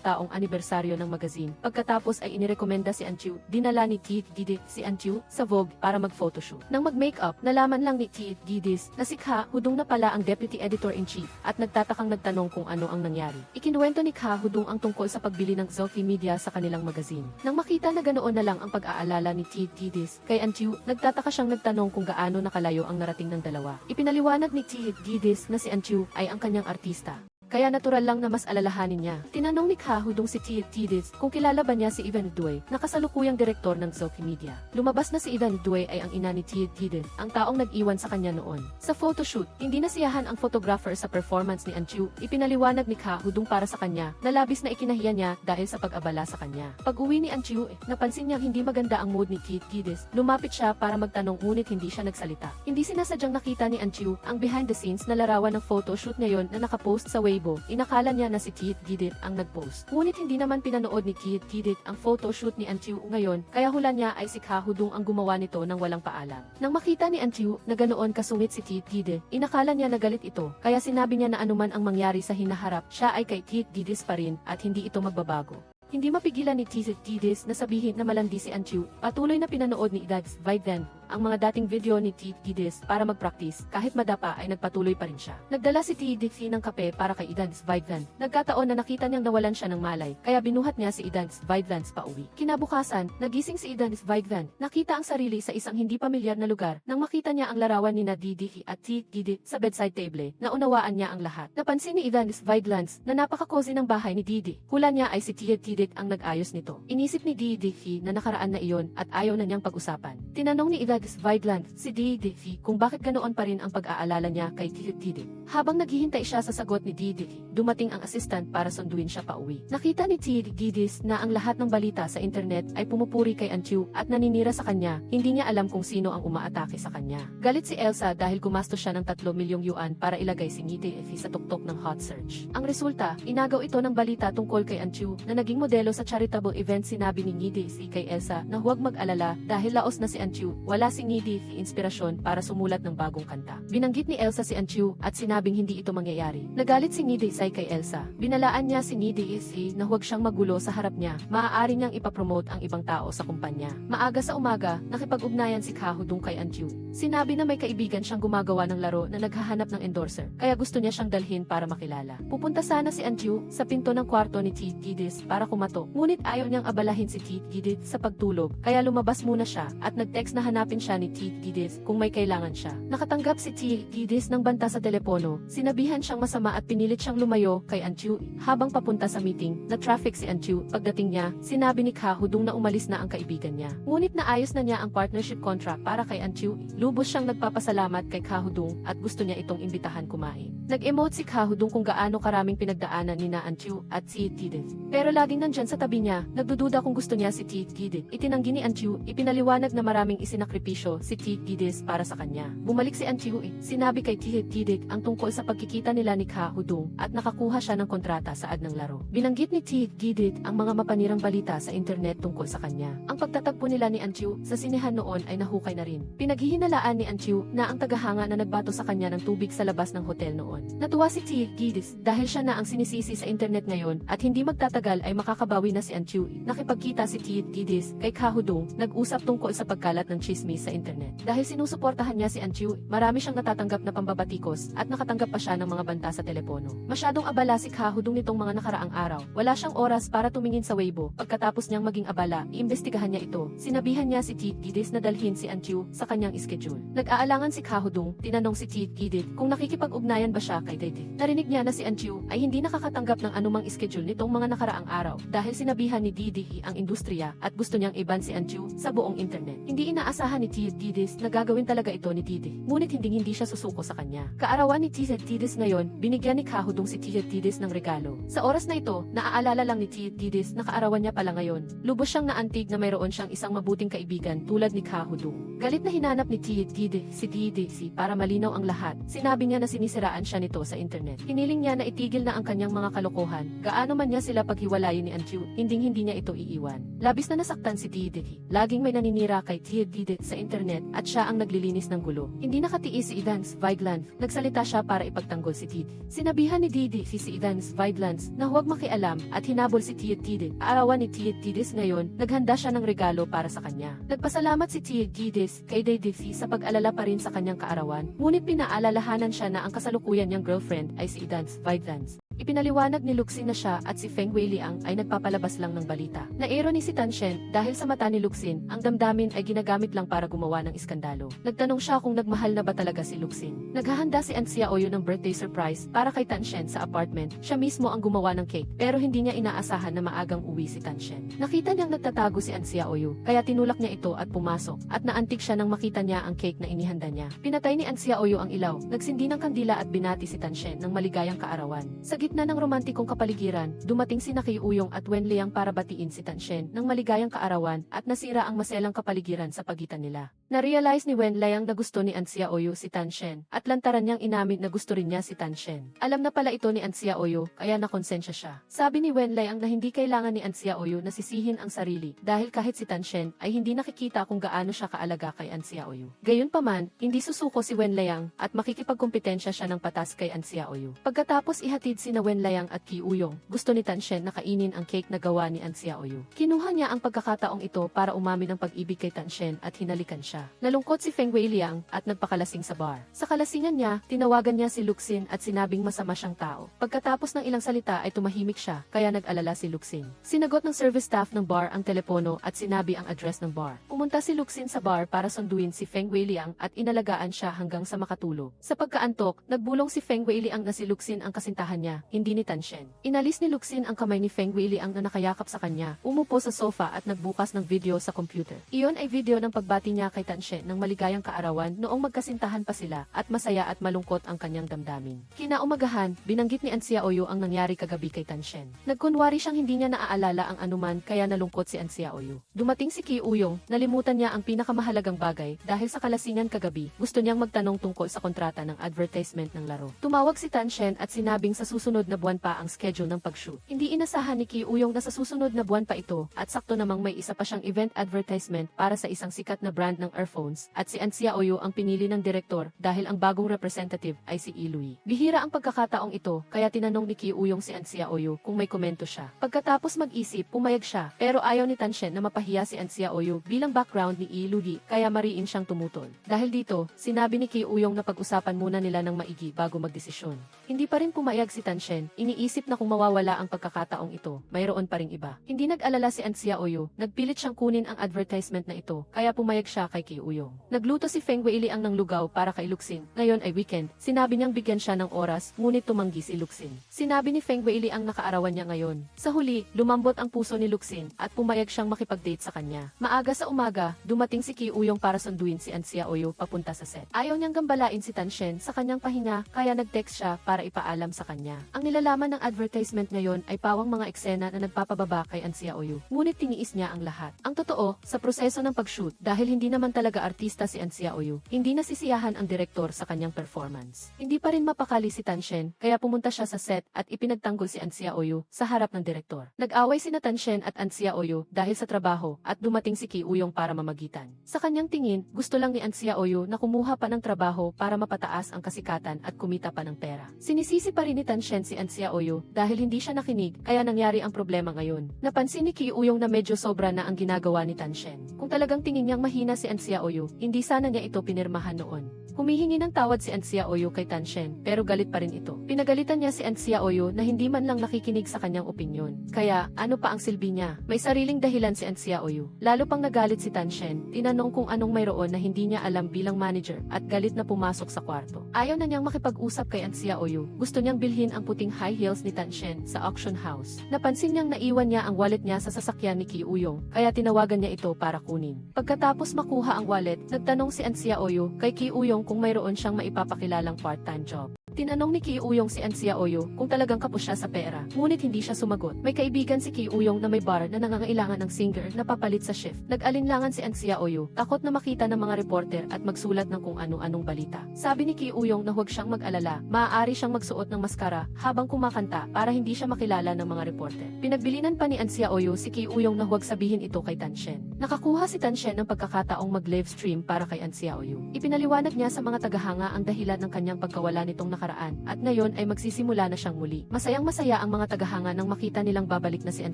A: taong anibersaryo ng magazine. Pagkatapos ay inirekomenda si Antiu, dinala ni Didi si Antiu sa Vogue para mag-photoshoot. Nang mag-makeup, nalaman lang ni Didis na si Kahudong na pala ang deputy editor-in-chief at nagtatakang nagtanong kung ano ang nangyari. Ikinuwento ni Kahudong ang tungkol sa pagbili ng Zelfie Media sa kanilang magazine. Nang makita na ganoon na lang ang pag-aalala ni Didis kay Antiu, nagtataka siyang nagtanong kung gaano nakalayo ang narating ng dalawa. Ipinaliwanag ni Didis na si Antiu ay ang kanyang artista. Kaya natural lang na mas alalahanin niya. Tinanong ni Kahudong si Didis kung kilala ba niya si Ivan Duay, na kasalukuyang direktor ng Zelfie Media. Lumabas na si Ivan Duay ay ang ina ni Didis, ang taong nag-iwan sa kanya noon. Sa photoshoot, hindi nasiyahan ang photographer sa performance ni Antiu. Ipinaliwanag ni Kahudong para sa kanya na labis na ikinahiya niya dahil sa pag-abala sa kanya. Pag-uwi ni Antiu, napansin niyang hindi maganda ang mood ni Didis. Lumapit siya para magtanong ngunit hindi siya nagsalita. Hindi sinasadyang nakita ni Antiu ang behind the scenes na larawan ng photoshoot ngayon na nakapost sa Weibo. Inakala niya na si Didit ang nag-post. Ngunit hindi naman pinanood ni Didit ang photoshoot ni Antiu ngayon, kaya hula niya ay si Kahudong ang gumawa nito nang walang paalam. Nang makita ni Antiu na ganoon kasungit si Didit, inakala niya na galit ito, kaya sinabi niya na anuman ang mangyari sa hinaharap, siya ay kay Didis pa rin at hindi ito magbabago. Hindi mapigilan ni Didis na sabihin na malandi si Antiu. Patuloy na pinanood ni Idadis Vaigvan ang mga dating video ni Didis para mag-practice. Kahit madapa ay nagpatuloy pa rin siya. Nagdala si Didis ng kape para kay Idadis Vaigvan. Nagkataon na nakita niyang nawalan siya ng malay, kaya binuhat niya si Idadis Vaigvan pa uwi. Kinabukasan, nagising si Idadis Vaigvan. Nakita ang sarili sa isang hindi pamilyar na lugar. Nang makita niya ang larawan ni Didi at Didis sa bedside table, naunawaan niya ang lahat. Napansin ni Idadis Vaigvan na napaka-cozy ng bahay ni Didi. Hula niya ay si Didis ang nag-ayos nito. Inisip ni Didi na nakaraan na iyon at ayaw na niyang pag-usapan. Tinanong ni Idadis Vaigvan si Didi kung bakit ganoon pa rin ang pag-aalala niya kay Didi. Habang naghihintay siya sa sagot ni Didi, dumating ang assistant para sunduin siya pa uwi. Nakita ni Didis na ang lahat ng balita sa internet ay pumupuri kay Antiu at naninira sa kanya. Hindi niya alam kung sino ang umaatake sa kanya. Galit si Elsa dahil gumastos siya ng 3 milyong yuan para ilagay si Didi sa tuktok ng hot search. Ang resulta, inagaw ito ng balita tungkol kay Antiu na naging modelo sa charitable event. Sinabi ni Didi kay Elsa na huwag mag-alala dahil laos na si Antiu. Wala nagpadala si Needy inspirasyon para sumulat ng bagong kanta. Binanggit ni Elsa si Anchu at sinabing hindi ito mangyayari. Nagalit si Needy kay Elsa. Binalaan niya si Needy na huwag siyang magulo sa harap niya. Maaari niyang ipapromote ang ibang tao sa kumpanya. Maaga sa umaga, nakipag-ugnayan si Kahudong kay Anchu. Sinabi na may kaibigan siyang gumagawa ng laro na naghahanap ng endorser, kaya gusto niya siyang dalhin para makilala. Pupunta sana si Anchu sa pinto ng kwarto ni T. Gidis para kumatok. Ngunit ayaw niyang abalahin si T. Gidis sa pagtulog, kaya lumabas muna siya at nag-text na hanapin siya ni T. Gidis kung may kailangan siya. Nakatanggap si T. Gidis ng banta sa telepono. Sinabihan siyang masama at pinilit siyang lumayo kay Anchu habang papunta sa meeting. Na traffic si Anchu. Pagdating niya, sinabi ni Kahudong na umalis na ang kaibigan niya. Ngunit naayos na niya ang partnership contract para kay Anchu. Lubos siyang nagpapasalamat kay Kahudong at gusto niya itong imbitahan kumain. Nag-emote si Kahudong kung gaano karaming pinagdaanan ni na Anchu at si Tidith. Pero laging nandyan sa tabi niya, nagdududa kung gusto niya si Tidith. Itinanggi ni Anchu, ipinaliwanag na maraming isinakripisyo si Tidith para sa kanya. Bumalik si Anchu, sinabi kay Tidith ang tungkol sa pagkikita nila ni Kahudong at nakakuha siya ng kontrata sa ad ng laro. Binanggit ni Tidith ang mga mapanirang balita sa internet tungkol sa kanya. Ang pagtatagpo nila ni Anchu sa sinehan noon ay nahukay na rin. Pinaghihinalaan ni Anchu na ang tagahanga na nagbato sa kanya ng tubig sa labas ng hotel noon. Natuwa si T. Gidis dahil siya na ang sinisisi sa internet ngayon at hindi magtatagal ay makakabawi na si Anchu. Nakipagkita si T. Gidis kay Kahudong, nag-usap tungkol sa pagkalat ng chismis sa internet. Dahil sinusuportahan niya si Anchu, marami siyang natatanggap na pambabatikos at nakatanggap pa siya ng mga banta sa telepono. Masyadong abala si Kahudong nitong mga nakaraang araw. Wala siyang oras para tumingin sa Weibo. Pagkatapos niyang maging abala, iimbestigahan niya ito. Sinabihan niya si T. Gidis na dalhin si Anchu sa kanyang schedule. Nag-aalangan si Kahudong, tinanong si T. Gidis kung nakikipag-ugnayan ba siya kay Dede. Narinig niya na si Anchu ay hindi nakakatanggap ng anumang schedule nitong mga nakaraang araw dahil sinabihan ni Dede ang industriya at gusto niyang iban si Anchu sa buong internet. Hindi inaasahan ni T. Gidis na gagawin talaga ito ni Dede. Ngunit hindi siya susuko sa kanya. Kaarawan ni T. Gidis ngayon, binigyan ni Kahudong si T. Gidis ng regalo. Sa oras na ito, naaalala lang ni T. Gidis na kaarawan niya pala ngayon. Lubos siyang naantig na mayroon siyang isang mabuting kaibigan tulad ni Kahudong. Galit na hinanap ni T. Gidis si Dede para malinaw ang lahat. Sinabi niya na sinisiraan siya nito sa internet. Hiniling niya na itigil na ang kanyang mga kalokohan. Gaano man niya sila paghiwalayin ni Anchu, hindi niya ito iiwan. Labis na nasaktan si Dede. Laging may naninira kay Dede sa internet at siya ang naglilinis ng gulo. Hindi nakatiis si Idans Vigilance. Nagsalita siya para ipagtanggol si Dede. Sinabihan ni Dede si Idans Vigilance na huwag makialam at hinabol si Dede. Arawan ni Dede ngayon, naghanda siya ng regalo para sa kanya. Nagpasalamat si Dede kay Dede sa pag-alala pa rin sa kanyang kaarawan, ngunit pinaalalahanan siya na ang kasalukuyan niyang girlfriend ay si Idans Vigilance. Ipinaliwanag ni Luxin na siya at si Feng Weiliang ay nagpapalabas lang ng balita. Nairo ni si Tanshen dahil sa mata ni Luxin, ang damdamin ay ginagamit lang para gumawa ng iskandalo. Nagtanong siya kung nagmahal na ba talaga si Luxin. Naghahanda si An Xiaoyu ng birthday surprise para kay Tanshen sa apartment. Siya mismo ang gumawa ng cake pero hindi niya inaasahan na maagang uwi si Tanshen. Nakita niyang nagtatago si An Xiaoyu kaya tinulak niya ito at pumasok at naantig siya nang makita niya ang cake na inihanda niya. Pinatay ni An Xiaoyu ang ilaw, nagsindi ng kandila at binati si Tanshen ng maligayang kaarawan. Sa gitna ng romantikong kapaligiran, dumating si Kiuyong at Wenliang para batiin si Tanshen ng maligayang kaarawan at nasira ang maselang kapaligiran sa pagitan nila. Na-realize ni Wenliang na gusto ni An Xiaoyu si Tanshen at lantaran niyang inamin na gusto rin niya si Tanshen. Alam na pala ito ni An Xiaoyu kaya nakonsensya siya. Sabi ni Wenliang na hindi kailangan ni An Xiaoyu na sisihin ang sarili dahil kahit si Tanshen ay hindi nakikita kung gaano siya kaalaga kay An Xiaoyu. Gayunpaman, hindi susuko si Wenliang at makikipagkompetensya siya ng patas kay An Xiaoyu. Pagkatapos ihatid si Wenliang at Kiuyong, gusto ni Tanshen na kainin ang cake na gawa ni An Xiaoyu. Kinuha niya ang pagkakataong ito para umamin ng pag-ibig kay Tanshen at hinalikan siya. Nalungkot si Feng Weiliang at nagpakalasing sa bar. Sa kalasingan niya, tinawagan niya si Luxin at sinabing masama siyang tao. Pagkatapos ng ilang salita ay tumahimik siya, kaya nag-alala si Luxin. Sinagot ng service staff ng bar ang telepono at sinabi ang address ng bar. Pumunta si Luxin sa bar para sunduin si Feng Weiliang at inalagaan siya hanggang sa makatulog. Sa pagkaantok, nagbulong si Feng Weiliang na si Luxin ang kasintahan niya, hindi ni Tanshen. Inalis ni Luxin ang kamay ni Feng Weiliang na nakayakap sa kanya, umupo sa sofa at nagbukas ng video sa computer. Iyon ay video ng pagbati niya kay Tanshen ng maligayang kaarawan noong magkasintahan pa sila at masaya at malungkot ang kanyang damdamin. Kinaumagahan, binanggit ni An Xiaoyu ang nangyari kagabi kay Tanshen. Nagkunwari siyang hindi niya naaalala ang anuman kaya nalungkot si An Xiaoyu. Dumating si Kiuyong, nalimutan niya ang pinakamahalagang bagay dahil sa kalasingan kagabi, gusto niyang magtanong tungkol sa kontrata ng advertisement ng laro. Tumawag si Tanshen at sinabing sa susunod na buwan pa ang schedule ng pag-shoot. Hindi inasahan ni Kiuyong na sa susunod na buwan pa ito at sakto namang may isa pa siyang event advertisement para sa isang sikat na brand ng ng earphones at si An Xiaoyu ang pinili ng direktor dahil ang bagong representative ay si Ilui. Bihira ang pagkakataong ito kaya tinanong ni Ki Uyong si An Xiaoyu kung may komento siya. Pagkatapos mag-isip, pumayag siya pero ayaw ni Tanshen na mapahiya si An Xiaoyu bilang background ni Ilui kaya mariin siyang tumutol. Dahil dito, sinabi ni Ki Uyong na pag-usapan muna nila ng maigi bago magdesisyon. Hindi pa rin pumayag si Tanshen, iniisip na kung mawawala ang pagkakataong ito, mayroon pa ring iba. Hindi nag-alala si An Xiaoyu, nagpilit siyang kunin ang advertisement na ito, kaya pumayag siya kay Ki Uyong. Nagluto si Feng Weiliang ng lugaw para kay Luxin. Ngayon ay weekend, sinabi niyang bigyan siya ng oras, ngunit tumanggi si Luxin. Sinabi ni Feng Weiliang nakaarawan niya ngayon. Sa huli, lumambot ang puso ni Luxin at pumayag siyang makipag-date sa kanya. Maaga sa umaga, dumating si Ki Uyong para sunduin si An Xiaoyu papunta sa set. Ayaw niyang gambalain si Tanshen sa kanyang pahinga, kaya nag-text siya para ipaalam sa kanya. Ang nilalaman ng advertisement ngayon ay pawang mga eksena na nagpapababa kay An Xiaoyu. Ngunit tiniis niya ang lahat. Ang totoo, sa proseso ng pag-shoot, dahil hindi naman talaga artista si An Xiaoyu, hindi nasisiyahan ang direktor sa kanyang performance. Hindi pa rin mapakali si Tanshen, kaya pumunta siya sa set at ipinagtanggol si An Xiaoyu sa harap ng direktor. Nag-away sina Tanshen at An Xiaoyu dahil sa trabaho at dumating si Ki Uyong para mamagitan. Sa kanyang tingin, gusto lang ni An Xiaoyu na kumuha pa ng trabaho para mapataas ang kasikatan at kumita pa ng pera. Sinisisi pa rin ni Tanshen si An Xiaoyu dahil hindi siya nakinig kaya nangyari ang problema ngayon. Napansin ni Ki Uyong na medyo sobra na ang ginagawa ni Tanshen. Kung talagang tingin niyang mahina si An Xiaoyu, hindi sana niya ito pinirmahan noon. Humihingi ng tawad si An Xiaoyu kay Tanshen pero galit pa rin ito. Pinagalitan niya si An Xiaoyu na hindi man lang nakikinig sa kanyang opinyon. Kaya, ano pa ang silbi niya? May sariling dahilan si An Xiaoyu. Lalo pang nagalit si Tanshen, tinanong kung anong mayroon na hindi niya alam bilang manager at galit na pumasok sa kwarto. Ayaw na niyang makipag-usap kay An Xiaoyu. Gusto niyang bilhin ang puting high heels ni Tanshen sa auction house. Napansin niyang naiwan niya ang wallet niya sa sasakyan ni Ki Uyong, kaya tinawagan niya ito para kunin. Pagkatapos makuha ang wallet, nagtanong si An Xiaoyu kay Ki Uyong kung mayroon siyang maipapakilalang part-time job. Tinanong ni Ki Uyong si An Xiaoyu kung talagang kapos siya sa pera, ngunit hindi siya sumagot. May kaibigan si Ki Uyong na may bar na nangangailangan ng singer na papalit sa shift. Nag-alinlangan si An Xiaoyu, takot na makita ng mga reporter at magsulat ng kung ano-anong balita. Sabi ni Ki Uyong na huwag siyang mag-alala, maaari siyang magsuot ng maskara habang kumakanta para hindi siya makilala ng mga reporter. Pinagbilinan pa ni An Xiaoyu si Ki Uyong na huwag sabihin ito kay Tanshen. Nakakuha si Tanshen ng pagkakataong mag-live stream para kay An Xiaoyu. Ipinaliwanag niya sa mga tagahanga ang dahilan ng kanyang pagkawala nitong nakaraan at ngayon ay magsisimula na siyang muli. Masayang-masaya ang mga tagahanga nang makita nilang babalik na si An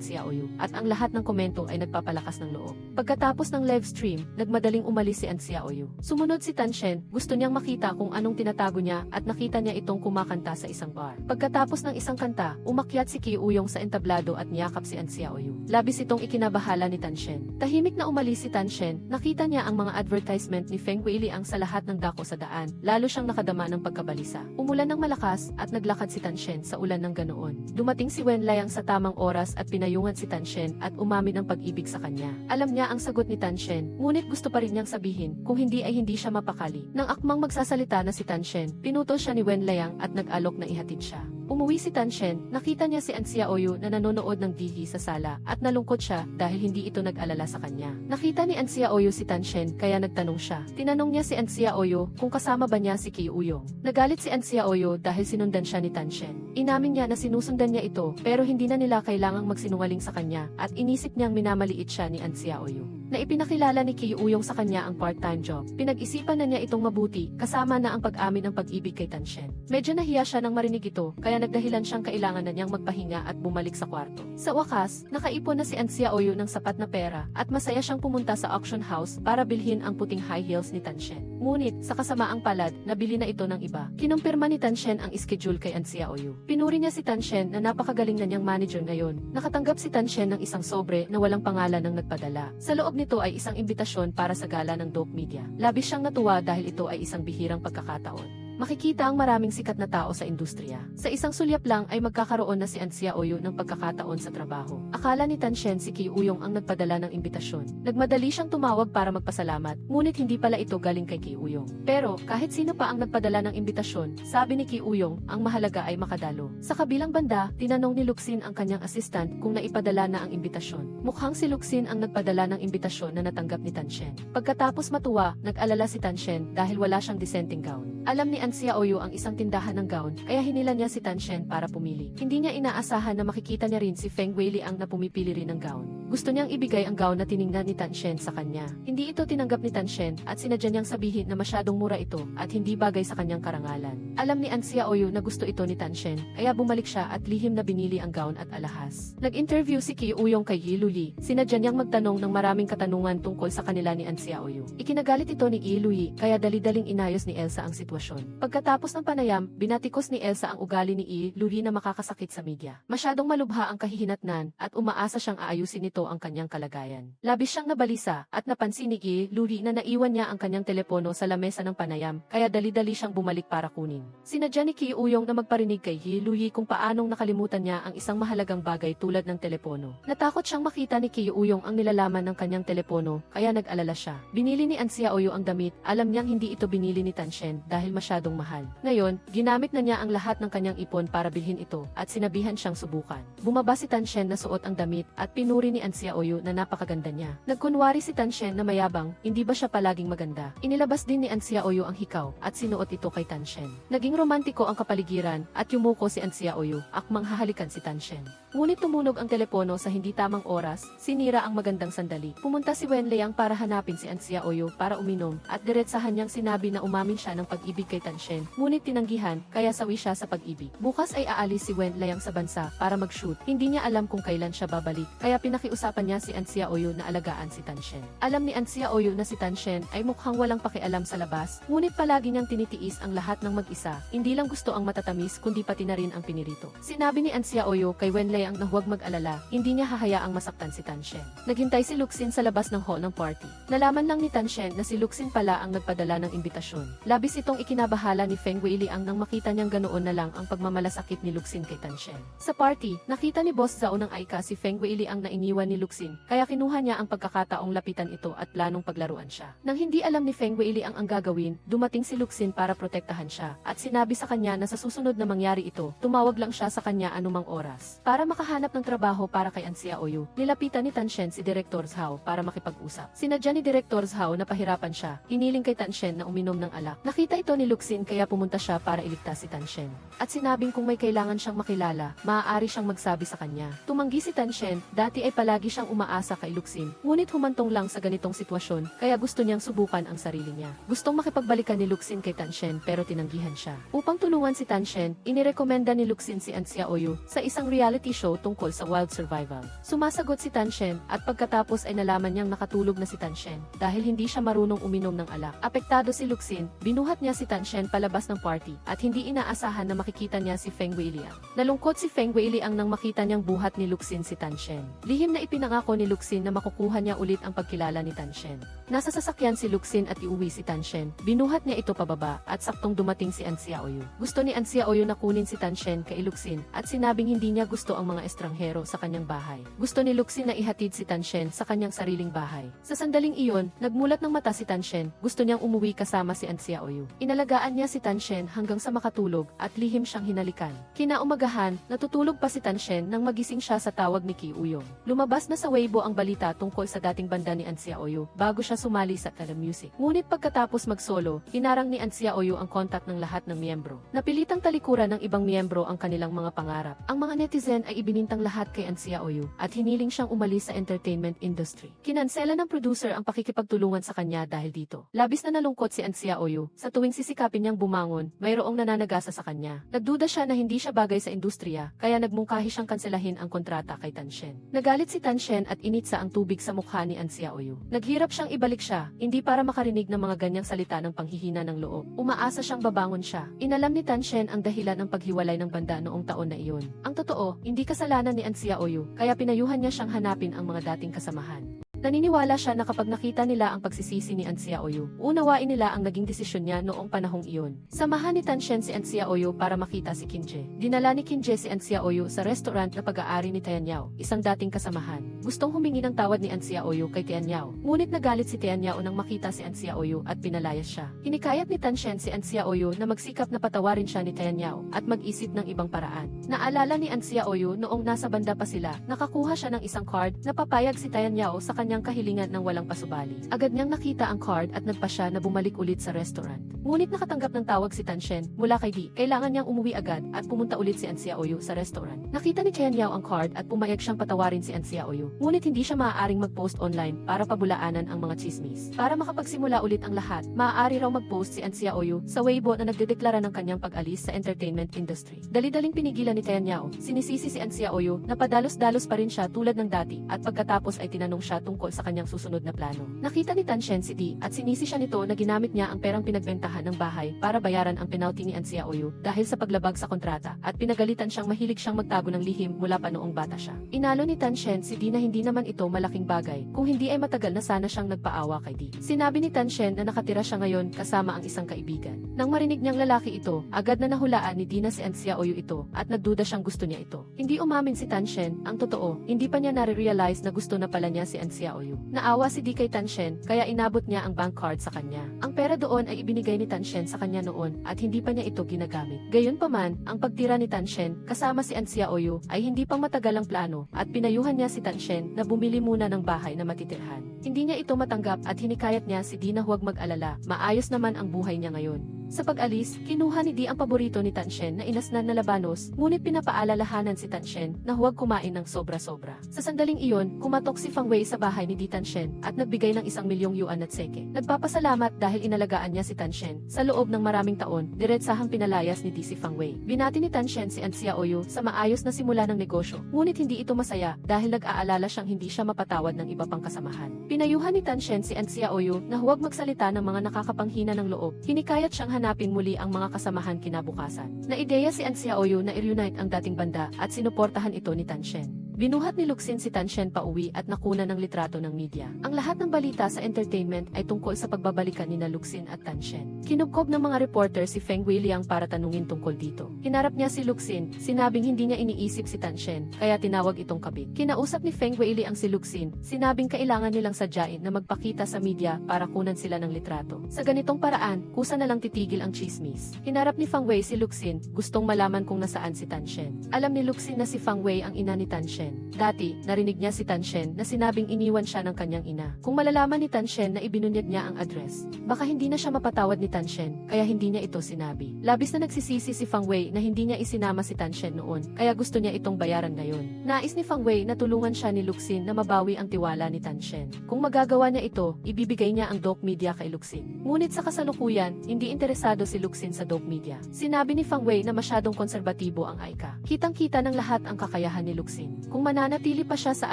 A: Xiaoyu at ang lahat ng komento ay nagpapalakas ng loob. Pagkatapos ng live stream, nagmadaling umalis si An Xiaoyu. Sumunod si Tanshen, gusto niyang makita kung anong tinatago niya at nakita niya itong kumakanta sa isang bar. Pagkatapos ng isang kanta, umakyat si Ki Uyong sa entablado at niyakap si An Xiaoyu. Labis itong ikinabahala ni Tanshen. Tahimik na umalis si Tanshen, nakita niya ang mga advertisement ni Feng Weiliang sa lahat ng dako sa daan, lalo siyang nakadama ng pagkabalisa. Umulan ng malakas at naglakad si Tanshen sa ulan ng ganoon. Dumating si Wenliang sa tamang oras at pinayungan si Tanshen at umamin ng pag-ibig sa kanya. Alam niya ang sagot ni Tanshen, ngunit gusto pa rin niyang sabihin, kung hindi ay hindi siya mapakali. Nang akmang magsasalita na si Tanshen, pinutol siya ni Wenliang at nag-alok na ihatid siya. Umuwi si Tanshen, nakita niya si An Xiaoyu na nanonood ng TV sa sala at nalungkot siya dahil hindi ito nag-alala sa kanya. Nakita ni An Xiaoyu si Tanshen kaya nagtanong siya. Tinanong niya si An Xiaoyu kung kasama ba niya si Ki Uyong. Nagalit si An Xiaoyu dahil sinundan siya ni Tanshen. Inamin niya na sinusundan niya ito pero hindi na nila kailangang magsinungaling sa kanya at inisip niyang minamaliit siya ni An Xiaoyu. Na ipinakilala ni Ki Uyong sa kanya ang part-time job. Pinag-isipan na niya itong mabuti kasama na ang pag-amin ng pag-ibig kay Tanshen. Medyo nahiya siya nang marinig ito kaya nagdahilan siyang kailangan na niyang magpahinga at bumalik sa kwarto. Sa wakas, nakaipon na si An Xiaoyu ng sapat na pera at masaya siyang pumunta sa auction house para bilhin ang puting high heels ni Tanshen. Ngunit, sa kasamaang palad, nabili na ito ng iba. Kinumpirma ni Tanshen ang schedule kay An Xiaoyu. Pinuri niya si Tanshen na napakagaling na niyang manager ngayon. Nakatanggap si Tanshen ng isang sobre na walang pangalan ng nagpadala. Sa loob nito ay isang imbitasyon para sa gala ng Dope Media. Labis siyang natuwa dahil ito ay isang bihirang pagkakataon. Makikita ang maraming sikat na tao sa industriya. Sa isang sulyap lang ay magkakaroon na si An Xiaoyu ng pagkakataon sa trabaho. Akala ni Tanshen si Ki Uyong ang nagpadala ng imbitasyon. Nagmadali siyang tumawag para magpasalamat, ngunit hindi pala ito galing kay Ki Uyong. Pero kahit sino pa ang nagpadala ng imbitasyon, sabi ni Ki Uyong, ang mahalaga ay makadalo. Sa kabilang banda, tinanong ni Luxin ang kanyang assistant kung naipadala na ang imbitasyon. Mukhang si Luxin ang nagpadala ng imbitasyon na natanggap ni Tanshen. Pagkatapos matuwa, nag-alala si Tanshen dahil wala siyang disenteng gown. Alam ni An Xiaoyu ang isang tindahan ng gown, kaya hinila niya si Tanshen para pumili. Hindi niya inaasahan na makikita niya rin si Feng Weiliang na pumipili rin ng gown. Gusto niyang ibigay ang gown na tiningnan ni Tanshen sa kanya. Hindi ito tinanggap ni Tanshen at sinadya niyang sabihin na masyadong mura ito at hindi bagay sa kanyang karangalan. Alam ni An Xiaoyu na gusto ito ni Tanshen, kaya bumalik siya at lihim na binili ang gown at alahas. Nag-interview si Qi Uyong kay Yi Luyi. Sinadya niyang magtanong ng maraming katanungan tungkol sa kanila ni An Xiaoyu. Ikinagalit ito ni Yi Luyi, kaya dali-daling inayos ni Elsa ang sitwasyon. Pagkatapos ng panayam, binatikos ni Elsa ang ugali ni Yi Luyi na makakasakit sa media. Masyadong malubha ang kahihinatnan at umaasa siyang aayusin nito ang kanyang kalagayan. Labis siyang nabalisa at napansin ni Yi Luyi na naiwan niya ang kanyang telepono sa lamesa ng panayam, kaya dali-dali siyang bumalik para kunin. Sinadya ni Qi Uyong na magparinig kay Yi Luyi kung paanong nakalimutan niya ang isang mahalagang bagay tulad ng telepono. Natakot siyang makita ni Qi Uyong ang nilalaman ng kanyang telepono, kaya nag-alala siya. Binili ni An Xiaoyu ang damit, alam niyang hindi ito binili ni Tanshen dahil masyadong mahal. Ngayon, ginamit na niya ang lahat ng kanyang ipon para bilhin ito at sinabihan siyang subukan. Bumaba si Tanshen na suot ang damit at pinuri ni An Xiaoyu na napakaganda niya. Nagkunwari si Tanshen na mayabang, hindi ba siya palaging maganda? Inilabas din ni An Xiaoyu ang hikaw at sinuot ito kay Tanshen. Naging romantiko ang kapaligiran at yumuko si An Xiaoyu, akmang hahalikan si Tanshen. Ngunit tumunog ang telepono sa hindi tamang oras, sinira ang magandang sandali. Pumunta si Wen Liang para hanapin si An Xiaoyu para uminom at diretsahan niyang sinabi na umamin siya ng pag-ibig kay Tanshen, ngunit tinanggihan, kaya sawi siya sa pag-ibig. Bukas ay aalis si Wen Liang sa bansa para mag-shoot. Hindi niya alam kung kailan siya babalik, kaya pinakiusapan niya si An Xiaoyu na alagaan si Tanshen. Alam ni An Xiaoyu na si Tanshen ay mukhang walang pakialam sa labas, ngunit palagi niyang tinitiis ang lahat ng mag-isa. Hindi lang gusto ang matatamis kundi pati na rin ang pinirito. Sinabi ni An Xiaoyu kay Wen Liang na huwag mag-alala, hindi niya hahayaang masaktan si Tanshen. Naghintay si Luxin sa labas ng hall ng party. Nalaman lang ni Tanshen na si Luxin pala ang nagpadala ng imbitasyon. Labis itong ikinabahala ni Feng Weiliang nang makita niyang ganoon na lang ang pagmamalasakit ni Luxin kay Tanshen. Sa party, nakita ni Boss Zhao ng Aika si Feng Weiliang na iniwan ni Luxin, kaya kinuha niya ang pagkakataong lapitan ito at planong paglaruan siya. Nang hindi alam ni Feng Weiliang ang gagawin, dumating si Luxin para protektahan siya at sinabi sa kanya na sa susunod na mangyari ito, tumawag lang siya sa kanya anumang oras. Para makahanap ng trabaho para kay An Xiaoyu, nilapitan ni Tanshen si Director Zhao para makipag-usap. Sinadya ni Director Zhao na pahirapan siya, hiniling kay Tanshen na uminom ng alak. Nakita ito ni Luxin kaya pumunta siya para iligtas si Tanshen. At sinabing kung may kailangan siyang makilala, maaari siyang magsabi sa kanya. Tumanggi si Tanshen, dati ay palagi siyang umaasa kay Luxin, ngunit humantong lang sa ganitong sitwasyon, kaya gusto niyang subukan ang sarili niya. Gustong makipagbalikan ni Luxin kay Tanshen pero tinanggihan siya. Upang tulungan si Tanshen, inirekomenda ni Luxin si An Xiaoyu sa isang reality show tungkol sa wild survival. Sumasagot si Tanshen at pagkatapos ay nalaman niyang nakatulog na si Tanshen dahil hindi siya marunong uminom ng alak. Apektado si Luxin, binuhat niya si Tanshen palabas ng party at hindi inaasahan na makikita niya si Feng Weiliang. Nalungkot si Feng Weiliang nang makita niyang buhat ni Luxin si Tanshen. Lihim na ipinangako ni Luxin na makukuha niya ulit ang pagkilala ni Tanshen. Nasa sasakyan si Luxin at iuwi si Tanshen. Binuhat niya ito pababa at saktong dumating si An Xiaoyu. Gusto ni An Xiaoyu na kunin si Tanshen kay Luxin at sinabing hindi niya gusto ang mga estranghero sa kanyang bahay. Gusto ni Luxin na ihatid si Tanshen sa kanyang sariling bahay. Sa sandaling iyon, nagmulat ng mata si Tanshen. Gusto niyang umuwi kasama si An Xiaoyu. Inalagaan niya si Tanshen hanggang sa makatulog at lihim siyang hinalikan. Kinaumagahan, natutulog pa si Tanshen nang magising siya sa tawag ni Qi Uyong. Lumabas na sa Weibo ang balita tungkol sa dating banda ni An Xiaoyu bago siya sumali sa Kala Music. Ngunit pagkatapos mag-solo, hinarang ni An Xiaoyu ang kontak ng lahat ng miyembro. Napilitang talikuran ng ibang miyembro ang kanilang mga pangarap. Ang mga netizen ay ibinintang lahat kay An Xiaoyu at hiniling siyang umalis sa entertainment industry. Kinansela ng producer ang pakikipagtulungan sa kanya dahil dito. Labis na nalungkot si An Xiaoyu. Sa tuwing sisikapin niyang bumangon, mayroong nananagasa sa kanya. Nagduda siya na hindi siya bagay sa industriya, kaya nagmungkahi siyang kanselahin ang kontrata kay Tanshen. Nagalit si Tanshen at initsa ang tubig sa mukha ni An Xiaoyu. Naghirap siyang ibalik siya, hindi para makarinig ng mga ganyang salita ng panghihina ng loob. Umaasa siyang babangon siya. Inalam ni Tanshen ang dahilan ng paghiwalay ng banda noong taon na iyon. Ang totoo, hindi kasalanan ni An Xiaoyu, kaya pinayuhan niya siyang hanapin ang mga dating kasamahan. Naniniwala siya na kapag nakita nila ang pagsisisi ni An Xiaoyu, unawain nila ang naging desisyon niya noong panahong iyon. Samahan ni Tanshen si An Xiaoyu para makita si Qinje. Dinala ni Qinje si An Xiaoyu sa restaurant na pag-aari ni Tian Yao, isang dating kasamahan. Gustong humingi ng tawad ni An Xiaoyu kay Tian Yao, ngunit nagalit si Tian Yao nang makita si An Xiaoyu at pinalayas siya. Hinikayat ni Tanshen si An Xiaoyu na magsikap na patawarin siya ni Tian Yao at mag-isip ng ibang paraan. Naalala ni An Xiaoyu noong nasa banda pa sila, nakakuha siya ng isang card na papayag si Tian Yao sa kanya kanyang kahilingan ng walang pasubali. Agad niyang nakita ang card at nagpa siya na bumalik ulit sa restaurant. Ngunit nakatanggap ng tawag si Tan Shen mula kay Di. Kailangan niyang umuwi agad at pumunta ulit si An Xiaoyu sa restaurant. Nakita ni Chen Yao ang card at pumayag siyang patawarin si An Xiaoyu. Ngunit hindi siya maaaring mag-post online para pabulaanan ang mga chismis. Para makapagsimula ulit ang lahat, maaari raw mag-post si An Xiaoyu sa Weibo na nagdedeklara ng kanyang pag-alis sa entertainment industry. Dali-daling pinigilan ni Chen Yao. Sinisisi si An Xiaoyu na padalos-dalos pa rin siya tulad ng dati at pagkatapos ay tinanong siya tungkol sa kanyang susunod na plano. Nakita ni Tan Shen si Di at sinisi siya nito na ginamit niya ang perang pinagbentahan ng bahay para bayaran ang penalty ni An Xiaoyu dahil sa paglabag sa kontrata at pinagalitan siyang mahilig siyang magtago ng lihim mula pa noong bata siya. Inalo ni Tan Shen si Di na hindi naman ito malaking bagay kung hindi ay matagal na sana siyang nagpaawa kay Di. Sinabi ni Tan Shen na nakatira siya ngayon kasama ang isang kaibigan. Nang marinig niyang lalaki ito, agad na nahulaan ni Di na si An Xiaoyu ito at nagduda siyang gusto niya ito. Hindi umamin si Tan Shen, ang totoo, hindi pa niya nare-realize na gusto na pala niya si An Xiaoyu. Naawa si Di kay Tan Shen kaya inabot niya ang bank card sa kanya. Ang pera doon ay ibinigay ni Tan Shen sa kanya noon at hindi pa niya ito ginagamit. Gayunpaman, ang pagtira ni Tan Shen kasama si An Xiaoyu ay hindi pang matagal ang plano at pinayuhan niya si Tan Shen na bumili muna ng bahay na matitirhan. Hindi niya ito matanggap at hinikayat niya si Di na huwag mag-alala, maayos naman ang buhay niya ngayon. Sa pag-alis, kinuha ni Di ang paborito ni Tan Shen na inasnan na labanos, ngunit pinapaalalahanan si Tan Shen na huwag kumain ng sobra-sobra. Sa sandaling iyon, kumatok si Fang Wei sa bahay ni Di Tan Shen at nagbigay ng 1,000,000 yuan at seke. Nagpapasalamat dahil inalagaan niya si Tan Shen. Sa loob ng maraming taon, diretsahang pinalayas ni Di si Fang Wei. Binati ni Tan Shen si An Xiaoyu sa maayos na simula ng negosyo, ngunit hindi ito masaya dahil nag-aalala siyang hindi siya mapatawad ng iba pang kasamahan. Pinayuhan ni Tan Shen si An Xiaoyu na huwag magsalita ng mga nakakapanghina ng loob. Hinikayat siyang hanapin muli ang mga kasamahan kinabukasan. Naideya si An Xiaoyu na i-reunite ang dating banda at sinuportahan ito ni Tan Shen. Binuhat ni Luxin si Tan Shen pauwi at nakuna ng litrato ng media. Ang lahat ng balita sa entertainment ay tungkol sa pagbabalikan ni Luxin at Tan Shen. Kinubkob ng mga reporter si Feng Weiliang para tanungin tungkol dito. Hinarap niya si Luxin, sinabing hindi niya iniisip si Tan Shen, kaya tinawag itong kabit. Kinausap ni Feng Weiliang si Luxin, sinabing kailangan nilang sadyain na magpakita sa media para kunan sila ng litrato. Sa ganitong paraan, kusa na lang titigil ang chismis. Hinarap ni Fang Wei si Luxin, gustong malaman kung nasaan si Tan Shen. Alam ni Luxin na si Fang Wei ang ina ni Tan Shen. Dati, narinig niya si Tan Shen na sinabing iniwan siya ng kanyang ina. Kung malalaman ni Tan Shen na ibinunyag niya ang address, baka hindi na siya mapatawad ni Tan Shen, kaya hindi niya ito sinabi. Labis na nagsisisi si Fang Wei na hindi niya isinama si Tan Shen noon, kaya gusto niya itong bayaran ngayon. Nais ni Fang Wei na tulungan siya ni Luxin na mabawi ang tiwala ni Tan Shen. Kung magagawa niya ito, ibibigay niya ang Doc Media kay Luxin. Ngunit sa kasalukuyan, hindi interesado si Luxin sa Doc Media. Sinabi ni Fang Wei na masyadong konserbatibo ang Aika. Kitang-kita ng lahat ang kakayahan ni Luxin. Kung mananatili pa siya sa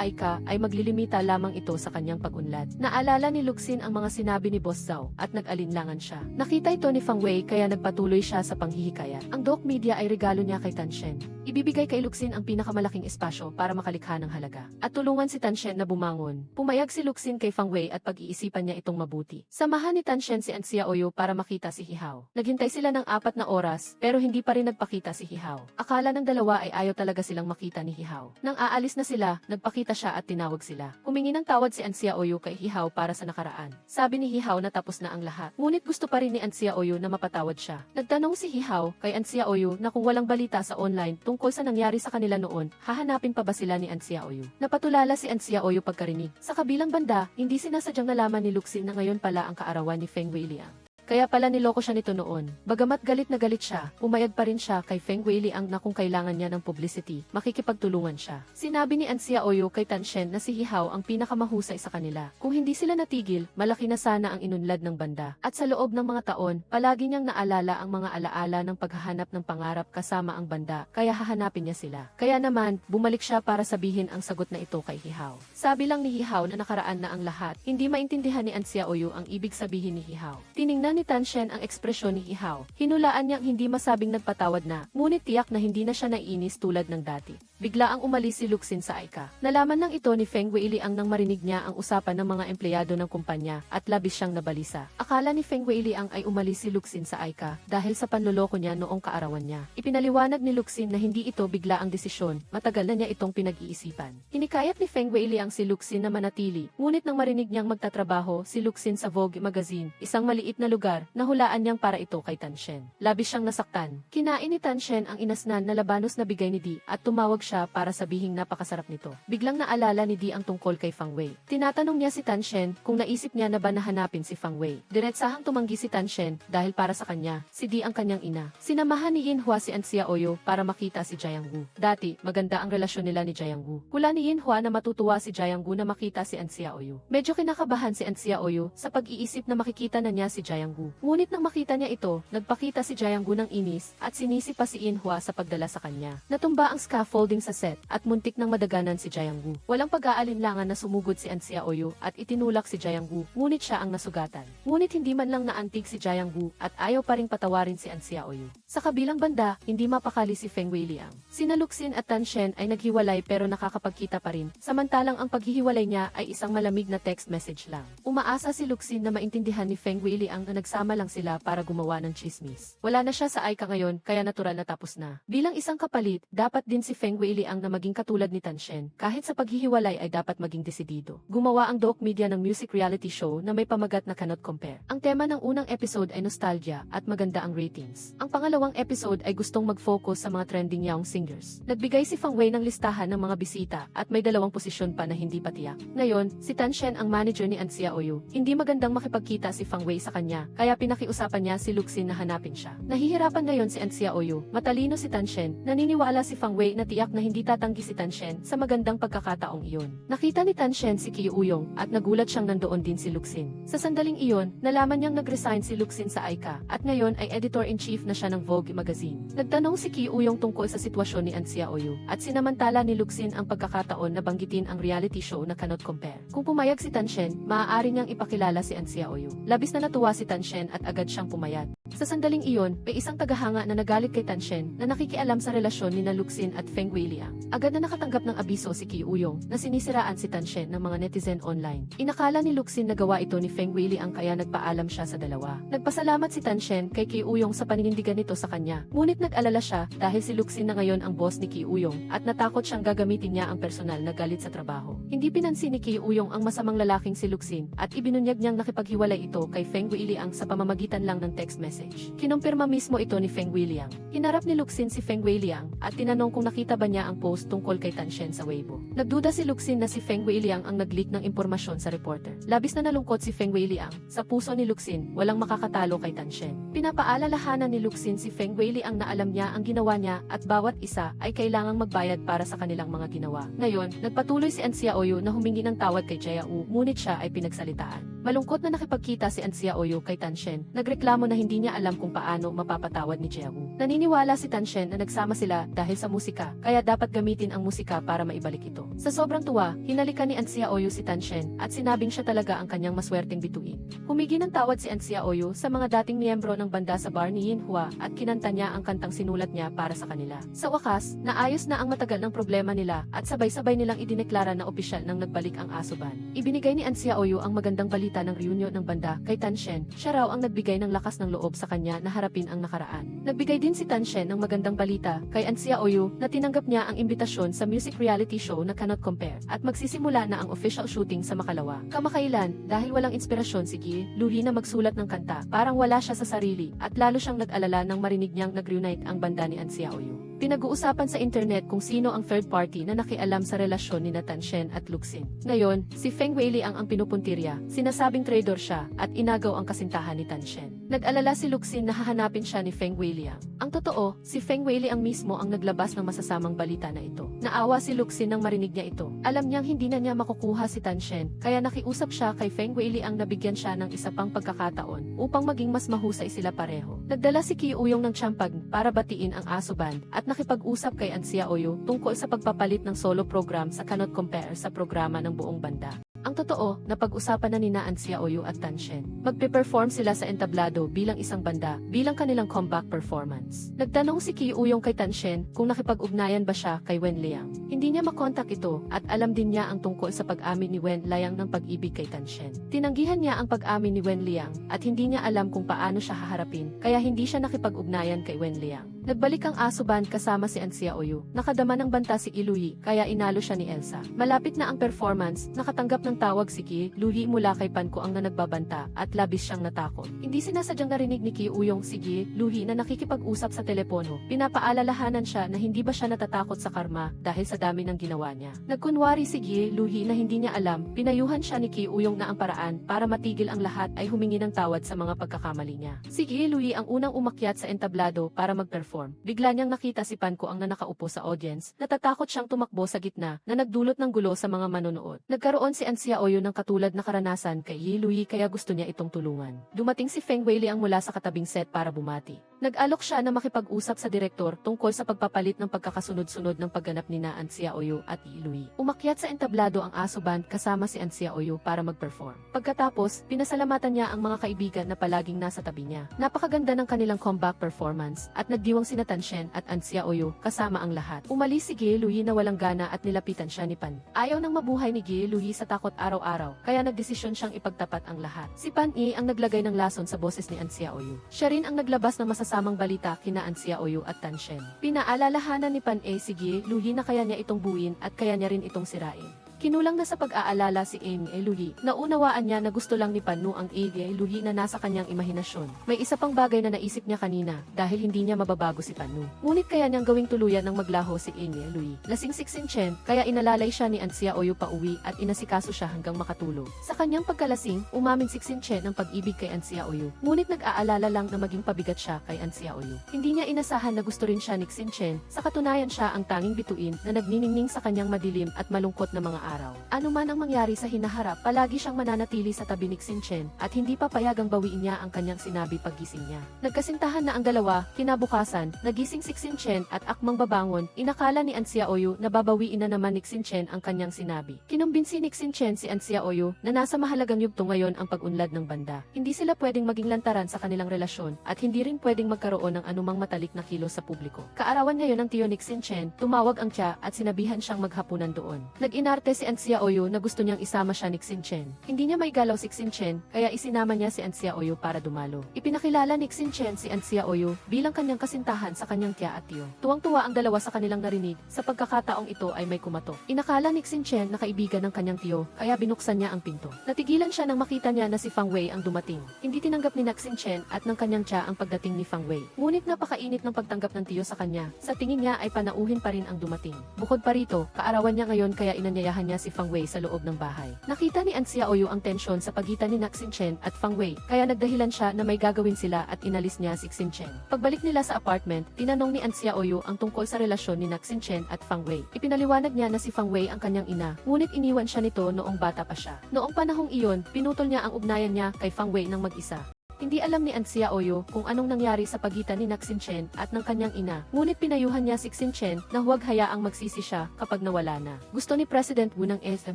A: Aika, ay maglilimita lamang ito sa kanyang pag-unlad. Naalala ni Luxin ang mga sinabi ni Boss Zhao at nag-alinlangan siya. Nakita ito ni Fang Wei kaya nagpatuloy siya sa panghihikayat. Ang Doc Media ay regalo niya kay Tan Shen. Ibibigay kay Luxin ang pinakamalaking espasyo para makalikha ng halaga. At tulungan si Tan Shen na bumangon. Pumayag si Luxin kay Fang Wei at pag-iisipan niya itong mabuti. Samahan ni Tan Shen si An Xiaoyu para makita si Hihao. Naghintay sila ng 4 na oras pero hindi pa rin nagpakita si Hihao. Akala ng dalawa ay ayaw talaga silang makita ni Hihao. Nang aalis na sila, nagpakita siya at tinawag sila. Humingi ng tawad si An Xiaoyu kay Hihao para sa nakaraan. Sabi ni Hihao na tapos na ang lahat. Ngunit gusto pa rin ni An Xiaoyu na mapatawad siya. Nagtanong si Hihao kay An Xiaoyu na kung walang balita sa online tungkol sa nangyari sa kanila noon, hahanapin pa ba sila ni An Xiaoyu? Napatulala si An Xiaoyu pagkarinig. Sa kabilang banda, hindi sinasadyang nalaman ni Luxin na ngayon pala ang kaarawan ni Feng Weiliang. Kaya pala niloko siya nito noon. Bagamat galit na galit siya, pumayag pa rin siya kay Feng Weiliang na kung kailangan niya ng publicity, makikipagtulungan siya. Sinabi ni An Xiaoyu kay Tan Shen na si Hihao ang pinakamahusay sa kanila. Kung hindi sila natigil, malaki na sana ang inunlad ng banda. At sa loob ng mga taon, palagi niyang naalala ang mga alaala ng paghahanap ng pangarap kasama ang banda, kaya hahanapin niya sila. Kaya naman, bumalik siya para sabihin ang sagot na ito kay Hihao. Sabi lang ni Hihao na nakaraan na ang lahat, hindi maintindihan ni An Xiaoyu ang ibig sabihin ni Hihao. Tiningnan ni Tan Shen ang ekspresyon ni Hihao. Hinulaan niyang hindi masabing nagpatawad na, ngunit tiyak na hindi na siya naiinis tulad ng dati. Bigla ang umalis si Luxin sa Aika. Nalaman ng ito ni Feng Weiliang nang marinig niya ang usapan ng mga empleyado ng kumpanya at labis siyang nabalisa. Akala ni Feng Weiliang ay umalis si Luxin sa Aika dahil sa panloloko niya noong kaarawan niya. Ipinaliwanag ni Luxin na hindi ito bigla ang desisyon, matagal na niya itong pinag-iisipan. Hinikayat ni Feng Weiliang si Luxin na manatili, ngunit nang marinig niyang magtatrabaho si Luxin sa Vogue magazine, isang maliit na lugar lugar, nahulaan niyang para ito kay Tanshen. Labis siyang nasaktan. Kinain ni Tanshen ang inasnan na labanos na bigay ni Di at tumawag siya para sabihing napakasarap nito. Biglang naalala ni Di ang tungkol kay Fang Wei. Tinatanong niya si Tanshen kung naisip niya na ba nahanapin si Fang Wei. Diretsahang tumanggi si Tanshen dahil para sa kanya, si Di ang kanyang ina. Sinamahan ni Yinhua si An Xiaoyu para makita si Jiang Wu. Dati, maganda ang relasyon nila ni Jiang Wu. Hula ni Yinhua na matutuwa si Jiang Wu na makita si An Xiaoyu. Medyo kinakabahan si An Xiaoyu sa pag-iisip na makikita na niya si Jiang Wu. Ngunit nang makita niya ito, nagpakita si Jiang Wu ng inis at sinisi pa si Yinhua sa pagdala sa kanya. Natumba ang scaffolding sa set at muntik nang madaganan si Jiang Wu. Walang pag-aalinlangan na sumugod si An Xiaoyu at itinulak si Jiang Wu, ngunit siya ang nasugatan. Ngunit hindi man lang naantig si Jiang Wu at ayaw pa ring patawarin si An Xiaoyu. Sa kabilang banda, hindi mapakali si Feng Weiliang. Sina Luxin at Tanshen ay naghiwalay pero nakakapagkita pa rin, samantalang ang paghihiwalay niya ay isang malamig na text message lang. Umaasa si Luxin na maintindihan ni Feng Weiliang na nagsama lang sila para gumawa ng chismis. Wala na siya sa Aika ngayon kaya natural na tapos na. Bilang isang kapalit, dapat din si Feng Weiliang na maging katulad ni Tanshen. Kahit sa paghihiwalay ay dapat maging desidido. Gumawa ang Doc Media ng music reality show na may pamagat na cannot compare. Ang tema ng unang episode ay nostalgia at maganda ang ratings. Ang pangalawang episode ay gustong mag-focus sa mga trending young singers. Nagbigay si Fang Wei ng listahan ng mga bisita at may 2 posisyon pa na hindi pa tiyak. Ngayon, si Tanshen ang manager ni An Xiaoyu. Hindi magandang makipagkita si Fang Wei sa kanya, kaya pinakiusapan niya si Luxin na hanapin siya. Nahihirapan ngayon si An Xiaoyu. Matalino si Tanshen. Naniniwala si Fang Wei na tiyak na hindi tatanggi si Tanshen sa magandang pagkakataong iyon. Nakita ni Tanshen si Qiu Uyong at nagulat siyang nandoon din si Luxin. Sa sandaling iyon, nalaman niyang nag-resign si Luxin sa Aika at ngayon ay editor-in-chief na siya ng Vogue magazine. Nagtanong si Qiu Uyong tungkol sa sitwasyon ni An Xiaoyu at sinamantala ni Luxin ang pagkakataon na banggitin ang reality show na cannot compare. Kung pumayag si Tanshen, maaari niyang ipakilala si An Xiaoyu. Labis na natuwa si Tanshen at agad siyang pumayat. Sa sandaling iyon, may isang tagahanga na nagalit kay Tanshen na nakikialam sa relasyon ni Luxin at Feng Weiliang. Agad na nakatanggap ng abiso si Qiu Uyong na sinisiraan si Tanshen ng mga netizen online. Inakala ni Luxin na gawa ito ni Feng Weiliang kaya nagpaalam siya sa dalawa. Nagpasalamat si Tanshen kay Qiu Uyong sa paninindigan nito sa kanya. Ngunit nag-alala siya dahil si Luxin na ngayon ang boss ni Qiu Uyong at natakot siyang gagamitin niya ang personal na galit sa trabaho. Hindi pinansin ni Qiu Uyong ang masamang lalaking si Luxin at ibinunyag niyang nakipaghiwalay ito kay Feng Weiliang sa pamamagitan lang ng text message. Kinumpirma mismo ito ni Feng Weiliang. Hinarap ni Luxin si Feng Weiliang at tinanong kung nakita ba niya ang post tungkol kay Tanshen sa Weibo. Nagduda si Luxin na si Feng Weiliang ang nag-leak ng impormasyon sa reporter. Labis na nalungkot si Feng Weiliang. Sa puso ni Luxin, walang makakatalo kay Tanshen. Pinapaalalahanan ni Luxin si Feng Weiliang na alam niya ang ginawa niya at bawat isa ay kailangang magbayad para sa kanilang mga ginawa. Ngayon, nagpatuloy si An Xiaoyu na humingi ng tawad kay Jiang Wu, ngunit siya ay pinagsalitaan. Malungkot na nakipagkita si An Xiaoyu kay Tanshen. Nagreklamo na hindi niya alam kung paano mapapatawad ni Jiang Wu. Naniniwala si Tanshen na nagsama sila dahil sa musika, kaya dapat gamitin ang musika para maibalik ito. Sa sobrang tuwa, hinalikan ni An Xiaoyu si Tanshen at sinabing siya talaga ang kanyang maswerteng bituin. Humingi ng tawad si An Xiaoyu sa mga dating miyembro ng banda sa bar ni Yinhua at kinanta niya ang kantang sinulat niya para sa kanila. Sa wakas, naayos na ang matagal ng problema nila at sabay-sabay nilang idineklara na opisyal nang nagbalik ang Asuban. Ibinigay ni An Xiaoyu ang magandang balita ng reunion ng banda kay Tanshen. Siya raw ang nagbigay ng lakas ng loob sa kanya na harapin ang nakaraan. Nagbigay din si Tanshen ng magandang balita kay An Xiaoyu na tinanggap niya ang imbitasyon sa music reality show na cannot compare at magsisimula na ang official shooting sa Makalawa. Kamakailan, dahil walang inspirasyon si Gi, luhi na magsulat ng kanta, parang wala siya sa sarili at lalo siyang nag-alala nang marinig niyang nag-reunite ang banda ni An Xiaoyu. Pinag-uusapan sa internet kung sino ang third party na nakialam sa relasyon ni Tanshen at Luxin. Ngayon, si Feng Weiliang ang pinupuntirya, sinasabing traitor siya at inagaw ang kasintahan ni Tanshen. Nag-alala si Luxin na hahanapin siya ni Feng Weiliang. Ang totoo, si Feng Weiliang mismo ang naglabas ng masasamang balita na ito. Naawa si Luxin nang marinig niya ito. Alam niyang hindi na niya makukuha si Tanshen, kaya nakiusap siya kay Feng Weiliang na bigyan siya ng isa pang pagkakataon upang maging mas mahusay sila pareho. Nagdala si Qiu Uyong ng champag para batiin ang Asuban at nakipag-usap kay An Xiaoyu tungkol sa pagpapalit ng solo program sa Cannot Compare sa programa ng buong banda. Ang totoo, napag-usapan na ni An Xiaoyu at Tanshen. Magpe-perform sila sa entablado bilang isang banda, bilang kanilang comeback performance. Nagtanong si Qiu Uyong kay Tanshen kung nakipag-ugnayan ba siya kay Wen Liang. Hindi niya makontak ito at alam din niya ang tungkol sa pag-amin ni Wen Liang ng pag-ibig kay Tanshen. Tinanggihan niya ang pag-amin ni Wen Liang at hindi niya alam kung paano siya haharapin, kaya hindi siya nakipag-ugnayan kay Wen Liang. Nagbalik ang Aso Band kasama si An Xiaoyu. Nakadama ng banta si Luhi, kaya inalo siya ni Elsa. Malapit na ang performance, nakatanggap ng tawag si Luhi mula kay Panko ang nagbabanta at labis siyang natakot. Hindi sinasadyang narinig ni Uyong si Luhi na nakikipag-usap sa telepono. Pinapaalalahanan siya na hindi ba siya natatakot sa karma dahil sa dami ng ginawa niya. Nagkunwari si Luhi na hindi niya alam, pinayuhan siya ni Uyong na ang paraan para matigil ang lahat ay humingi ng tawad sa mga pagkakamali niya. Si Luhi ang unang umakyat sa entablado para mag-perform. Bigla niyang nakita si Panko ang nakaupo sa audience. Natatakot siyang tumakbo sa gitna na nagdulot ng gulo sa mga manonood. Nagkaroon si An Xiaoyu ng katulad na karanasan kay Luhi kaya gusto niya itong tulungan. Dumating si Feng Weiliang mula sa katabing set para bumati. Nag-alok siya na makipag-usap sa direktor tungkol sa pagpapalit ng pagkakasunod-sunod ng pagganap ni An Xiaoyu at Luhi. Umakyat sa entablado ang Aso Band kasama si An Xiaoyu para mag-perform. Pagkatapos, pinasalamatan niya ang mga kaibigan na palaging nasa tabi niya. Napakaganda ng kanilang comeback performance at nagdiwang sina Tan Shen at An Xiaoyu kasama ang lahat. Umalis si Luhi na walang gana at nilapitan siya ni Pan. Ayaw nang mabuhay ni Luhi sa takot araw-araw, kaya nagdesisyon siyang ipagtapat ang lahat. Si Pan ang naglagay ng lason sa boses ni An Xiaoyu. Siya rin ang naglabas ng masasamang balita kina An Xiaoyu at Tan Shen. Pinaalalahanan ni Pan si Luhi na kaya niya itong buuin at kaya niya rin itong sirain. Kinulang na sa pag-aalala si Luhi. Naunawaan niya na gusto lang ni Panu ang Luhi na nasa kanyang imahinasyon. May isa pang bagay na naisip niya kanina dahil hindi niya mababago si Panu. Ngunit kaya niyang gawing tuluyan ng maglaho si Luhi. Lasing si Chen, kaya inalalay siya ni An Xiaoyu pauwi at inasikaso siya hanggang makatulog. Sa kanyang pagkalasing, umamin si Chen ng pag-ibig kay An Xiaoyu. Ngunit nag-aalala lang na maging pabigat siya kay An Xiaoyu. Hindi niya inasahan na gusto rin siya ni Chen. Sa katunayan siya ang tanging bituin na nagniningning sa kanyang madilim at malungkot na mga araw. Ano man ang mangyari sa hinaharap, palagi siyang mananatili sa tabi ni Chen at hindi papayagang bawiin niya ang kanyang sinabi paggising niya. Nagkasintahan na ang dalawa, kinabukasan, nagising si Chen at akmang babangon, inakala ni An Xiaoyu na babawiin na naman ni Chen ang kanyang sinabi. Kinumbinsi ni Chen si An Xiaoyu na nasa mahalagang yugto ngayon ang pag-unlad ng banda. Hindi sila pwedeng maging lantaran sa kanilang relasyon at hindi rin pwedeng magkaroon ng anumang matalik na kilos sa publiko. Kaarawan ngayon ng tiyo ni Chen, tumawag ang tiya at sinabihan siyang maghapunan doon. Nag-inarte si An Xiaoyu na gusto niyang isama siya ni Chen. Hindi niya maigalaw si Chen, kaya isinama niya si An Xiaoyu para dumalo. Ipinakilala ni Chen si An Xiaoyu bilang kanyang kasintahan sa kanyang tiya at tiyo. Tuwang-tuwa ang dalawa sa kanilang narinig, sa pagkakataong ito ay may kumatok. Inakala ni Chen na kaibigan ng kanyang tiyo, kaya binuksan niya ang pinto. Natigilan siya nang makita niya na si Fang Wei ang dumating. Hindi tinanggap ni Chen at ng kanyang tiya ang pagdating ni Fang Wei. Ngunit napakainit ng pagtanggap ng tiyo sa kanya. Sa tingin niya ay panauhin pa rin ang dumating. Bukod pa rito, kaarawan niya ngayon kaya inanyayahan niya si Fang Wei sa loob ng bahay. Nakita ni An Xiaoyu ang tensyon sa pagitan ni Chen at Fang Wei, kaya nagdahilan siya na may gagawin sila at inalis niya si Chen. Pagbalik nila sa apartment, tinanong ni An Xiaoyu ang tungkol sa relasyon ni Chen at Fang Wei. Ipinaliwanag niya na si Fang Wei ang kanyang ina, ngunit iniwan siya nito noong bata pa siya. Noong panahong iyon, pinutol niya ang ugnayan niya kay Fang Wei ng mag-isa. Hindi alam ni An Xiaoyu kung anong nangyari sa pagitan ni Chen at ng kanyang ina, ngunit pinayuhan niya si Chen na huwag hayaang magsisi siya kapag nawala na. Gusto ni President Wu ng Elsa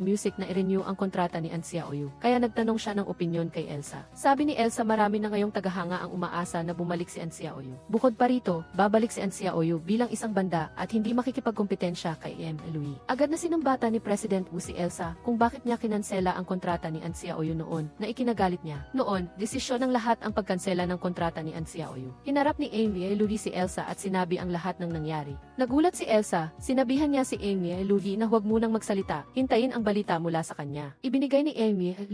A: Music na i-renew ang kontrata ni An Xiaoyu, kaya nagtanong siya ng opinyon kay Elsa. Sabi ni Elsa marami na ngayong tagahanga ang umaasa na bumalik si An Xiaoyu. Bukod pa rito, babalik si An Xiaoyu bilang isang banda at hindi makikipagkompetensya kay Luhi. Agad na sinumbata ni President Wu si Elsa kung bakit niya kinansela ang kontrata ni An Xiaoyu noon na ikinagalit niya. Noon, desisyon ng lahat ang pagkansela ng kontrata ni An Xiaoyu. Hinarap ni Luhi si Elsa at sinabi ang lahat ng nangyari. Nagulat si Elsa, sinabihan niya si Luhi na huwag munang magsalita, hintayin ang balita mula sa kanya. Ibinigay ni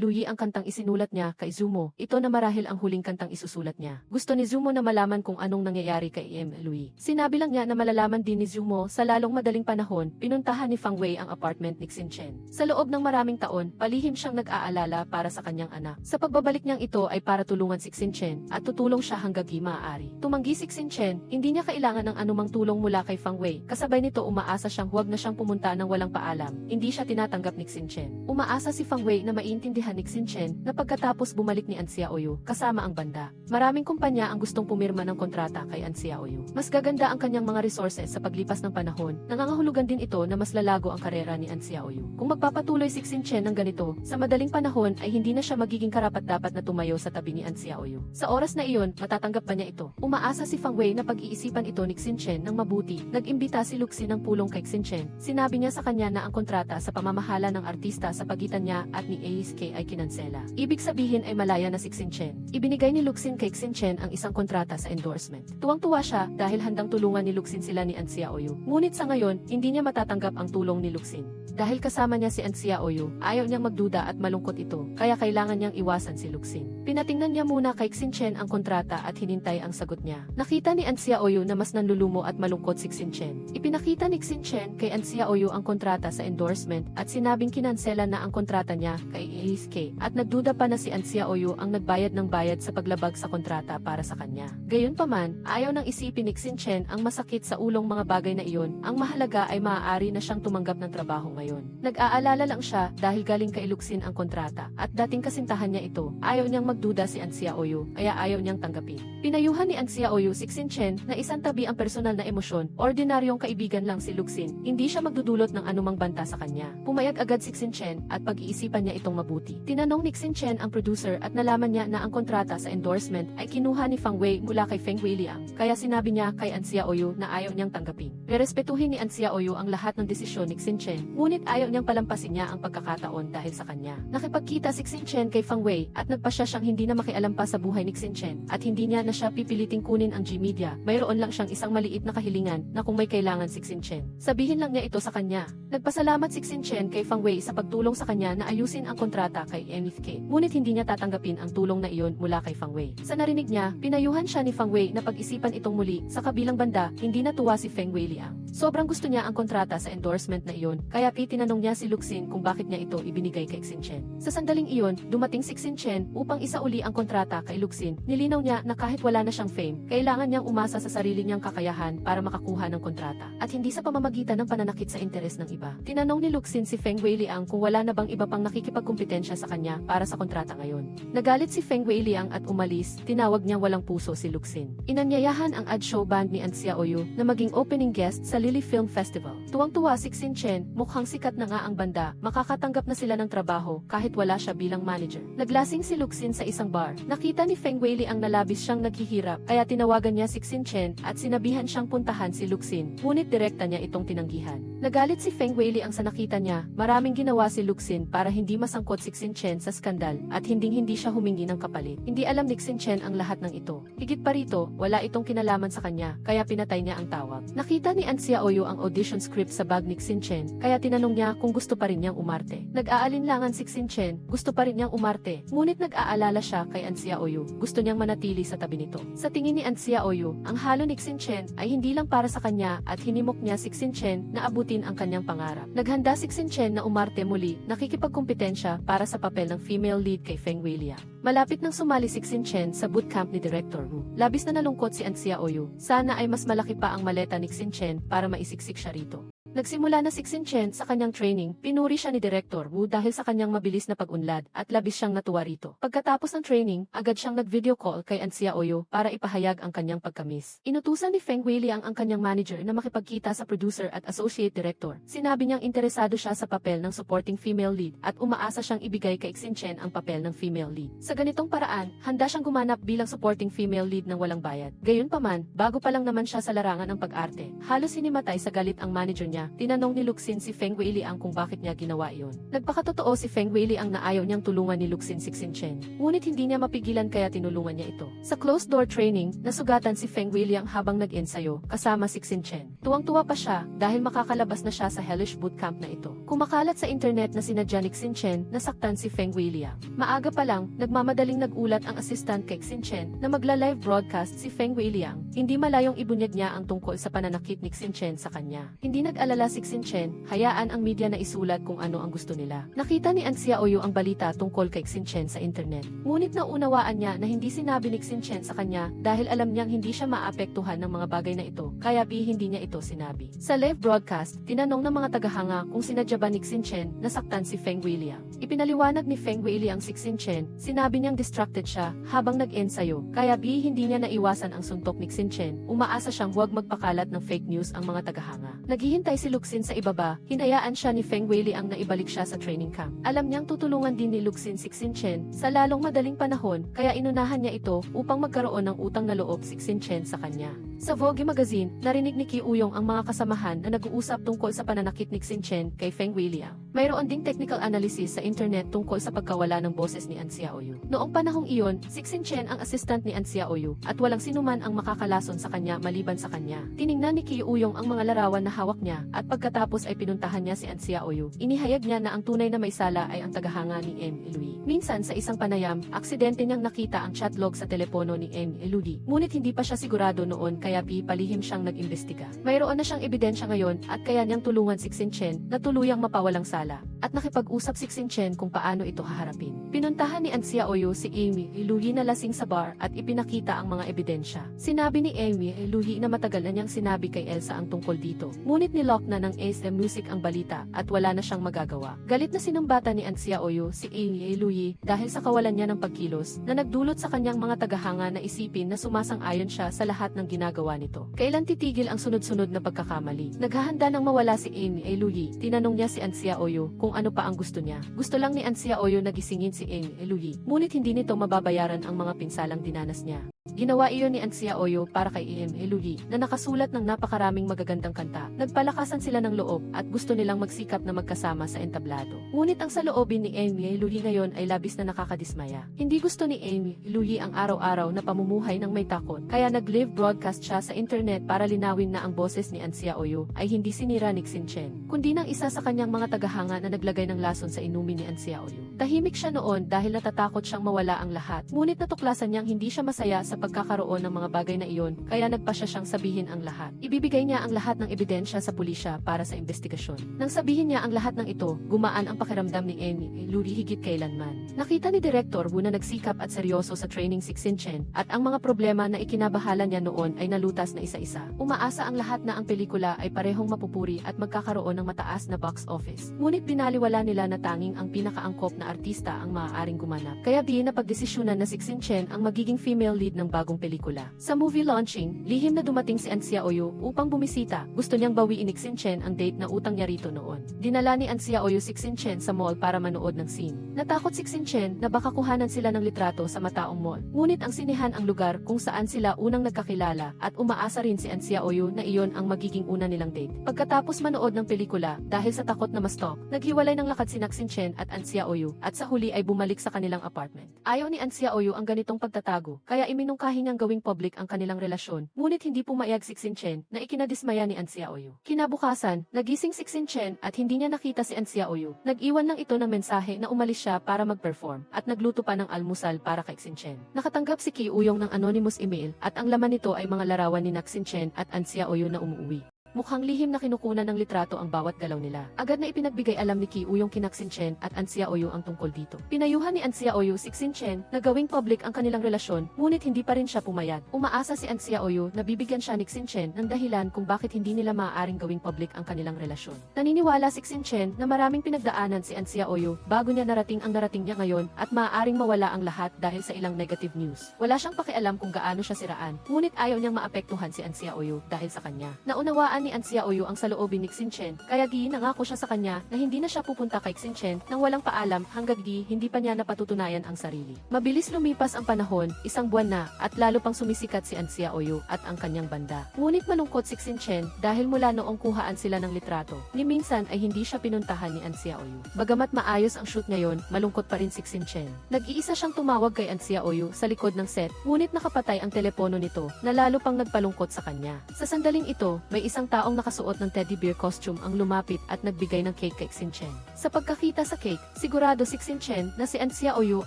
A: Luhi ang kantang isinulat niya kay Zumo, ito na marahil ang huling kantang isusulat niya. Gusto ni Zumo na malaman kung anong nangyayari kay Luhi. Sinabi lang niya na malalaman din ni Zumo sa lalong madaling panahon, pinuntahan ni Fang Wei ang apartment ni Chen. Sa loob ng maraming taon, palihim siyang nag-aalala para sa kanyang anak. Sa pagbabalik niyang ito ay para tulungan si Chen at tutulong siya hanggang maaari. Tumanggi si Chen, hindi niya kailangan ng anumang tulong mula kay Fang Wei. Kasabay nito umaasa siyang huwag na siyang pumunta ng walang paalam. Hindi siya tinatanggap ni Chen. Umaasa si Fang Wei na maiintindihan ni Chen na pagkatapos bumalik ni An Xiaoyu kasama ang banda. Maraming kumpanya ang gustong pumirma ng kontrata kay An Xiaoyu. Mas gaganda ang kanyang mga resources sa paglipas ng panahon. Nangangahulugan din ito na mas lalago ang karera ni An Xiaoyu. Kung magpapatuloy si Chen ng ganito, sa madaling panahon ay hindi na siya magiging karapat-dapat na tumayo sa tabi ni An Xiaoyu. Xiaoyu. Sa oras na iyon, matatanggap ba niya ito? Umaasa si Fang Wei na pag-iisipan ito ni Xinchen ng mabuti. Nag-imbita si Luxin ng pulong kay Xinchen. Sinabi niya sa kanya na ang kontrata sa pamamahala ng artista sa pagitan niya at ni ASK ay kinansela. Ibig sabihin ay malaya na si Xinchen. Ibinigay ni Luxin kay Xinchen ang isang kontrata sa endorsement. Tuwang-tuwa siya dahil handang tulungan ni Luxin sila ni An Xiaoyu. Ngunit sa ngayon, hindi niya matatanggap ang tulong ni Luxin. Dahil kasama niya si An Xiaoyu, ayaw niyang magduda at malungkot ito, kaya kailangan niyang iwasan si Luxin. Pinatingnan niya muna kay Xinchen ang kontrata at hinintay ang sagot niya. Nakita ni An Xiaoyu na mas nanlulumo at malungkot si Xinchen. Ipinakita ni Xinchen kay An Xiaoyu ang kontrata sa endorsement at sinabing kinansela na ang kontrata niya kay ASK at nagduda pa na si An Xiaoyu ang nagbayad ng bayad sa paglabag sa kontrata para sa kanya. Gayunpaman, ayaw nang isipin ni Xinchen ang masakit sa ulong mga bagay na iyon. Ang mahalaga ay maaari na siyang tumanggap ng trabaho ngayon. Nag-aalala lang siya dahil galing kay Luxin ang kontrata at dating kasintahan niya ito. Ayaw niyang magduda si An Xiaoyu kaya ayaw niyang tanggapin. Pinayuhan ni An Xiaoyu si Xinchen na isang tabi ang personal na emosyon. Ordinaryong kaibigan lang si Luxin. Hindi siya magdudulot ng anumang banta sa kanya. Pumayag agad si Xinchen at pag-iisipan niya itong mabuti. Tinanong ni Xinchen ang producer at nalaman niya na ang kontrata sa endorsement ay kinuha ni Fang Wei mula kay Feng Weiliang. Kaya sinabi niya kay An Xiaoyu na ayaw niyang tanggapin. Respetuhin ni An Xiaoyu ang lahat ng desisyon ni Xinchen. Ngunit ayaw niyang palampasin niya ang pagkakataon dahil sa kanya. Nakipagkita si Xinchen kay Fang Wei at nagpasya siyang hindi na makialam pa sa buhay ni Xinchen at hindi niya na siya pipiliting kunin ang G-Media. Mayroon lang siyang isang maliit na kahilingan na kung may kailangan si Xinchen, sabihin lang niya ito sa kanya. Nagpasalamat si Xinchen kay Fang Wei sa pagtulong sa kanya na ayusin ang kontrata kay MFK. Ngunit hindi niya tatanggapin ang tulong na iyon mula kay Fang Wei. Sa narinig niya, pinayuhan siya ni Fang Wei na pag-isipan itong muli. Sa kabilang banda, hindi natuwa si Feng Weiliang. Sobrang gusto niya ang kontrata sa endorsement na iyon, kaya tinanong niya si Luxin kung bakit niya ito ibinigay kay Xinchen. Sa sandaling iyon, dumating si Xinchen upang isauli ang kontrata kay Luxin. Nilinaw niya na kahit wala na siyang fame, kailangan niyang umasa sa sarili niyang kakayahan para makakuha ng kontrata, at hindi sa pamamagitan ng pananakit sa interes ng iba. Tinanong ni Luxin si Feng Weiliang kung wala na bang iba pang nakikipagkumpetensya sa kanya para sa kontrata ngayon. Nagalit si Feng Weiliang at umalis. Tinawag niya walang puso si Luxin. Inanyayahan ang ad show band ni An Xiaoyu na maging opening guest sa Lily Film Festival. Tuwang-tuwa si Xinchen, mukhang sikat na nga ang banda, makakatanggap na sila ng trabaho kahit wala siya bilang manager. Naglasing si Luxin sa isang bar. Nakita ni Feng Weiliang na labis siyang naghihirap, kaya tinawagan niya si Xinchen at sinabihan siyang puntahan si Luxin, ngunit direkta niya itong tinanggihan. Nagalit si Feng Weiliang sa nakita niya. Maraming ginawa si Luxin para hindi masangkot si Xinchen sa skandal at hindi siya humingi ng kapalit. Hindi alam ni Xinchen ang lahat ng ito. Higit pa rito, wala itong kinalaman sa kanya, kaya pinatay niya ang tawag. Nakita ni An Xiaoyu ang audition script sa bag ni Xinchen, kaya tinanong niya kung gusto pa rin niyang umarte. Nag-aalinlangan si Xinchen, gusto pa rin niyang umarte, ngunit nag-aalala siya kay An Xiaoyu. Gusto niyang manatili sa tabi nito. Sa tingin ni An Xiaoyu, ang halo ni Xinchen ay hindi lang para sa kanya at hinimok niya si Xinchen na abutin ang kanyang pangarap. Naghanda si Xinchen na umarte muli, nakikipagkumpetensya para sa papel ng female lead kay Feng Weiliang. Malapit nang sumali si Xinchen sa bootcamp ni Director Wu. Labis na nalungkot si An Xiaoyu. Sana ay mas malaki pa ang maleta ni Xinchen para maisiksik siya rito. Nagsimula na si Xinchen sa kanyang training. Pinuri siya ni Director Wu dahil sa kanyang mabilis na pag-unlad at labis siyang natuwa rito. Pagkatapos ng training, agad siyang nag-video call kay An Xiaoyu para ipahayag ang kanyang pagkamis. Inutusan ni Feng Weiliang ang kanyang manager na makipagkita sa producer at associate director. Sinabi niyang interesado siya sa papel ng supporting female lead at umaasa siyang ibigay kay Xinchen ang papel ng female lead. Sa ganitong paraan, handa siyang gumanap bilang supporting female lead ng walang bayad. Gayunpaman, bago pa lang naman siya sa larangan ng pag-arte, halos hinimatay sa galit ang manager niya. Tinanong ni Luxin si Feng Weiliang kung bakit niya ginawa iyon. Nagpakatotoo si Feng Weiliang na ayaw niyang tulungan ni Luxin si Xinchen. Ngunit hindi niya mapigilan kaya tinulungan niya ito. Sa closed-door training, nasugatan si Feng Weiliang habang nag-ensayo kasama si Xinchen. Tuwang-tuwa pa siya dahil makakalabas na siya sa hellish bootcamp na ito. Kumakalat sa internet na sinadya ni Xinchen nasaktan si Feng Weiliang. Maaga pa lang, nagmamadaling nagulat ang assistant kay Xinchen na magla-live broadcast si Feng Weiliang. Hindi malayong ibunyag niya ang tungkol sa pananakit ni Xinchen sa kanya. Hindi nag-alala si Xinchen, hayaan ang media na isulat kung ano ang gusto nila. Nakita ni An Xiaoyu ang balita tungkol kay Xinchen sa internet. Ngunit naunawaan niya na hindi sinabi ni Xinchen sa kanya dahil alam niyang hindi siya maapektuhan ng mga bagay na ito, kaya hindi niya ito sinabi. Sa live broadcast, tinanong ng mga tagahanga kung sinadya ba ni Xinchen nasaktan si Feng Weiliang. Ipinaliwanag ni Feng Weiliang si Xinchen, sinabi niyang distracted siya habang nag-ensayo, kaya hindi niya naiwasan ang suntok ni Xinchen. Umaasa siyang huwag magpakalat ng fake news ang mga tagahanga. Naghihintay si Luxin sa ibaba, hinayaan siya ni Feng Weili ang naibalik siya sa training camp. Alam niyang tutulungan din ni Luxin si Xinchen sa lalong madaling panahon, kaya inunahan niya ito upang magkaroon ng utang na loob si Xinchen sa kanya. Sa Vogue magazine, narinig ni Qi Uyong ang mga kasamahan na nag-uusap tungkol sa pananakit ni Xinchen kay Feng Weili. Mayroon ding technical analysis sa internet tungkol sa pagkawala ng boses ni An Xiaoyu. Noong panahong iyon, si Xinchen ang assistant ni An Xiaoyu at walang sinuman ang makakalason sa kanya maliban sa kanya. Tiningnan ni Qi Uyong ang mga larawan na hawak niya at pagkatapos ay pinuntahan niya si An Xiaoyu. Inihayag niya na ang tunay na may sala ay ang tagahanga ni M. Lui. Minsan sa isang panayam, aksidente niyang nakita ang chat log sa telepono ni M. Lui. Ngunit hindi pa siya sigurado noon kaya palihim siyang nag-imbestiga. Mayroon na siyang ebidensya ngayon at kaya niyang tulungan si Xinchen na tuluyang mapawalang sala at nakipag-usap si Xinchen kung paano ito haharapin. Pinuntahan ni An Xiaoyu si Amy Lui na lasing sa bar at ipinakita ang mga ebidensya. Sinabi ni Amy Lui na matagal na niyang sinabi kay Elsa ang tungkol dito. Ngunit nilock na ng ASM Music ang balita at wala na siyang magagawa. Galit na sinumbatan ni An Xiaoyu si Amy Lui dahil sa kawalan niya ng pagkilos na nagdulot sa kanyang mga tagahanga na isipin na sumasang-ayon siya sa lahat ng ginagawa nito. Kailan titigil ang sunod-sunod na pagkakamali? Naghahanda nang mawala si Amy Lui. Tinanong niya si An Xiaoyu kung ano pa ang gusto niya. Gusto lang ni An Xiaoyu na gisingin si Amy Lui. Ngunit hindi nito mababayaran ang mga pinsalang dinanas niya. Ginawa iyon ni An Xiaoyu para kay Amy Lui na nakasulat ng napakaraming magagandang kanta. Nagpalakasan sila ng loob at gusto nilang magsikap na magkasama sa entablado. Ngunit ang saloobin ni Amy Lui ngayon ay labis na nakakadismaya. Hindi gusto ni Amy Lui ang araw-araw na pamumuhay ng may takot, kaya nag-live broadcast siya sa internet para linawin na ang boses ni An Xiaoyu ay hindi sinira ni Xinchen, kundi ng isa sa kanyang mga tagahanga na naglagay ng lason sa inumin ni An Xiaoyu. Tahimik siya noon dahil natatakot siyang mawala ang lahat, ngunit natuklasan niyang hindi siya masaya sa pagkakaroon ng mga bagay na iyon, kaya nagpasya siyang sabihin ang lahat. Ibibigay niya ang lahat ng ebidensya sa pulisya para sa investigasyon. Nang sabihin niya ang lahat ng ito, gumaan ang pakiramdam ni Amy Lui higit kailanman. Nakita ni Director Wu na nagsikap at seryoso sa training si Xinchen at ang mga problema na ikinabahala niya noon ay nalutas na isa-isa. Umaasa ang lahat na ang pelikula ay parehong mapupuri at magkakaroon ng mataas na box office. Ngunit binaliwala nila na tanging ang pinakaangkop na artista ang maaaring gumanap. Kaya napagdesisyonan na si Xinchen ang magiging female lead ng bagong pelikula. Sa movie launching, lihim na dumating si An Xiaoyu upang bumisita. Gusto niyang bawiin ni Xinchen ang date na utang niya rito noon. Dinala ni An Xiaoyu si Xinchen sa mall para manood ng scene. Natakot si Xinchen na baka kuhanan sila ng litrato sa mataong mall. Ngunit ang sinihan ang lugar kung saan sila unang nagkakilala at umaasa rin si An Xiaoyu na iyon ang magiging una nilang date. Pagkatapos manood ng pelikula, dahil sa takot na mastalk, naghiwalay ng lakad si Xinchen at An Xiaoyu at sa huli ay bumalik sa kanilang apartment. Ayaw ni An Xiaoyu ang ganitong pagtatago, kaya iminungkahi niyang gawing public ang kanilang relasyon, ngunit hindi pumayag si Xinchen na ikinadismaya ni An Xiaoyu. Kinabukasan, nagising si Xinchen at hindi niya nakita si An Xiaoyu. Nag-iwan lang ito ng mensahe na umalis siya para mag-perform at nagluto pa ng almusal para kay Xinchen. Nakatanggap si Qi Uyong ng anonymous email at ang laman nito ay mga larawan ni Xinchen at An Xiaoyu na umuwi. Mukhang lihim na kinukunan ng litrato ang bawat galaw nila. Agad na ipinagbigay alam ni Qi Uyong kina Xinchen at An Xiaoyu ang tungkol dito. Pinayuhan ni An Xiaoyu si Xinchen na gawing public ang kanilang relasyon, ngunit hindi pa rin siya pumayag. Umaasa si An Xiaoyu na bibigyan siya ni Xinchen ng dahilan kung bakit hindi nila maaaring gawing public ang kanilang relasyon. Naniniwala si Xinchen na maraming pinagdaanan si An Xiaoyu bago niya narating ang narating niya ngayon at maaaring mawala ang lahat dahil sa ilang negative news. Wala siyang pakialam kung gaano siya siraan, ngunit ayaw niyang maapektuhan si An Xiaoyu dahil sa kanya. Naunawaan ni An Xiaoyu ang saloobin ni Xinchen, kaya nangako siya sa kanya na hindi na siya pupunta kay Xinchen nang walang paalam hanggang hindi pa niya napatutunayan ang sarili. Mabilis lumipas ang panahon, isang buwan na, at lalo pang sumisikat si An Xiaoyu at ang kanyang banda. Ngunit malungkot si Xinchen dahil mula noong kuhaan sila ng litrato, ni minsan ay hindi siya pinuntahan ni An Xiaoyu. Bagamat maayos ang shoot ngayon, malungkot pa rin si Xinchen. Nag-iisa siyang tumawag kay An Xiaoyu sa likod ng set, ngunit nakapatay ang telepono nito na lalo pang nagpalungkot sa kanya. Sa sandaling ito, may isang taong nakasuot ng teddy bear costume ang lumapit at nagbigay ng cake kay Xinchen. Sa pagkakita sa cake, sigurado si Xinchen na si An Xiaoyu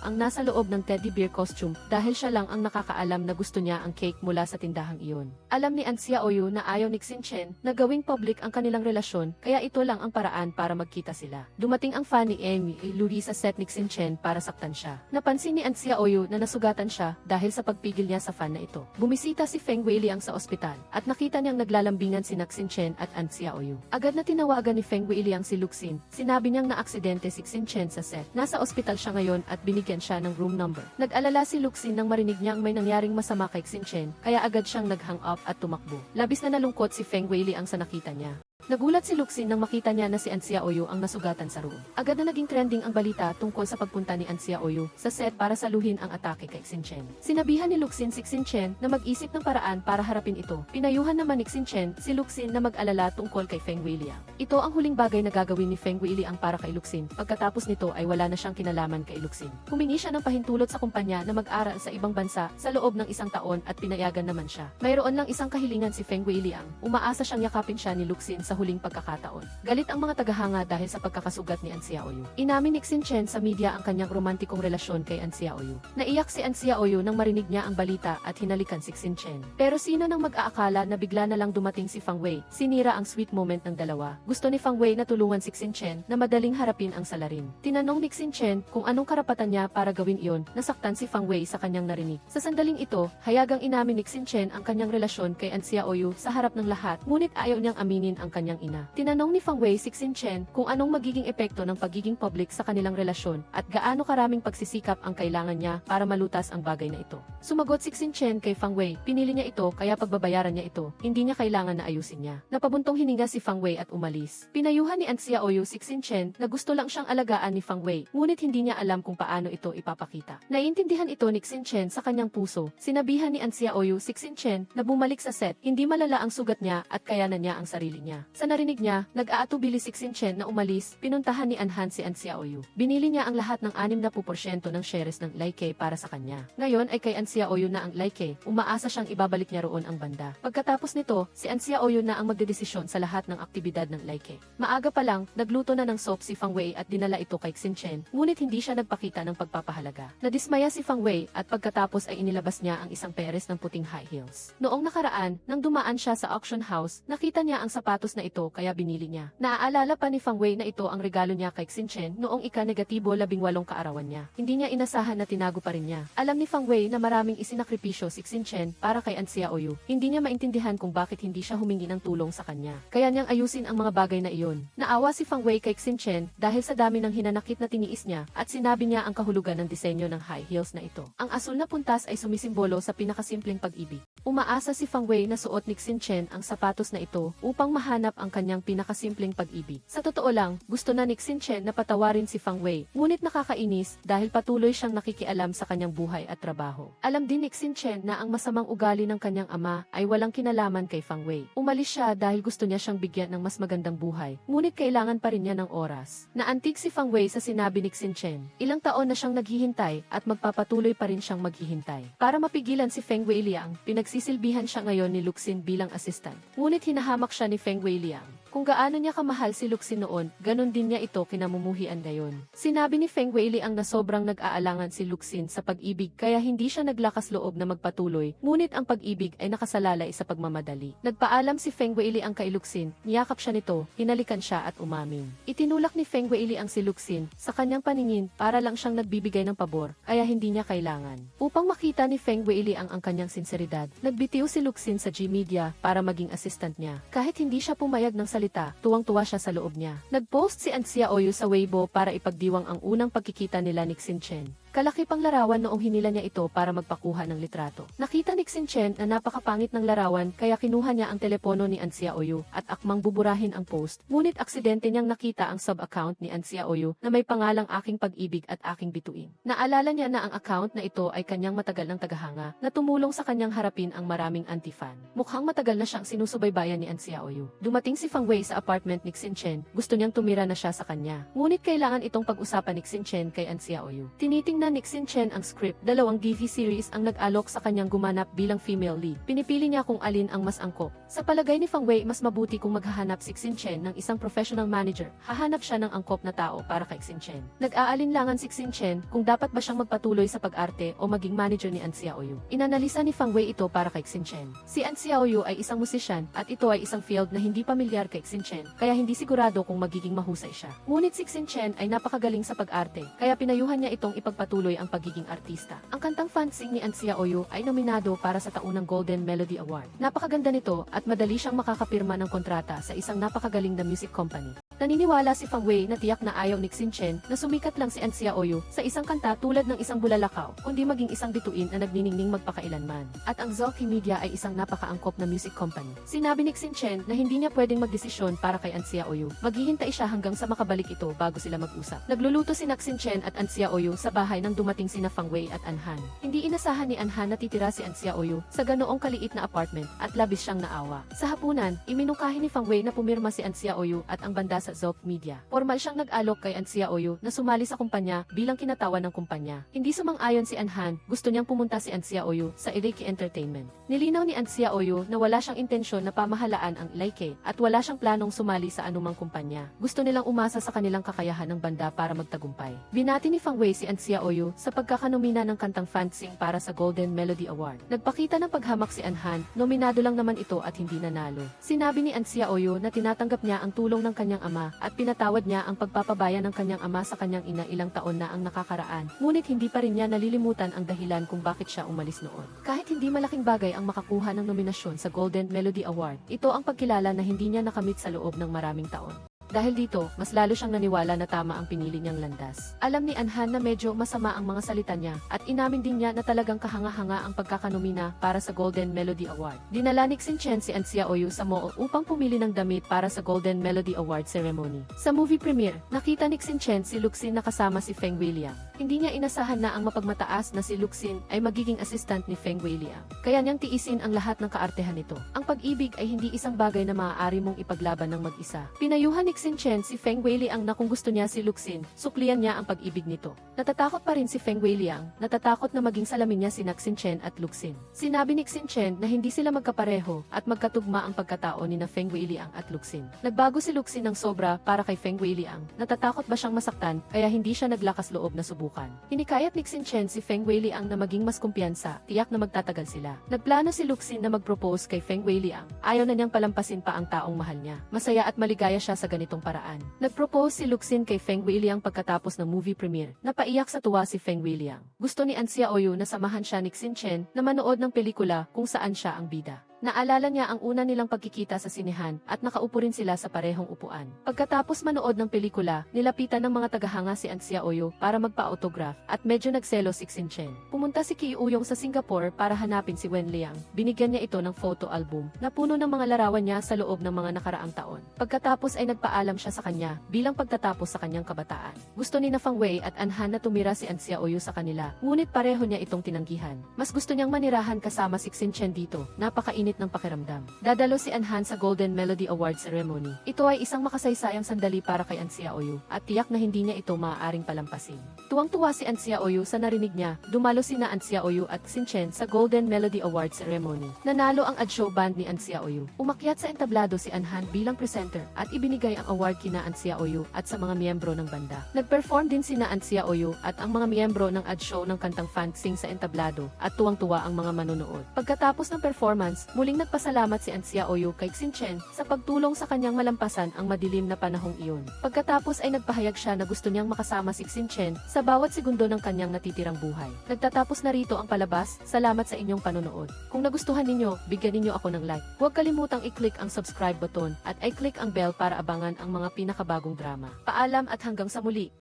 A: ang nasa loob ng teddy bear costume dahil siya lang ang nakakaalam na gusto niya ang cake mula sa tindahang iyon. Alam ni An Xiaoyu na ayaw ni Xinchen na gawing public ang kanilang relasyon, kaya ito lang ang paraan para magkita sila. Dumating ang fan ni Amy Lui sa set ni Xinchen para saktan siya. Napansin ni An Xiaoyu na nasugatan siya dahil sa pagpigil niya sa fan na ito. Bumisita si Feng Weili sa ospital at nakita niyang naglalambingan si Xinchen at An Xiaoyu. Agad na tinawagan ni Feng Weili si Luxin. Sinabi niyang naaksidente si Xinchen sa set. Nasa ospital siya ngayon at binigyan siya ng room number. Nag-alala si Luxin nang marinig niyang may nangyaring masama kay Xinchen, kaya agad siyang nag-hang up at tumakbo. Labis na nalungkot si Feng Weili sa nakita niya. Nagulat si Luxin nang makita niya na si An Xiaoyu ang nasugatan sa room. Agad na naging trending ang balita tungkol sa pagpunta ni An Xiaoyu sa set para saluhin ang atake kay Xinchen. Sinabihan ni Luxin si Xinchen na mag-isip ng paraan para harapin ito. Pinayuhan naman ni Xinchen si Luxin na mag-alala tungkol kay Feng Weiliang. Ito ang huling bagay na gagawin ni Feng Weiliang para kay Luxin. Pagkatapos nito ay wala na siyang kinalaman kay Luxin. Humingi siya ng pahintulot sa kumpanya na mag-aral sa ibang bansa sa loob ng 1 taon at pinayagan naman siya. Mayroon lang isang kahilingan si Feng Weiliang. Umaasa siyang yakapin siya ni Luxin sa huling pagkakataon. Galit ang mga tagahanga dahil sa pagkakasugat ni An Xiaoyu. Inamin ni Xinchen sa media ang kanyang romantikong relasyon kay An Xiaoyu. Naiyak si An Xiaoyu nang marinig niya ang balita at hinalikan si Xinchen. Pero sino nang mag-aakala na bigla na lang dumating si Fang Wei? Sinira ang sweet moment ng dalawa. Gusto ni Fang Wei na tulungan si Xinchen na madaling harapin ang salarin. Tinanong ni Xinchen kung anong karapatan niya para gawin iyon. Nasaktan si Fang Wei sa kanyang narinig. Sa sandaling ito, hayagang inamin ni Xinchen ang kanyang relasyon kay An Xiaoyu sa harap ng lahat, ngunit ayaw niyang aminin ang kanyang ina. Tinanong ni Fang Wei si Xinchen kung anong magiging epekto ng pagiging public sa kanilang relasyon at gaano karaming pagsisikap ang kailangan niya para malutas ang bagay na ito. Sumagot si Xinchen kay Fang Wei, pinili niya ito kaya pagbabayaran niya ito, hindi niya kailangan na ayusin niya. Napabuntong hininga si Fang Wei at umalis. Pinayuhan ni An Xiaoyu si Xinchen na gusto lang siyang alagaan ni Fang Wei, ngunit hindi niya alam kung paano ito ipapakita. Naiintindihan ito ni Xinchen sa kanyang puso. Sinabihan ni An Xiaoyu si Xinchen na bumalik sa set, hindi malala ang sugat niya at kayanan niya ang sarili niya. Sa narinig niya, nag-aatubili si Xinchen na umalis, pinuntahan ni An Han si An Xiaoyu. Binili niya ang lahat ng 60% ng shares ng Laike para sa kanya. Ngayon ay kay An Xiaoyu na ang Laike, umaasa siyang ibabalik niya roon ang banda. Pagkatapos nito, si An Xiaoyu na ang magdedesisyon sa lahat ng aktibidad ng Laike. Maaga pa lang, nagluto na ng soup si Fang Wei at dinala ito kay Xinchen, ngunit hindi siya nagpakita ng pagpapahalaga. Nadismaya si Fang Wei at pagkatapos ay inilabas niya ang isang peres ng puting high heels. Noong nakaraan, nang dumaan siya sa auction house, nakita niya ang sapatos na ito kaya binili niya. Naaalala pa ni Fang Wei na ito ang regalo niya kay Xinchen noong ika-negatibo 18 kaarawan niya. Hindi niya inasahan na tinago pa rin niya. Alam ni Fang Wei na maraming isinakripisyo si Xinchen para kay An Xiaoyu. Hindi niya maintindihan kung bakit hindi siya humingi ng tulong sa kanya. Kaya niyang ayusin ang mga bagay na iyon. Naawa si Fang Wei kay Xinchen dahil sa dami ng hinanakit na tiniis niya at sinabi niya ang kahulugan ng disenyo ng high heels na ito. Ang asul na puntas ay sumisimbolo sa pinakasimpleng pag-ibig. Umaasa si Fang Wei na suot ni Xinchen ang sapatos na ito upang mahanap ang kanyang pinakasimpleng pag-ibig. Sa totoo lang, gusto na ni Xinchen na patawarin si Fang Wei, ngunit nakakainis dahil patuloy siyang nakikialam sa kanyang buhay at trabaho. Alam din ni Xinchen na ang masamang ugali ng kanyang ama ay walang kinalaman kay Fang Wei. Umalis siya dahil gusto niya siyang bigyan ng mas magandang buhay, ngunit kailangan pa rin niya ng oras. Naantig si Fang Wei sa sinabi ni Xinchen. Ilang taon na siyang naghihintay at magpapatuloy pa rin siyang maghihintay. Para mapigilan si Feng Weiliang, pinagsisilbihan siya ngayon ni Luxin bilang assistant. Ngunit hinahamak siya ni Feng Weiliang. Kung gaano niya kamahal si Luxin noon, ganon din niya ito kinamumuhian ngayon. Sinabi ni Feng Weiliang na sobrang nag-aalangan si Luxin sa pag-ibig kaya hindi siya naglakas loob na magpatuloy, ngunit ang pag-ibig ay nakasalalay sa pagmamadali. Nagpaalam si Feng Weiliang kay Luxin, niyakap siya nito, hinalikan siya at umamin. Itinulak ni Feng Weiliang si Luxin sa kanyang paningin para lang siyang nagbibigay ng pabor, kaya hindi niya kailangan. Upang makita ni Feng Weiliang ang kanyang sinseridad, nagbitiw si Luxin sa G-Media para maging assistant niya. Kahit hindi siya pumayag ng salita, tuwang-tuwa siya sa loob niya. Nag-post si An Xiaoyu sa Weibo para ipagdiwang ang unang pagkikita nila ni Xinchen. Kalaki pang larawan noong hinila niya ito para magpakuha ng litrato. Nakita ni Xinchen na napakapangit ng larawan kaya kinuha niya ang telepono ni An Xiaoyu at akmang buburahin ang post. Ngunit aksidente niyang nakita ang sub-account ni An Xiaoyu na may pangalang Aking Pag-ibig at Aking Bituin. Naalala niya na ang account na ito ay kanyang matagal ng tagahanga na tumulong sa kanyang harapin ang maraming anti-fan. Mukhang matagal na siyang sinusubaybayan ni An Xiaoyu. Dumating si Fang Wei sa apartment ni Xinchen, gusto niyang tumira na siya sa kanya. Ngunit kailangan itong pag-usapan ni Xinchen kay An Xiaoyu. Tinitingnan ni Xinchen ang script, 2 TV series ang nag-alok sa kanyang gumanap bilang female lead. Pinipili niya kung alin ang mas angkop. Sa palagay ni Fang Wei, mas mabuti kung maghahanap si Xinchen ng isang professional manager. Hahanap siya ng angkop na tao para kay Xinchen. Nag-aalinlangan si Xinchen kung dapat ba siyang magpatuloy sa pag-arte o maging manager ni An Xiaoyu. Inanalisa ni Fang Wei ito para kay Xinchen. Si An Xiaoyu ay isang musisyan at ito ay isang field na hindi pamilyar kay Xinchen, kaya hindi sigurado kung magiging mahusay siya. Ngunit si Xinchen ay napakagaling sa pag-arte, kaya pinayuhan niya itong ipagpatuloy ang pagiging artista. Ang kantang Fansing ni An Xiaoyu ay nominado para sa taunang Golden Melody Award. Napakaganda nito at madali siyang makakapirma ng kontrata sa isang napakagaling na music company. Naniniwala si Fang Wei na tiyak na ayaw ni Xinchen na sumikat lang si An Xiaoyu sa isang kanta tulad ng isang bulalakaw, kundi maging isang bituin na nagniningning magpakailanman. At ang Zolki Media ay isang napakaangkop na music company. Sinabi ni Xinchen na hindi niya pwedeng magdesisyon para kay An Xiaoyu. Maghihintay siya hanggang sa makabalik ito bago sila mag-usap. Nagluluto sina Xinchen at An Xiaoyu sa bahay nang dumating sina Fang Wei at An Han. Hindi inasahan ni An Han na titira si An Xiaoyu sa ganoong kaliit na apartment at labis siyang naawa. Sa hapunan, iminungkahi ni Fang Wei na pumirma si An Xiaoyu at ang banda sa Zolk Media. Formal siyang nag-alok kay An Xiaoyu na sumali sa kumpanya bilang kinatawan ng kumpanya. Hindi sumang-ayon si An Han, gusto niyang pumunta si An Xiaoyu sa Eleike Entertainment. Nilinaw ni An Xiaoyu na wala siyang intensyon na pamahalaan ang Eleike at wala siyang planong sumali sa anumang kumpanya. Gusto nilang umasa sa kanilang kakayahan ng banda para magtagumpay. Binati ni Fang Wei si An Xiaoyu sa pagkakanomina ng kantang Fansing para sa Golden Melody Award. Nagpakita ng paghamak si An Han, nominado lang naman ito at hindi nanalo. Sinabi ni An Xiaoyu na tinatanggap niya ang tulong ng kanyang ama at pinatawad niya ang pagpapabaya ng kanyang ama sa kanyang ina ilang taon na ang nakakaraan. Ngunit hindi pa rin niya nalilimutan ang dahilan kung bakit siya umalis noon. Kahit hindi malaking bagay ang makakuha ng nominasyon sa Golden Melody Award, ito ang pagkilala na hindi niya nakamit sa loob ng maraming taon. Dahil dito, mas lalo siyang naniwala na tama ang pinili niyang landas. Alam ni An Han na medyo masama ang mga salita niya at inamin din niya na talagang kahanga-hanga ang pagkakanomina para sa Golden Melody Award. Dinala ni Xinchen si An Xiaoyu sa mall upang pumili ng damit para sa Golden Melody Award ceremony. Sa movie premiere, nakita ni Xinchen si Luxin na kasama si Feng Weiliang. Hindi niya inasahan na ang mapagmataas na si Luxin ay magiging assistant ni Feng Weiliang. Kaya niyang tiisin ang lahat ng kaartehan nito. Ang pag-ibig ay hindi isang bagay na maaari mong ipaglaban ng mag-isa. Pinayuhan ni Xinchen si Feng Weiliang na kung gusto niya si Luxin, suklian niya ang pag-ibig nito. Natatakot pa rin si Feng Weiliang, natatakot na maging salamin niya sina Xinchen at Luxin. Sinabi ni Xinchen na hindi sila magkapareho at magkatugma ang pagkatao ni na Feng Weiliang at Luxin. Nagbago si Luxin ng sobra para kay Feng Weiliang, natatakot ba siyang masaktan kaya hindi siya naglakas loob na subukan. Hinikayat ni Xinchen si Feng Weiliang na maging mas kumpiyansa, tiyak na magtatagal sila. Nagplano si Luxin na mag-propose kay Feng Weiliang, ayaw na niyang palampasin pa ang taong mahal niya. Masaya at maligaya siya sa ganitong paraan. Nag-propose si Luxin kay Feng Weiliang pagkatapos ng movie premiere. Napaiyak sa tuwa si Feng Weiliang. Gusto ni An Xiaoyu na samahan siya ni Xinchen na manood ng pelikula kung saan siya ang bida. Naalala niya ang una nilang pagkikita sa sinehan at nakaupo rin sila sa parehong upuan. Pagkatapos manood ng pelikula, nilapitan ng mga tagahanga si An Xiaoyu para magpa-autograph at medyo nagselo si Xinchen. Pumunta si Qi Uyong sa Singapore para hanapin si Wen Liang. Binigyan niya ito ng photo album na puno ng mga larawan niya sa loob ng mga nakaraang taon. Pagkatapos ay nagpaalam siya sa kanya bilang pagtatapos sa kanyang kabataan. Gusto ni na Fang Wei at An Han na tumira si An Xiaoyu sa kanila, ngunit pareho niya itong tinanggihan. Mas gusto niyang manirahan kasama si Xinchen dito. Napakainit ng pakiramdam. Dadalo si An Han sa Golden Melody Award ceremony. Ito ay isang makasaysayang sandali para kay An Xiaoyu at tiyak na hindi niya ito maaaring palampasin. Tuwang-tuwa si An Xiaoyu sa narinig niya, dumalo sina An Xiaoyu at Xinchen sa Golden Melody Award ceremony. Nanalo ang Adshow band ni An Xiaoyu. Umakyat sa entablado si An Han bilang presenter at ibinigay ang award kina An Xiaoyu at sa mga miyembro ng banda. Nag-perform din sina An Xiaoyu at ang mga miyembro ng Adshow ng kantang Fansing sa entablado at tuwang-tuwa ang mga manonood. Pagkatapos ng performance, muling nagpasalamat si An Xiaoyu kay Xinchen sa pagtulong sa kanyang malampasan ang madilim na panahong iyon. Pagkatapos ay nagpahayag siya na gusto niyang makasama si Xinchen sa bawat segundo ng kanyang natitirang buhay. Nagtatapos na rito ang palabas, salamat sa inyong panonood. Kung nagustuhan ninyo, bigyan ninyo ako ng like. Huwag kalimutang i-click ang subscribe button at i-click ang bell para abangan ang mga pinakabagong drama. Paalam at hanggang sa muli!